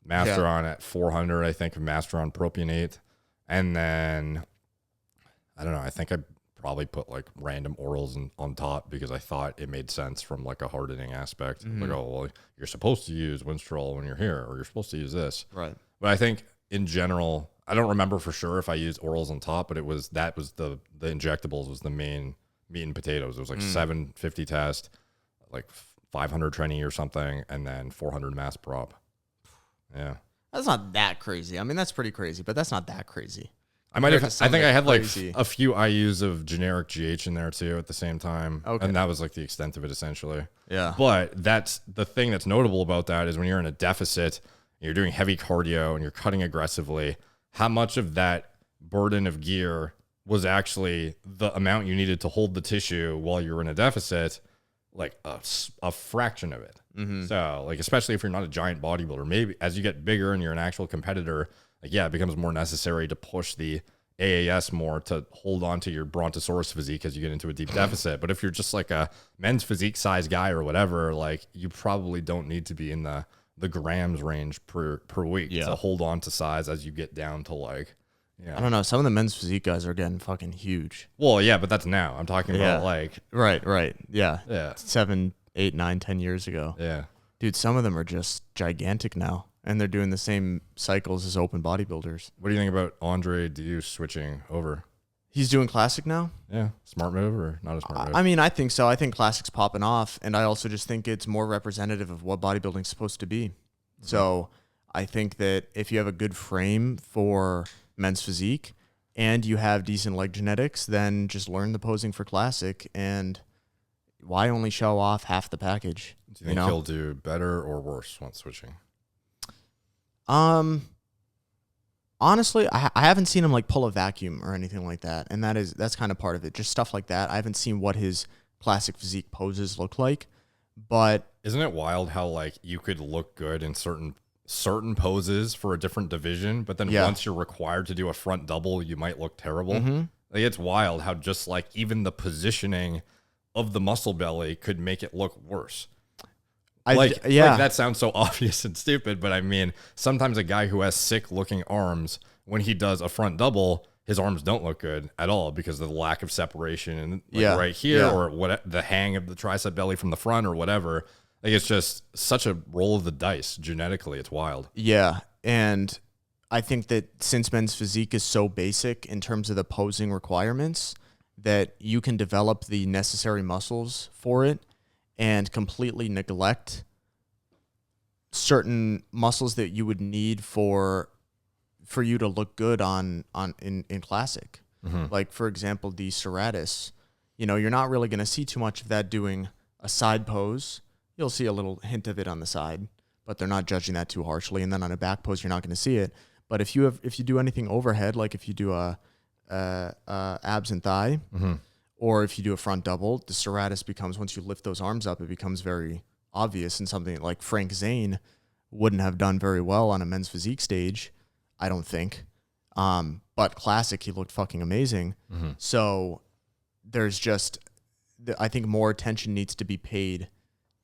Speaker 2: Masteron at 400, I think, of Masteron propionate, and then I don't know, I think I probably put like random orals on top because I thought it made sense from like a hardening aspect. Like, oh, well, you're supposed to use Winstrol when you're here, or you're supposed to use this.
Speaker 1: Right.
Speaker 2: But I think in general, I don't remember for sure if I used orals on top, but that was the injectables was the main meat and potatoes. It was like 750 test, like 500 Tren E or something, and then 400 mass prop. Yeah.
Speaker 1: That's not that crazy. I mean, that's pretty crazy, but that's not that crazy.
Speaker 2: I think I had like a few IUs of generic GH in there too at the same time. Okay. And that was like the extent of it essentially.
Speaker 1: Yeah.
Speaker 2: But that's the thing that's notable about that is when you're in a deficit, you're doing heavy cardio and you're cutting aggressively, how much of that burden of gear was actually the amount you needed to hold the tissue while you were in a deficit, like a fraction of it. So like, especially if you're not a giant bodybuilder, maybe as you get bigger and you're an actual competitor, like, it becomes more necessary to push the AAS more to hold on to your Brontosaurus physique as you get into a deep deficit. But if you're just like a men's physique size guy or whatever, like you probably don't need to be in the grams range per week to hold on to size as you get down to like,
Speaker 1: I don't know. Some of the men's physique guys are getting fucking huge.
Speaker 2: Well, yeah, but that's now. I'm talking about like.
Speaker 1: Right. Yeah.
Speaker 2: 7,
Speaker 1: 8, 9, 10 years ago.
Speaker 2: Yeah.
Speaker 1: Dude, some of them are just gigantic now. And they're doing the same cycles as open bodybuilders.
Speaker 2: What do you think about Andre Diu switching over?
Speaker 1: He's doing classic now?
Speaker 2: Yeah. Smart move or not a smart move?
Speaker 1: I mean, I think so. I think classic's popping off. And I also just think it's more representative of what bodybuilding's supposed to be. So I think that if you have a good frame for men's physique and you have decent leg genetics, then just learn the posing for classic. And why only show off half the package?
Speaker 2: Do you think he'll do better or worse once switching?
Speaker 1: Honestly, I haven't seen him like pull a vacuum or anything like that, and that's kind of part of it. Just stuff like that. I haven't seen what his classic physique poses look like, but
Speaker 2: isn't it wild how like you could look good in certain poses for a different division, but then once you're required to do a front double, you might look terrible. Like, it's wild how just like even the positioning of the muscle belly could make it look worse. Like that sounds so obvious and stupid, but I mean, sometimes a guy who has sick looking arms, when he does a front double, his arms don't look good at all because of the lack of separation and right here or what the hang of the tricep belly from the front or whatever. Like, it's just such a roll of the dice genetically. It's wild.
Speaker 1: Yeah. And I think that since men's physique is so basic in terms of the posing requirements, that you can develop the necessary muscles for it and completely neglect certain muscles that you would need for you to look good in classic. Like, for example, the serratus, you're not really going to see too much of that doing a side pose. You'll see a little hint of it on the side, but they're not judging that too harshly. And then on a back pose, you're not going to see it. But if you do anything overhead, like if you do a abs and thigh, or if you do a front double, the serratus becomes, once you lift those arms up, it becomes very obvious, and something like Frank Zane wouldn't have done very well on a men's physique stage, I don't think. But classic, he looked fucking amazing. So there's just, I think more attention needs to be paid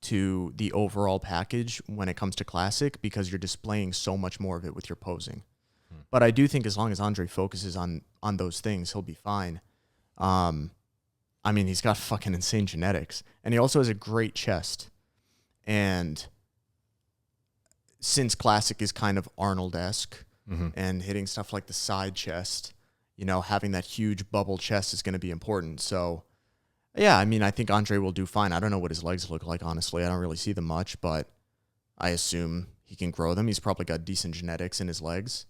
Speaker 1: to the overall package when it comes to classic, because you're displaying so much more of it with your posing. But I do think as long as Andre focuses on those things, he'll be fine. I mean, he's got fucking insane genetics, and he also has a great chest. And since Classic is kind of Arnold-esque and hitting stuff like the side chest, you know, having that huge bubble chest is going to be important. So, yeah, I mean, I think Andre will do fine. I don't know what his legs look like, honestly. I don't really see them much, but I assume he can grow them. He's probably got decent genetics in his legs,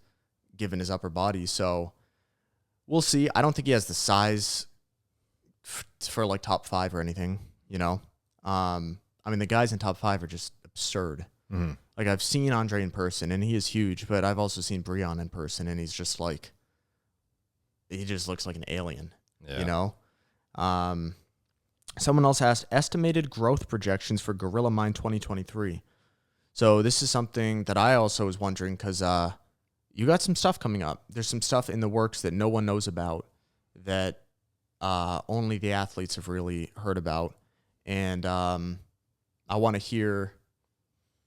Speaker 1: given his upper body. So we'll see. I don't think he has the size for like top 5 or anything, you know? I mean, the guys in top 5 are just absurd. Like, I've seen Andre in person, and he is huge, but I've also seen Breon in person, and he's just like, he just looks like an alien, you know? Someone else asked, estimated growth projections for Gorilla Mind 2023. So this is something that I also was wondering, because you got some stuff coming up. There's some stuff in the works that no one knows about, that only the athletes have really heard about. And I want to hear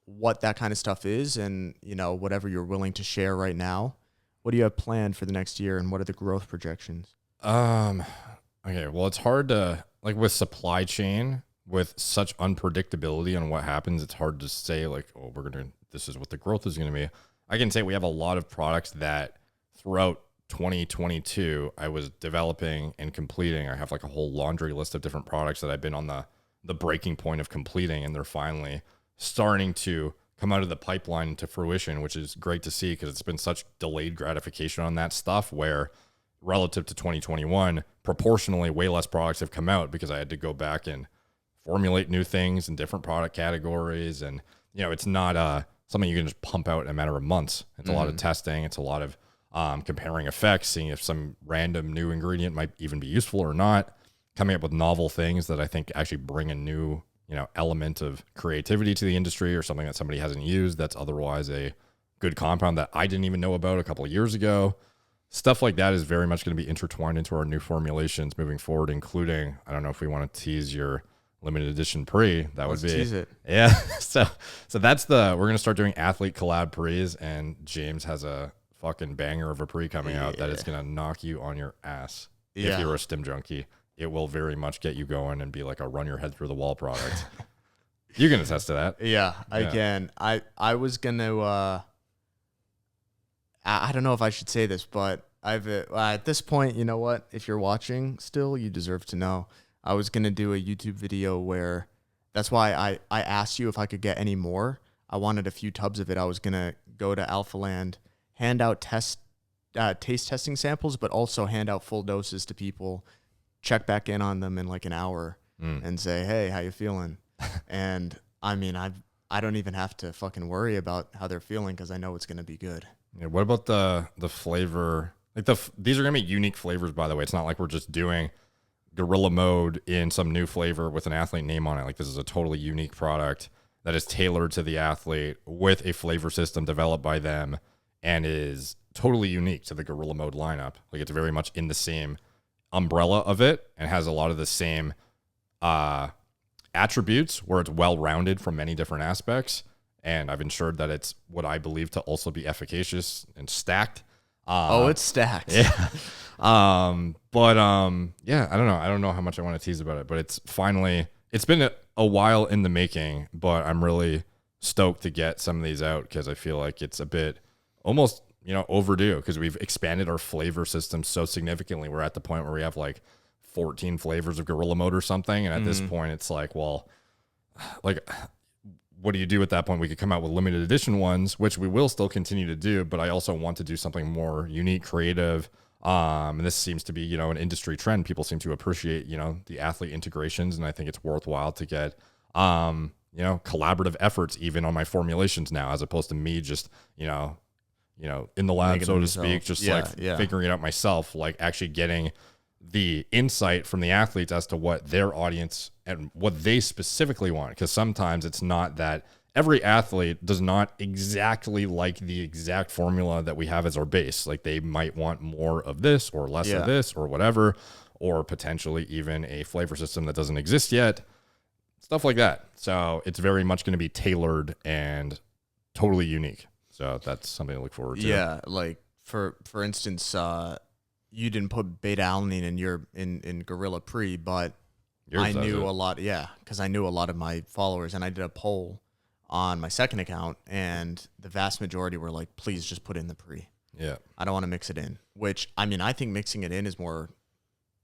Speaker 1: what that kind of stuff is, and, you know, whatever you're willing to share right now. What do you have planned for the next year, and what are the growth projections?
Speaker 2: Okay, well, it's hard to, like, with supply chain, with such unpredictability on what happens, it's hard to say, like, oh, this is what the growth is going to be. I can say we have a lot of products that throughout 2022, I was developing and completing. I have like a whole laundry list of different products that I've been on the breaking point of completing, and they're finally starting to come out of the pipeline to fruition, which is great to see, because it's been such delayed gratification on that stuff, where relative to 2021, proportionally way less products have come out, because I had to go back and formulate new things in different product categories. And, you know, it's not something you can just pump out in a matter of months. It's a lot of testing. It's a lot of comparing effects, seeing if some random new ingredient might even be useful or not, coming up with novel things that I think actually bring a new, you know, element of creativity to the industry, or something that somebody hasn't used that's otherwise a good compound that I didn't even know about a couple of years ago. Stuff like that is very much going to be intertwined into our new formulations moving forward, including, I don't know if we want to tease your limited edition pre. That would be,
Speaker 1: tease it.
Speaker 2: Yeah. So that's we're going to start doing athlete collab pre's, and James has a fucking banger of a pre coming out that is going to knock you on your ass. If you're a stim junkie, it will very much get you going and be like a run your head through the wall product. You can attest to that.
Speaker 1: Yeah, I can. I was going to, I don't know if I should say this, but at this point, you know what? If you're watching still, you deserve to know. I was going to do a YouTube video where, that's why I asked you if I could get any more. I wanted a few tubs of it. I was going to go to Alphaland, hand out taste testing samples, but also hand out full doses to people, check back in on them in like an hour and say, hey, how you feeling? And I mean, I don't even have to fucking worry about how they're feeling, because I know it's going to be good.
Speaker 2: Yeah, what about the flavor? Like these are going to be unique flavors, by the way. It's not like we're just doing Gorilla Mode in some new flavor with an athlete name on it. Like, this is a totally unique product that is tailored to the athlete with a flavor system developed by them, and is totally unique to the Gorilla Mode lineup. Like, it's very much in the same umbrella of it, and has a lot of the same attributes, where it's well-rounded from many different aspects. And I've ensured that it's what I believe to also be efficacious and stacked.
Speaker 1: It's stacked.
Speaker 2: Yeah. Yeah, I don't know. I don't know how much I want to tease about it, but it's been a while in the making, but I'm really stoked to get some of these out, because I feel like it's a bit almost, you know, overdue, because we've expanded our flavor system so significantly. We're at the point where we have like 14 flavors of Gorilla Mode or something. And at this point, it's like, well, like, what do you do at that point? We could come out with limited edition ones, which we will still continue to do, but I also want to do something more unique, creative. And this seems to be, you know, an industry trend. People seem to appreciate, you know, the athlete integrations. And I think it's worthwhile to get, you know, collaborative efforts even on my formulations now, as opposed to me just, you know, in the lab, so to speak, just figuring it out myself, like actually getting the insight from the athletes as to what their audience and what they specifically want. Because sometimes it's not that every athlete does not exactly like the exact formula that we have as our base. Like, they might want more of this or less of this or whatever, or potentially even a flavor system that doesn't exist yet, stuff like that. So it's very much going to be tailored and totally unique. So that's something to look forward to.
Speaker 1: Yeah, like for instance, you didn't put beta alanine in Gorilla Pre, but I knew a lot. Yeah, because I knew a lot of my followers, and I did a poll on my second account, and the vast majority were like, please just put in the pre.
Speaker 2: Yeah.
Speaker 1: I don't want to mix it in, which, I mean, I think mixing it in is more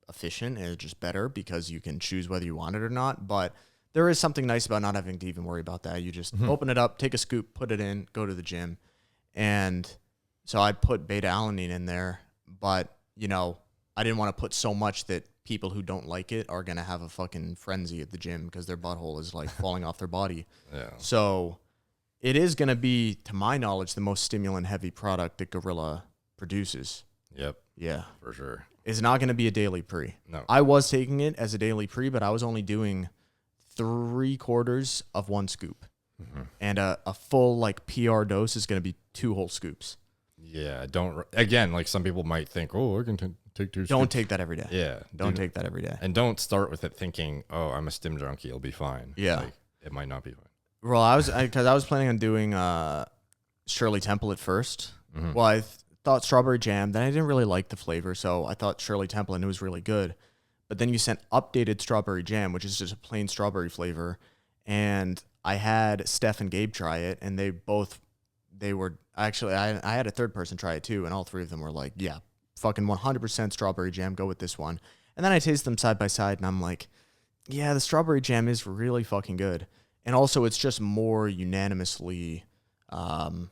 Speaker 1: efficient and it's just better because you can choose whether you want it or not. But there is something nice about not having to even worry about that. You just open it up, take a scoop, put it in, go to the gym. And so I put beta-alanine in there, but, you know, I didn't want to put so much that people who don't like it are going to have a fucking frenzy at the gym because their butthole is like falling off their body.
Speaker 2: Yeah.
Speaker 1: So it is going to be, to my knowledge, the most stimulant-heavy product that Gorilla produces.
Speaker 2: Yep.
Speaker 1: Yeah.
Speaker 2: For sure.
Speaker 1: It's not going to be a daily pre.
Speaker 2: No.
Speaker 1: I was taking it as a daily pre, but I was only doing 3/4 of one scoop. And a full like PR dose is going to be 2 whole scoops.
Speaker 2: Yeah. Again, like some people might think, oh, I can take 2
Speaker 1: Don't
Speaker 2: scoops.
Speaker 1: take that every day.
Speaker 2: Yeah.
Speaker 1: Don't take that every day.
Speaker 2: And don't start with it thinking, oh, I'm a stim junkie. It'll be fine.
Speaker 1: Yeah.
Speaker 2: Like, it might not be fine.
Speaker 1: Well, because I was planning on doing Shirley Temple at first. Well, I thought strawberry jam. Then I didn't really like the flavor, so I thought Shirley Temple, and it was really good. But then you sent updated strawberry jam, which is just a plain strawberry flavor. And I had Steph and Gabe try it, and they were actually, I had a third person try it too, and all 3 of them were like, yeah, fucking 100% strawberry jam, go with this one. And then I tasted them side by side, and I'm like, yeah, the strawberry jam is really fucking good. And also, it's just more unanimously appealing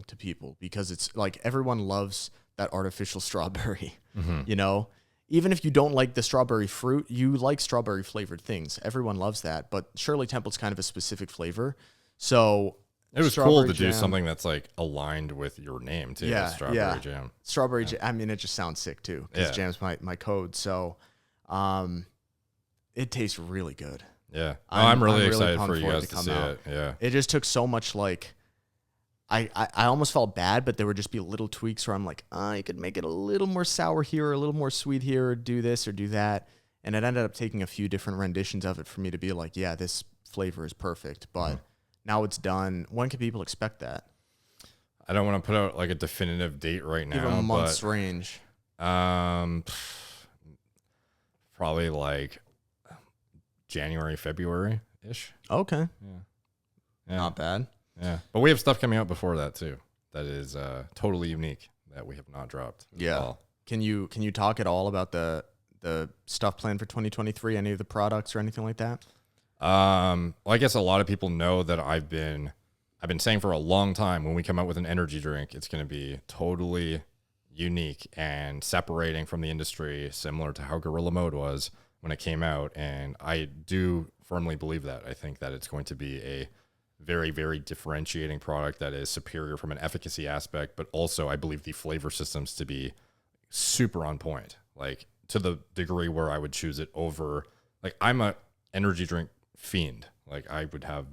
Speaker 1: to people because it's like everyone loves that artificial strawberry, you know? Even if you don't like the strawberry fruit, you like strawberry flavored things. Everyone loves that, but Shirley Temple's kind of a specific flavor. So
Speaker 2: it was cool to do something that's like aligned with your name too.
Speaker 1: Yeah,
Speaker 2: strawberry jam.
Speaker 1: Strawberry jam. I mean, it just sounds sick too because jam's my code. So it tastes really good.
Speaker 2: Yeah. I'm really excited for you guys
Speaker 1: to
Speaker 2: to see it. Yeah.
Speaker 1: It just took so much like, I almost felt bad, but there would just be little tweaks where I'm like, you could make it a little more sour here, or a little more sweet here, or do this or do that. And it ended up taking a few different renditions of it for me to be like, yeah, this flavor is perfect. But now it's done. When can people expect that?
Speaker 2: I don't want to put out like a definitive date right now.
Speaker 1: Give a month's range.
Speaker 2: Probably like January, February-ish.
Speaker 1: Okay.
Speaker 2: Yeah.
Speaker 1: Not bad.
Speaker 2: Yeah. But we have stuff coming out before that too. That is totally unique that we have not dropped.
Speaker 1: Yeah.
Speaker 2: Well.
Speaker 1: Can you talk at all about the stuff planned for 2023? Any of the products or anything like that?
Speaker 2: Well, I guess a lot of people know that I've been saying for a long time when we come out with an energy drink, it's going to be totally unique and separating from the industry, similar to how Gorilla Mode was when it came out. And I do firmly believe that. I think that it's going to be a very, very differentiating product that is superior from an efficacy aspect, but also I believe the flavor systems to be super on point, like to the degree where I would choose it over, like I'm a energy drink fiend. Like I would have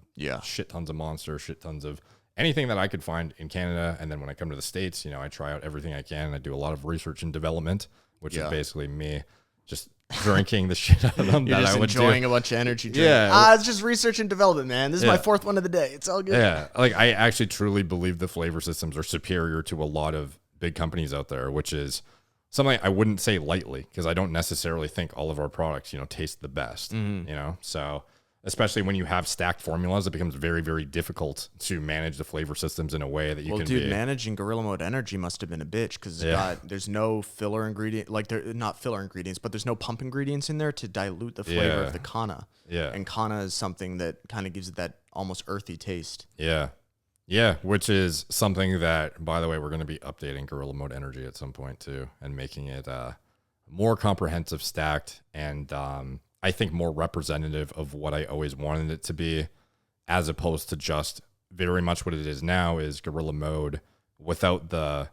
Speaker 2: shit tons of Monster, shit tons of anything that I could find in Canada. And then when I come to the States, you know, I try out everything I can. And I do a lot of research and development, which is basically me just drinking the shit out of them.
Speaker 1: You're
Speaker 2: that
Speaker 1: just
Speaker 2: I would
Speaker 1: enjoying
Speaker 2: do.
Speaker 1: a bunch of energy drinks.
Speaker 2: Yeah.
Speaker 1: It's just research and development, man. This is my 4th one of the day. It's all good.
Speaker 2: Yeah. Like I actually truly believe the flavor systems are superior to a lot of big companies out there, which is something I wouldn't say lightly because I don't necessarily think all of our products, you know, taste the best, you know? So especially when you have stacked formulas, it becomes very, very difficult to manage the flavor systems in a way that you can be.
Speaker 1: Managing Gorilla Mode Energy must have been a bitch because there's no filler ingredient, like they're not filler ingredients, but there's no pump ingredients in there to dilute the flavor of the Kana.
Speaker 2: Yeah.
Speaker 1: And Kana is something that kind of gives it that almost earthy taste.
Speaker 2: Yeah. Yeah, which is something that, by the way, we're going to be updating Gorilla Mode Energy at some point too and making it more comprehensive, stacked, and I think more representative of what I always wanted it to be, as opposed to just very much what it is now is Gorilla Mode without the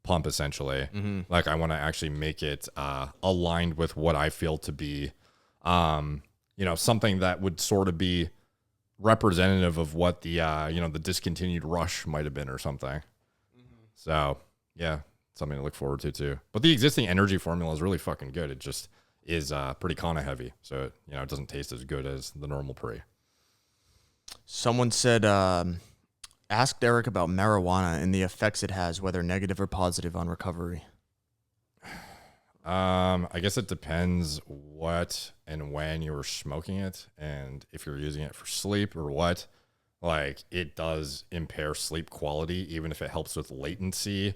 Speaker 2: pump, essentially. Like I want to actually make it aligned with what I feel to be, you know, something that would sort of be representative of what the, you know, the discontinued Rush might have been or something. So yeah, something to look forward to too. But the existing energy formula is really fucking good. It just is pretty Kana heavy, so it, you know, it doesn't taste as good as the normal pre.
Speaker 1: Someone said, ask Derek about marijuana and the effects it has, whether negative or positive on recovery.
Speaker 2: I guess it depends what and when you were smoking it, and if you're using it for sleep or what. Like, it does impair sleep quality, even if it helps with latency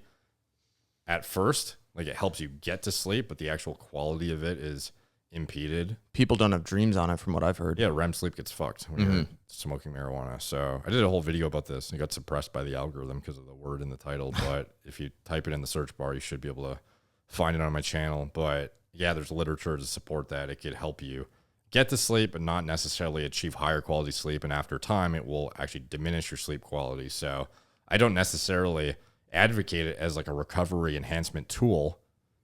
Speaker 2: at first. Like, it helps you get to sleep, but the actual quality of it is impeded.
Speaker 1: People don't have dreams on it, from what I've heard.
Speaker 2: Yeah, REM sleep gets fucked when you're smoking marijuana. So I did a whole video about this. It got suppressed by the algorithm because of the word in the title. But if you type it in the search bar, you should be able to find it on my channel. But yeah, there's literature to support that. It could help you get to sleep, but not necessarily achieve higher quality sleep. And after time, it will actually diminish your sleep quality. So I don't necessarily advocate it as like a recovery enhancement tool.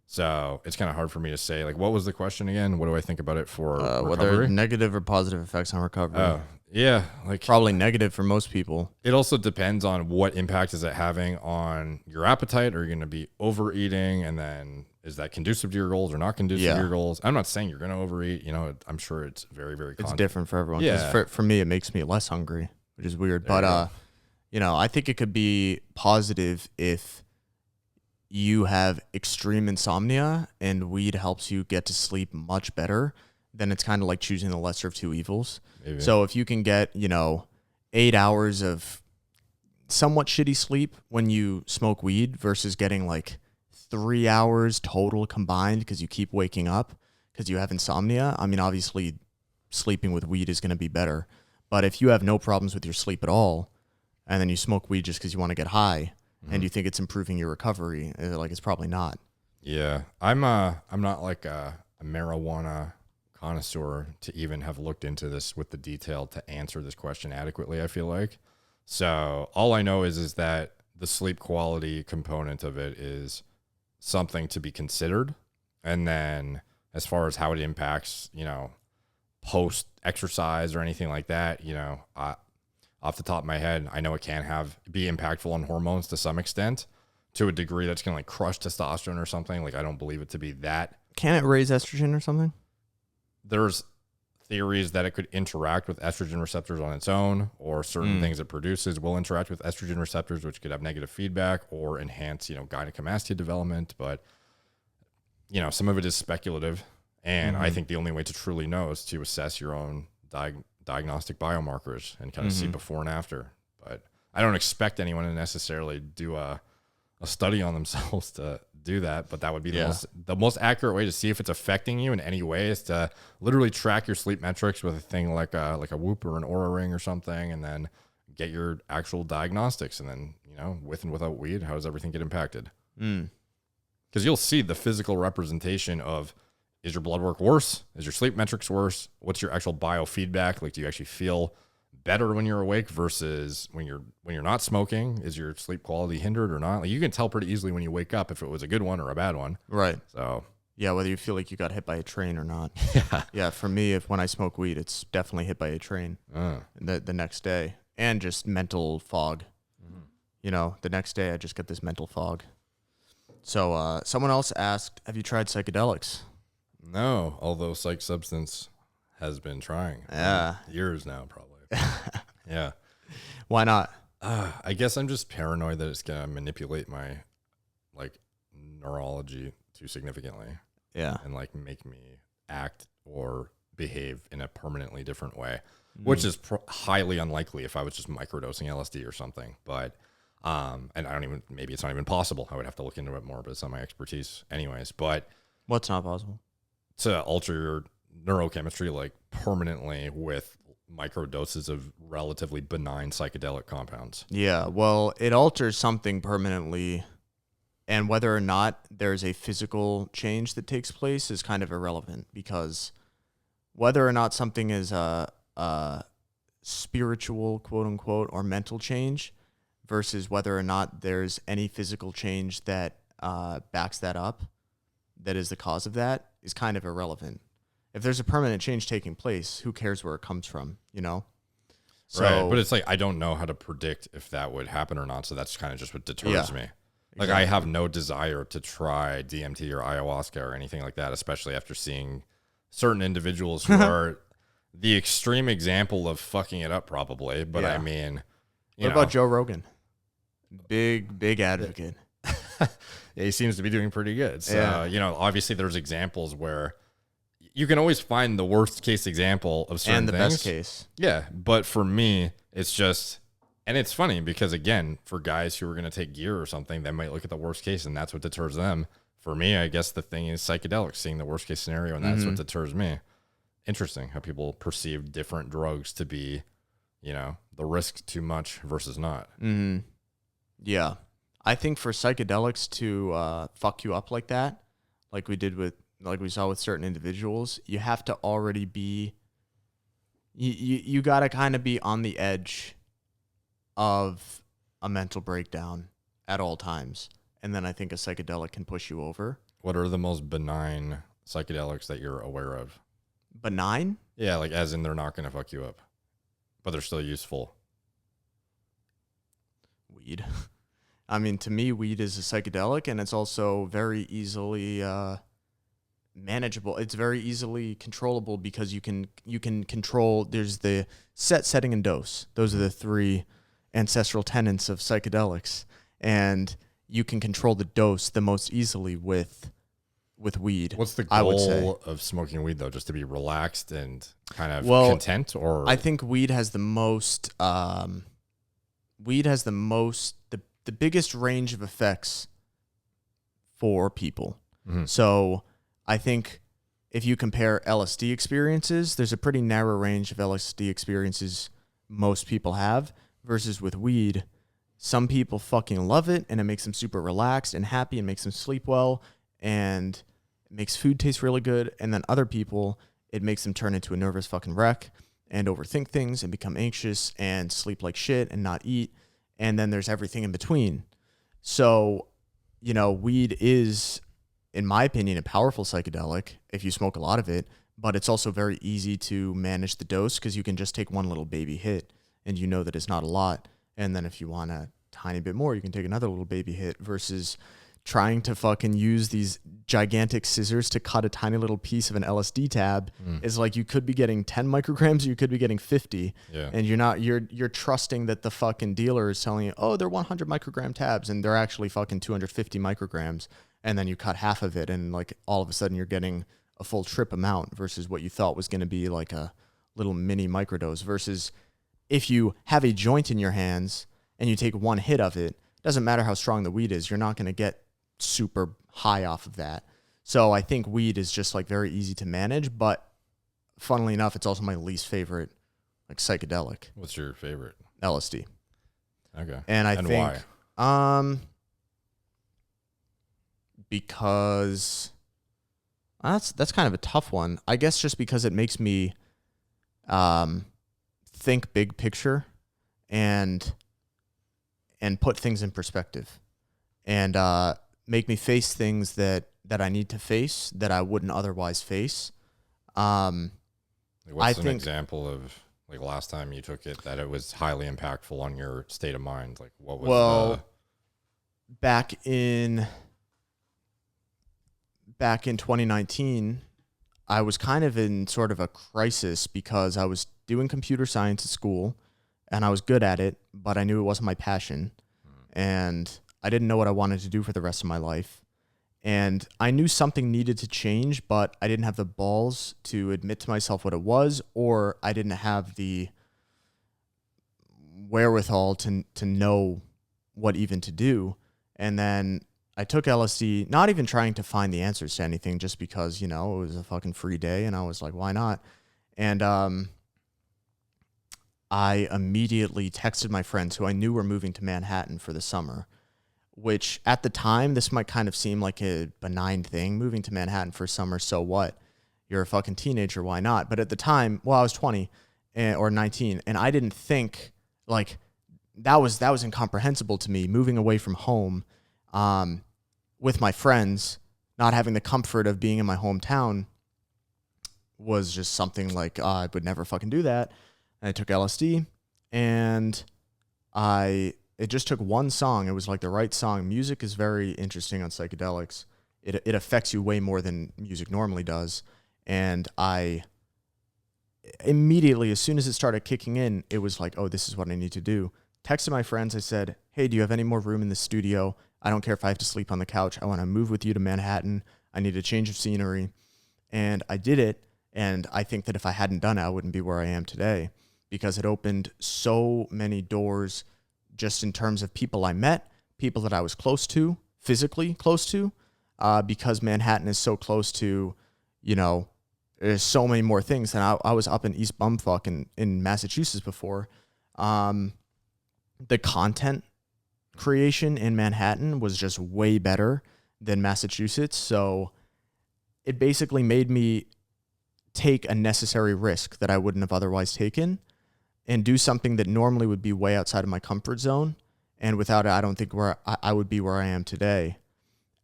Speaker 2: So it's kind of hard for me to say, like, what was the question again? What do I think about it for recovery?
Speaker 1: Whether negative or positive effects on recovery.
Speaker 2: Oh, yeah. Like,
Speaker 1: probably negative for most people.
Speaker 2: It also depends on what impact is it having on your appetite. Are you going to be overeating? And then is that conducive to your goals or not conducive to your goals? I'm not saying you're going to overeat. You know, I'm sure it's very, very
Speaker 1: It's different for everyone.
Speaker 2: Yeah.
Speaker 1: For me, it makes me less hungry, which is weird. But, you know, I think it could be positive if you have extreme insomnia and weed helps you get to sleep much better. Then it's kind of like choosing the lesser of two evils. Maybe. So if you can get, 8 hours of somewhat shitty sleep when you smoke weed versus getting like 3 hours total combined because you keep waking up because you have insomnia, I mean, obviously sleeping with weed is going to be better. But if you have no problems with your sleep at all and then you smoke weed just because you want to get high and you think it's improving your recovery, like, it's probably not.
Speaker 2: Yeah. I'm not like a marijuana connoisseur to even have looked into this with the detail to answer this question adequately, I feel like. So all I know is that the sleep quality component of it is something to be considered. And then as far as how it impacts, post exercise or anything like that, off the top of my head, I know it can be impactful on hormones to some extent, to a degree that's going to like crush testosterone or something. Like, I don't believe it to be that.
Speaker 1: Can it raise estrogen or something?
Speaker 2: There's theories that it could interact with estrogen receptors on its own, or certain things it produces will interact with estrogen receptors, which could have negative feedback or enhance, gynecomastia development. But, some of it is speculative. And I think the only way to truly know is to assess your own diagnostic biomarkers and kind of see before and after. But I don't expect anyone to necessarily do a study on themselves to do that, but that would be the most accurate way to see if it's affecting you in any way is to literally track your sleep metrics with a thing like a Whoop or an Oura Ring or something, and then get your actual diagnostics. And then, with and without weed, how does everything get impacted? Because you'll see the physical representation of, is your blood work worse? Is your sleep metrics worse? What's your actual biofeedback? Like, do you actually feel better when you're awake versus when you're not smoking? Is your sleep quality hindered or not? Like, you can tell pretty easily when you wake up if it was a good one or a bad one.
Speaker 1: Right.
Speaker 2: So
Speaker 1: yeah, whether you feel like you got hit by a train or not. Yeah. For me, when I smoke weed, it's definitely hit by a train the next day, and just mental fog. The next day I just get this mental fog. So someone else asked, have you tried psychedelics?
Speaker 2: No, although psych substance has been trying.
Speaker 1: Yeah.
Speaker 2: Years now, probably. Yeah.
Speaker 1: Why not?
Speaker 2: I guess I'm just paranoid that it's going to manipulate my neurology too significantly.
Speaker 1: Yeah.
Speaker 2: And make me act or behave in a permanently different way, which is highly unlikely if I was just microdosing LSD or something. But, and maybe it's not even possible. I would have to look into it more, but it's not my expertise anyways. But
Speaker 1: what's not possible?
Speaker 2: To alter your neurochemistry permanently with micro doses of relatively benign psychedelic compounds.
Speaker 1: Yeah, well, it alters something permanently, and whether or not there's a physical change that takes place is kind of irrelevant, because whether or not something is a spiritual, quote unquote, or mental change versus whether or not there's any physical change that backs that up, that is the cause of that, is kind of irrelevant. If there's a permanent change taking place, who cares where it comes from, So,
Speaker 2: right, but it's I don't know how to predict if that would happen or not, so that's kind of just what deters me. Exactly. I have no desire to try DMT or ayahuasca or anything like that, especially after seeing certain individuals who are the extreme example of fucking it up probably. But I mean,
Speaker 1: what about Joe Rogan? Big advocate.
Speaker 2: Yeah, he seems to be doing pretty good. So, you know, obviously there's examples where you can always find the worst case example of certain
Speaker 1: and the
Speaker 2: things.
Speaker 1: best case.
Speaker 2: Yeah, but for me, it's just, and it's funny because again, for guys who are going to take gear or something, they might look at the worst case and that's what deters them. For me, I guess the thing is psychedelics, seeing the worst case scenario, and that's what deters me. Interesting how people perceive different drugs to be, you know, the risk too much versus not.
Speaker 1: Yeah. I think for psychedelics to fuck you up like that, like we saw with certain individuals, you have to already be, you got to kind of be on the edge of a mental breakdown at all times. And then I think a psychedelic can push you over.
Speaker 2: What are the most benign psychedelics that you're aware of?
Speaker 1: Benign?
Speaker 2: Yeah, like as in they're not going to fuck you up, but they're still useful.
Speaker 1: Weed. I mean, to me, weed is a psychedelic, and it's also very easily manageable. It's very easily controllable because you can control. There's the set, setting, and dose. Those are the three ancestral tenets of psychedelics, and you can control the dose the most easily with weed.
Speaker 2: What's the
Speaker 1: I would say.
Speaker 2: goal of smoking weed though? Just to be relaxed and kind of content, or
Speaker 1: I think weed has the most. The biggest range of effects for people. So I think if you compare LSD experiences, there's a pretty narrow range of LSD experiences most people have versus with weed. Some people fucking love it and it makes them super relaxed and happy and makes them sleep well and it makes food taste really good. And then other people, it makes them turn into a nervous fucking wreck and overthink things and become anxious and sleep like shit and not eat. And then there's everything in between. So, you know, weed is, in my opinion, a powerful psychedelic if you smoke a lot of it, but it's also very easy to manage the dose because you can just take one little baby hit and you know that it's not a lot. And then if you want a tiny bit more, you can take another little baby hit versus trying to fucking use these gigantic scissors to cut a tiny little piece of an LSD tab is like you could be getting 10 micrograms, or you could be getting 50.
Speaker 2: Yeah.
Speaker 1: And you're trusting that the fucking dealer is telling you, oh, they're 100 microgram tabs, and they're actually fucking 250 micrograms. And then you cut half of it, and like all of a sudden you're getting a full trip amount versus what you thought was going to be like a little mini microdose. Versus if you have a joint in your hands and you take one hit of it, doesn't matter how strong the weed is, you're not going to get super high off of that. So I think weed is just like very easy to manage, but funnily enough, it's also my least favorite like psychedelic.
Speaker 2: What's your favorite?
Speaker 1: LSD.
Speaker 2: Okay.
Speaker 1: And I think
Speaker 2: why?
Speaker 1: Because that's kind of a tough one. I guess just because it makes me think big picture and put things in perspective and make me face things that I need to face that I wouldn't otherwise face.
Speaker 2: What's an example of like last time you took it that it was highly impactful on your state of mind? Like what was
Speaker 1: back in 2019, I was kind of in sort of a crisis because I was doing computer science at school and I was good at it, but I knew it wasn't my passion. And I didn't know what I wanted to do for the rest of my life. And I knew something needed to change, but I didn't have the balls to admit to myself what it was, or I didn't have the wherewithal to know what even to do. And then I took LSD, not even trying to find the answers to anything, just because, you know, it was a fucking free day and I was like, why not? And I immediately texted my friends who I knew were moving to Manhattan for the summer, which at the time, this might kind of seem like a benign thing, moving to Manhattan for summer, so what? You're a fucking teenager, why not? But at the time, well, I was 20 or 19, and I didn't think, like, that was incomprehensible to me, moving away from home with my friends, not having the comfort of being in my hometown was just something like, I would never fucking do that. And I took LSD, and it just took one song. It was like the right song. Music is very interesting on psychedelics. It affects you way more than music normally does. And I immediately, as soon as it started kicking in, it was like, oh, this is what I need to do. Texted my friends. I said, hey, do you have any more room in the studio? I don't care if I have to sleep on the couch. I want to move with you to Manhattan. I need a change of scenery. And I did it. And I think that if I hadn't done it, I wouldn't be where I am today, because it opened so many doors just in terms of people I met, people that I was close to, physically close to, because Manhattan is so close to, you know, there's so many more things. And I was up in East Bumfuck in Massachusetts before. The content creation in Manhattan was just way better than Massachusetts. So it basically made me take a necessary risk that I wouldn't have otherwise taken and do something that normally would be way outside of my comfort zone. And without it, I don't think I would be where I am today.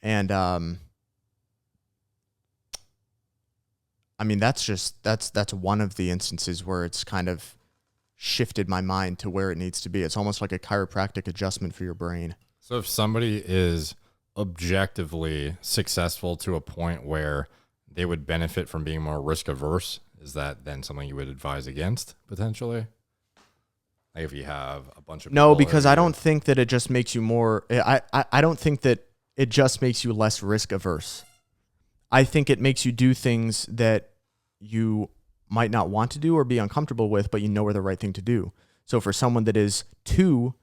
Speaker 1: And, I mean, that's one of the instances where it's kind of shifted my mind to where it needs to be. It's almost like a chiropractic adjustment for your brain.
Speaker 2: So if somebody is objectively successful to a point where they would benefit from being more risk averse, is that then something you would advise against potentially? Like if you have a bunch of
Speaker 1: No, because I don't think that it just makes you more. I don't think that it just makes you less risk averse. I think it makes you do things that you might not want to do or be uncomfortable with, but you know are the right thing to do. So for someone that is too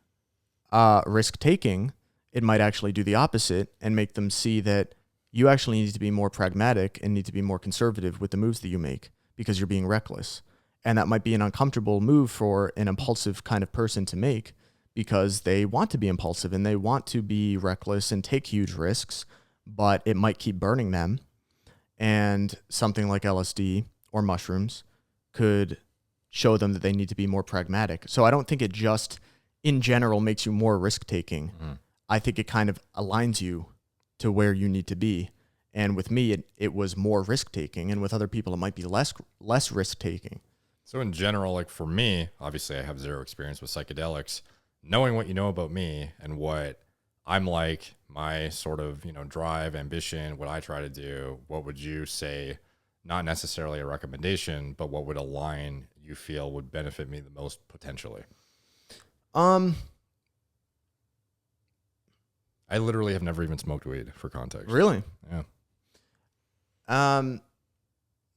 Speaker 1: risk taking, it might actually do the opposite and make them see that you actually need to be more pragmatic and need to be more conservative with the moves that you make because you're being reckless. And that might be an uncomfortable move for an impulsive kind of person to make because they want to be impulsive and they want to be reckless and take huge risks, but it might keep burning them. And something like LSD or mushrooms could show them that they need to be more pragmatic. So I don't think it just, in general, makes you more risk-taking. Mm. I think it kind of aligns you to where you need to be. And with me, it was more risk-taking. And with other people, it might be less risk-taking.
Speaker 2: So in general, like for me, obviously I have zero experience with psychedelics. Knowing what you know about me and what I'm like, my sort of, you know, drive, ambition, what I try to do, what would you say, not necessarily a recommendation, but what would align you feel would benefit me the most potentially? I literally have never even smoked weed, for context.
Speaker 1: Really?
Speaker 2: Yeah.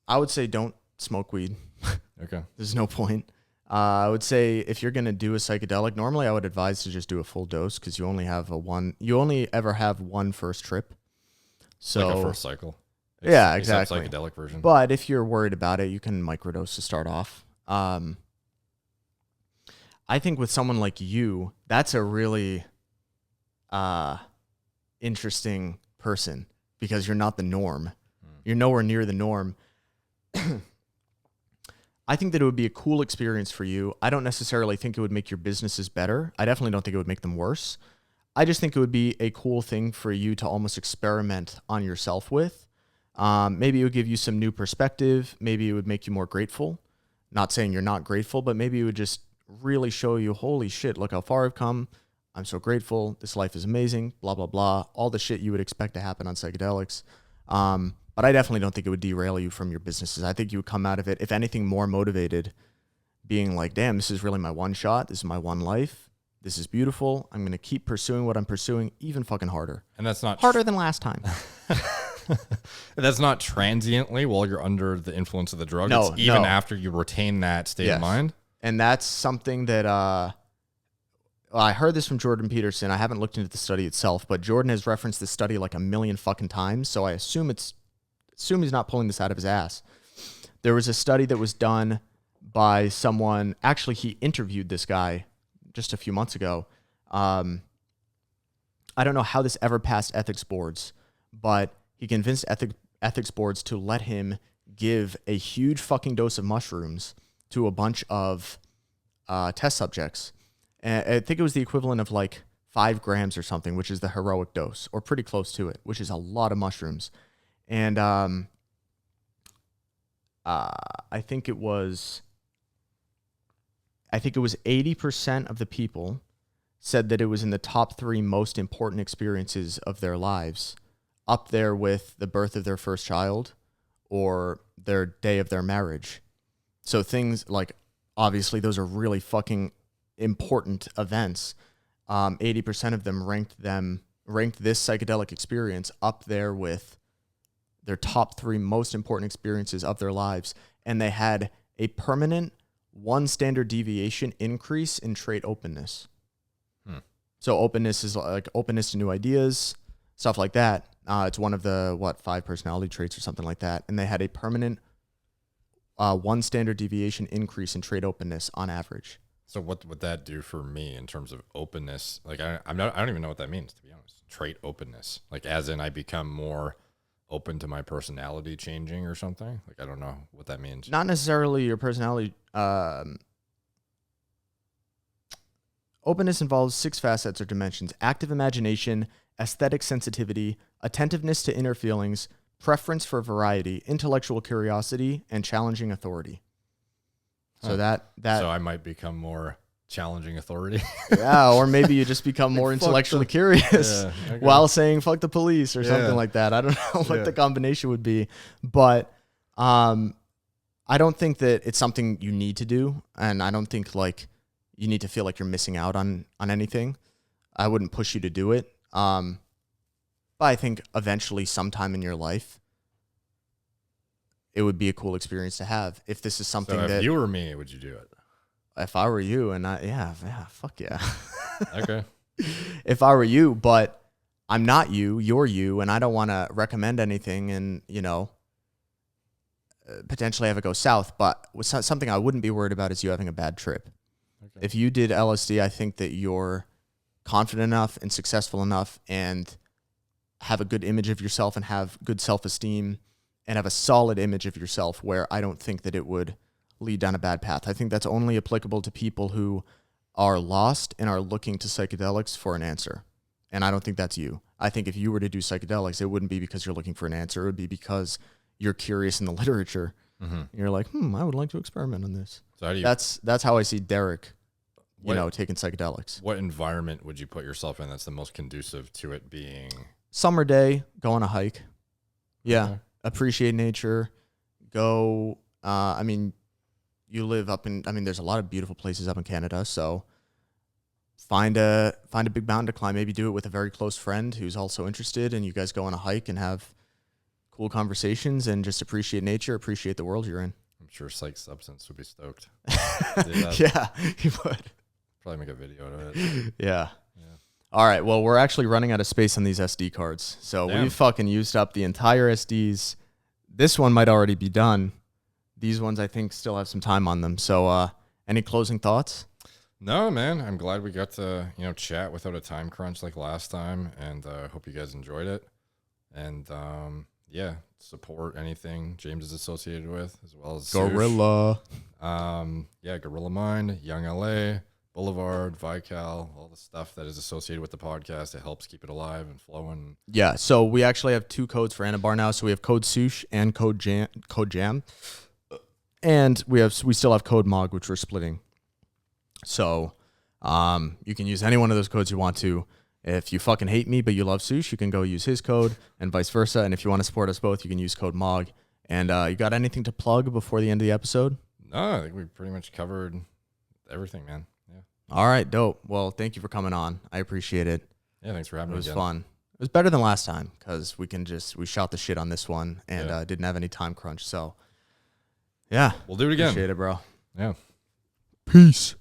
Speaker 1: I would say don't smoke weed.
Speaker 2: Okay.
Speaker 1: There's no point. I would say if you're going to do a psychedelic, normally I would advise to just do a full dose because you only ever have one first trip. So
Speaker 2: like a first cycle.
Speaker 1: Yeah, exactly.
Speaker 2: Psychedelic version.
Speaker 1: But if you're worried about it, you can microdose to start off. I think with someone like you, that's a really interesting person because you're not the norm. You're nowhere near the norm. I think that it would be a cool experience for you. I don't necessarily think it would make your businesses better. I definitely don't think it would make them worse. I just think it would be a cool thing for you to almost experiment on yourself with. Maybe it would give you some new perspective. Maybe it would make you more grateful. Not saying you're not grateful, but maybe it would just really show you, holy shit, look how far I've come. I'm so grateful. This life is amazing, blah, blah, blah. All the shit you would expect to happen on psychedelics. But I definitely don't think it would derail you from your businesses. I think you would come out of it, if anything, more motivated, being like, damn, this is really my one shot. This is my one life. This is beautiful. I'm going to keep pursuing what I'm pursuing even fucking harder.
Speaker 2: And that's not
Speaker 1: harder than last time.
Speaker 2: That's not transiently while you're under the influence of the drug.
Speaker 1: No,
Speaker 2: it's even after you retain that state of mind.
Speaker 1: And that's something that I heard this from Jordan Peterson. I haven't looked into the study itself, but Jordan has referenced this study like a million fucking times. So I assume he's not pulling this out of his ass. There was a study that was done by someone. Actually, he interviewed this guy just a few months ago. I don't know how this ever passed ethics boards, but he convinced ethics boards to let him give a huge fucking dose of mushrooms to a bunch of test subjects. And I think it was the equivalent of like 5 grams or something, which is the heroic dose, or pretty close to it, which is a lot of mushrooms. And I think it was 80% of the people said that it was in the top 3 most important experiences of their lives, up there with the birth of their first child or their day of their marriage. So things like, obviously, those are really fucking important events. 80% of them ranked them ranked this psychedelic experience up there with their top 3 most important experiences of their lives. And they had a permanent 1 standard deviation increase in trait openness. So openness is like openness to new ideas, stuff like that. It's one of the 5 personality traits or something like that. And they had a permanent 1 standard deviation increase in trait openness on average.
Speaker 2: So what would that do for me in terms of openness? Like I don't even know what that means, to be honest. Trait openness, like as in I become more open to my personality changing or something. Like I don't know what that means.
Speaker 1: Not necessarily your personality. Openness involves 6 facets or dimensions: active imagination, aesthetic sensitivity, attentiveness to inner feelings, preference for variety, intellectual curiosity, and challenging authority. So that
Speaker 2: so I might become more challenging authority.
Speaker 1: Yeah, or maybe you just become more intellectually curious while saying fuck the police or something like that. I don't know what the combination would be, but I don't think that it's something you need to do, and I don't think like you need to feel like you're missing out on anything. I wouldn't push you to do it. But I think eventually sometime in your life, it would be a cool experience to have. If this is something
Speaker 2: so
Speaker 1: that...
Speaker 2: if you were me, would you do it?
Speaker 1: If I were you, and fuck yeah.
Speaker 2: Okay.
Speaker 1: If I were you, but I'm not you, you're you, and I don't want to recommend anything and, potentially have it go south. But something I wouldn't be worried about is you having a bad trip. Okay. If you did LSD, I think that you're confident enough and successful enough and have a good image of yourself and have good self-esteem and have a solid image of yourself where I don't think that it would lead down a bad path. I think that's only applicable to people who are lost and are looking to psychedelics for an answer. And I don't think that's you. I think if you were to do psychedelics, it wouldn't be because you're looking for an answer. It would be because you're curious in the literature. Mm-hmm. And you're like, I would like to experiment on this. So how do you, that's how I see Derek, taking psychedelics.
Speaker 2: What environment would you put yourself in that's the most conducive to it being?
Speaker 1: Summer day, go on a hike. Yeah. Okay. Appreciate nature. Go, you live up in, there's a lot of beautiful places up in Canada. So find a big mountain to climb. Maybe do it with a very close friend who's also interested, and you guys go on a hike and have cool conversations and just appreciate nature, appreciate the world you're in.
Speaker 2: I'm sure Psych Substance would be stoked.
Speaker 1: Yeah, he would.
Speaker 2: Probably make a video of it.
Speaker 1: Yeah. All right. Well, we're actually running out of space on these SD cards. So we've fucking used up the entire SDs. This one might already be done. These ones, I think, still have some time on them. So any closing thoughts?
Speaker 2: No, man. I'm glad we got to, chat without a time crunch like last time. And I hope you guys enjoyed it. And support anything James is associated with, as well as
Speaker 1: Gorilla.
Speaker 2: Gorilla Mind, Young LA, Boulevard, Vical, all the stuff that is associated with the podcast. It helps keep it alive and flowing. Yeah, so we actually have 2 codes for Anabar now. So we have code Sush and code Jam. And we still have code Mog, which we're splitting. So you can use any one of those codes you want to. If you fucking hate me, but you love Sush, you can go use his code and vice versa. And if you want to support us both, you can use code Mog. And you got anything to plug before the end of the episode? No, I think we pretty much covered everything, man. Yeah. All right, dope. Well, thank you for coming on. I appreciate it. Yeah, thanks for having me. It was fun. It was better than last time because we shot the shit on this one and didn't have any time crunch. So, yeah. We'll do it again. Appreciate it, bro. Yeah. Peace.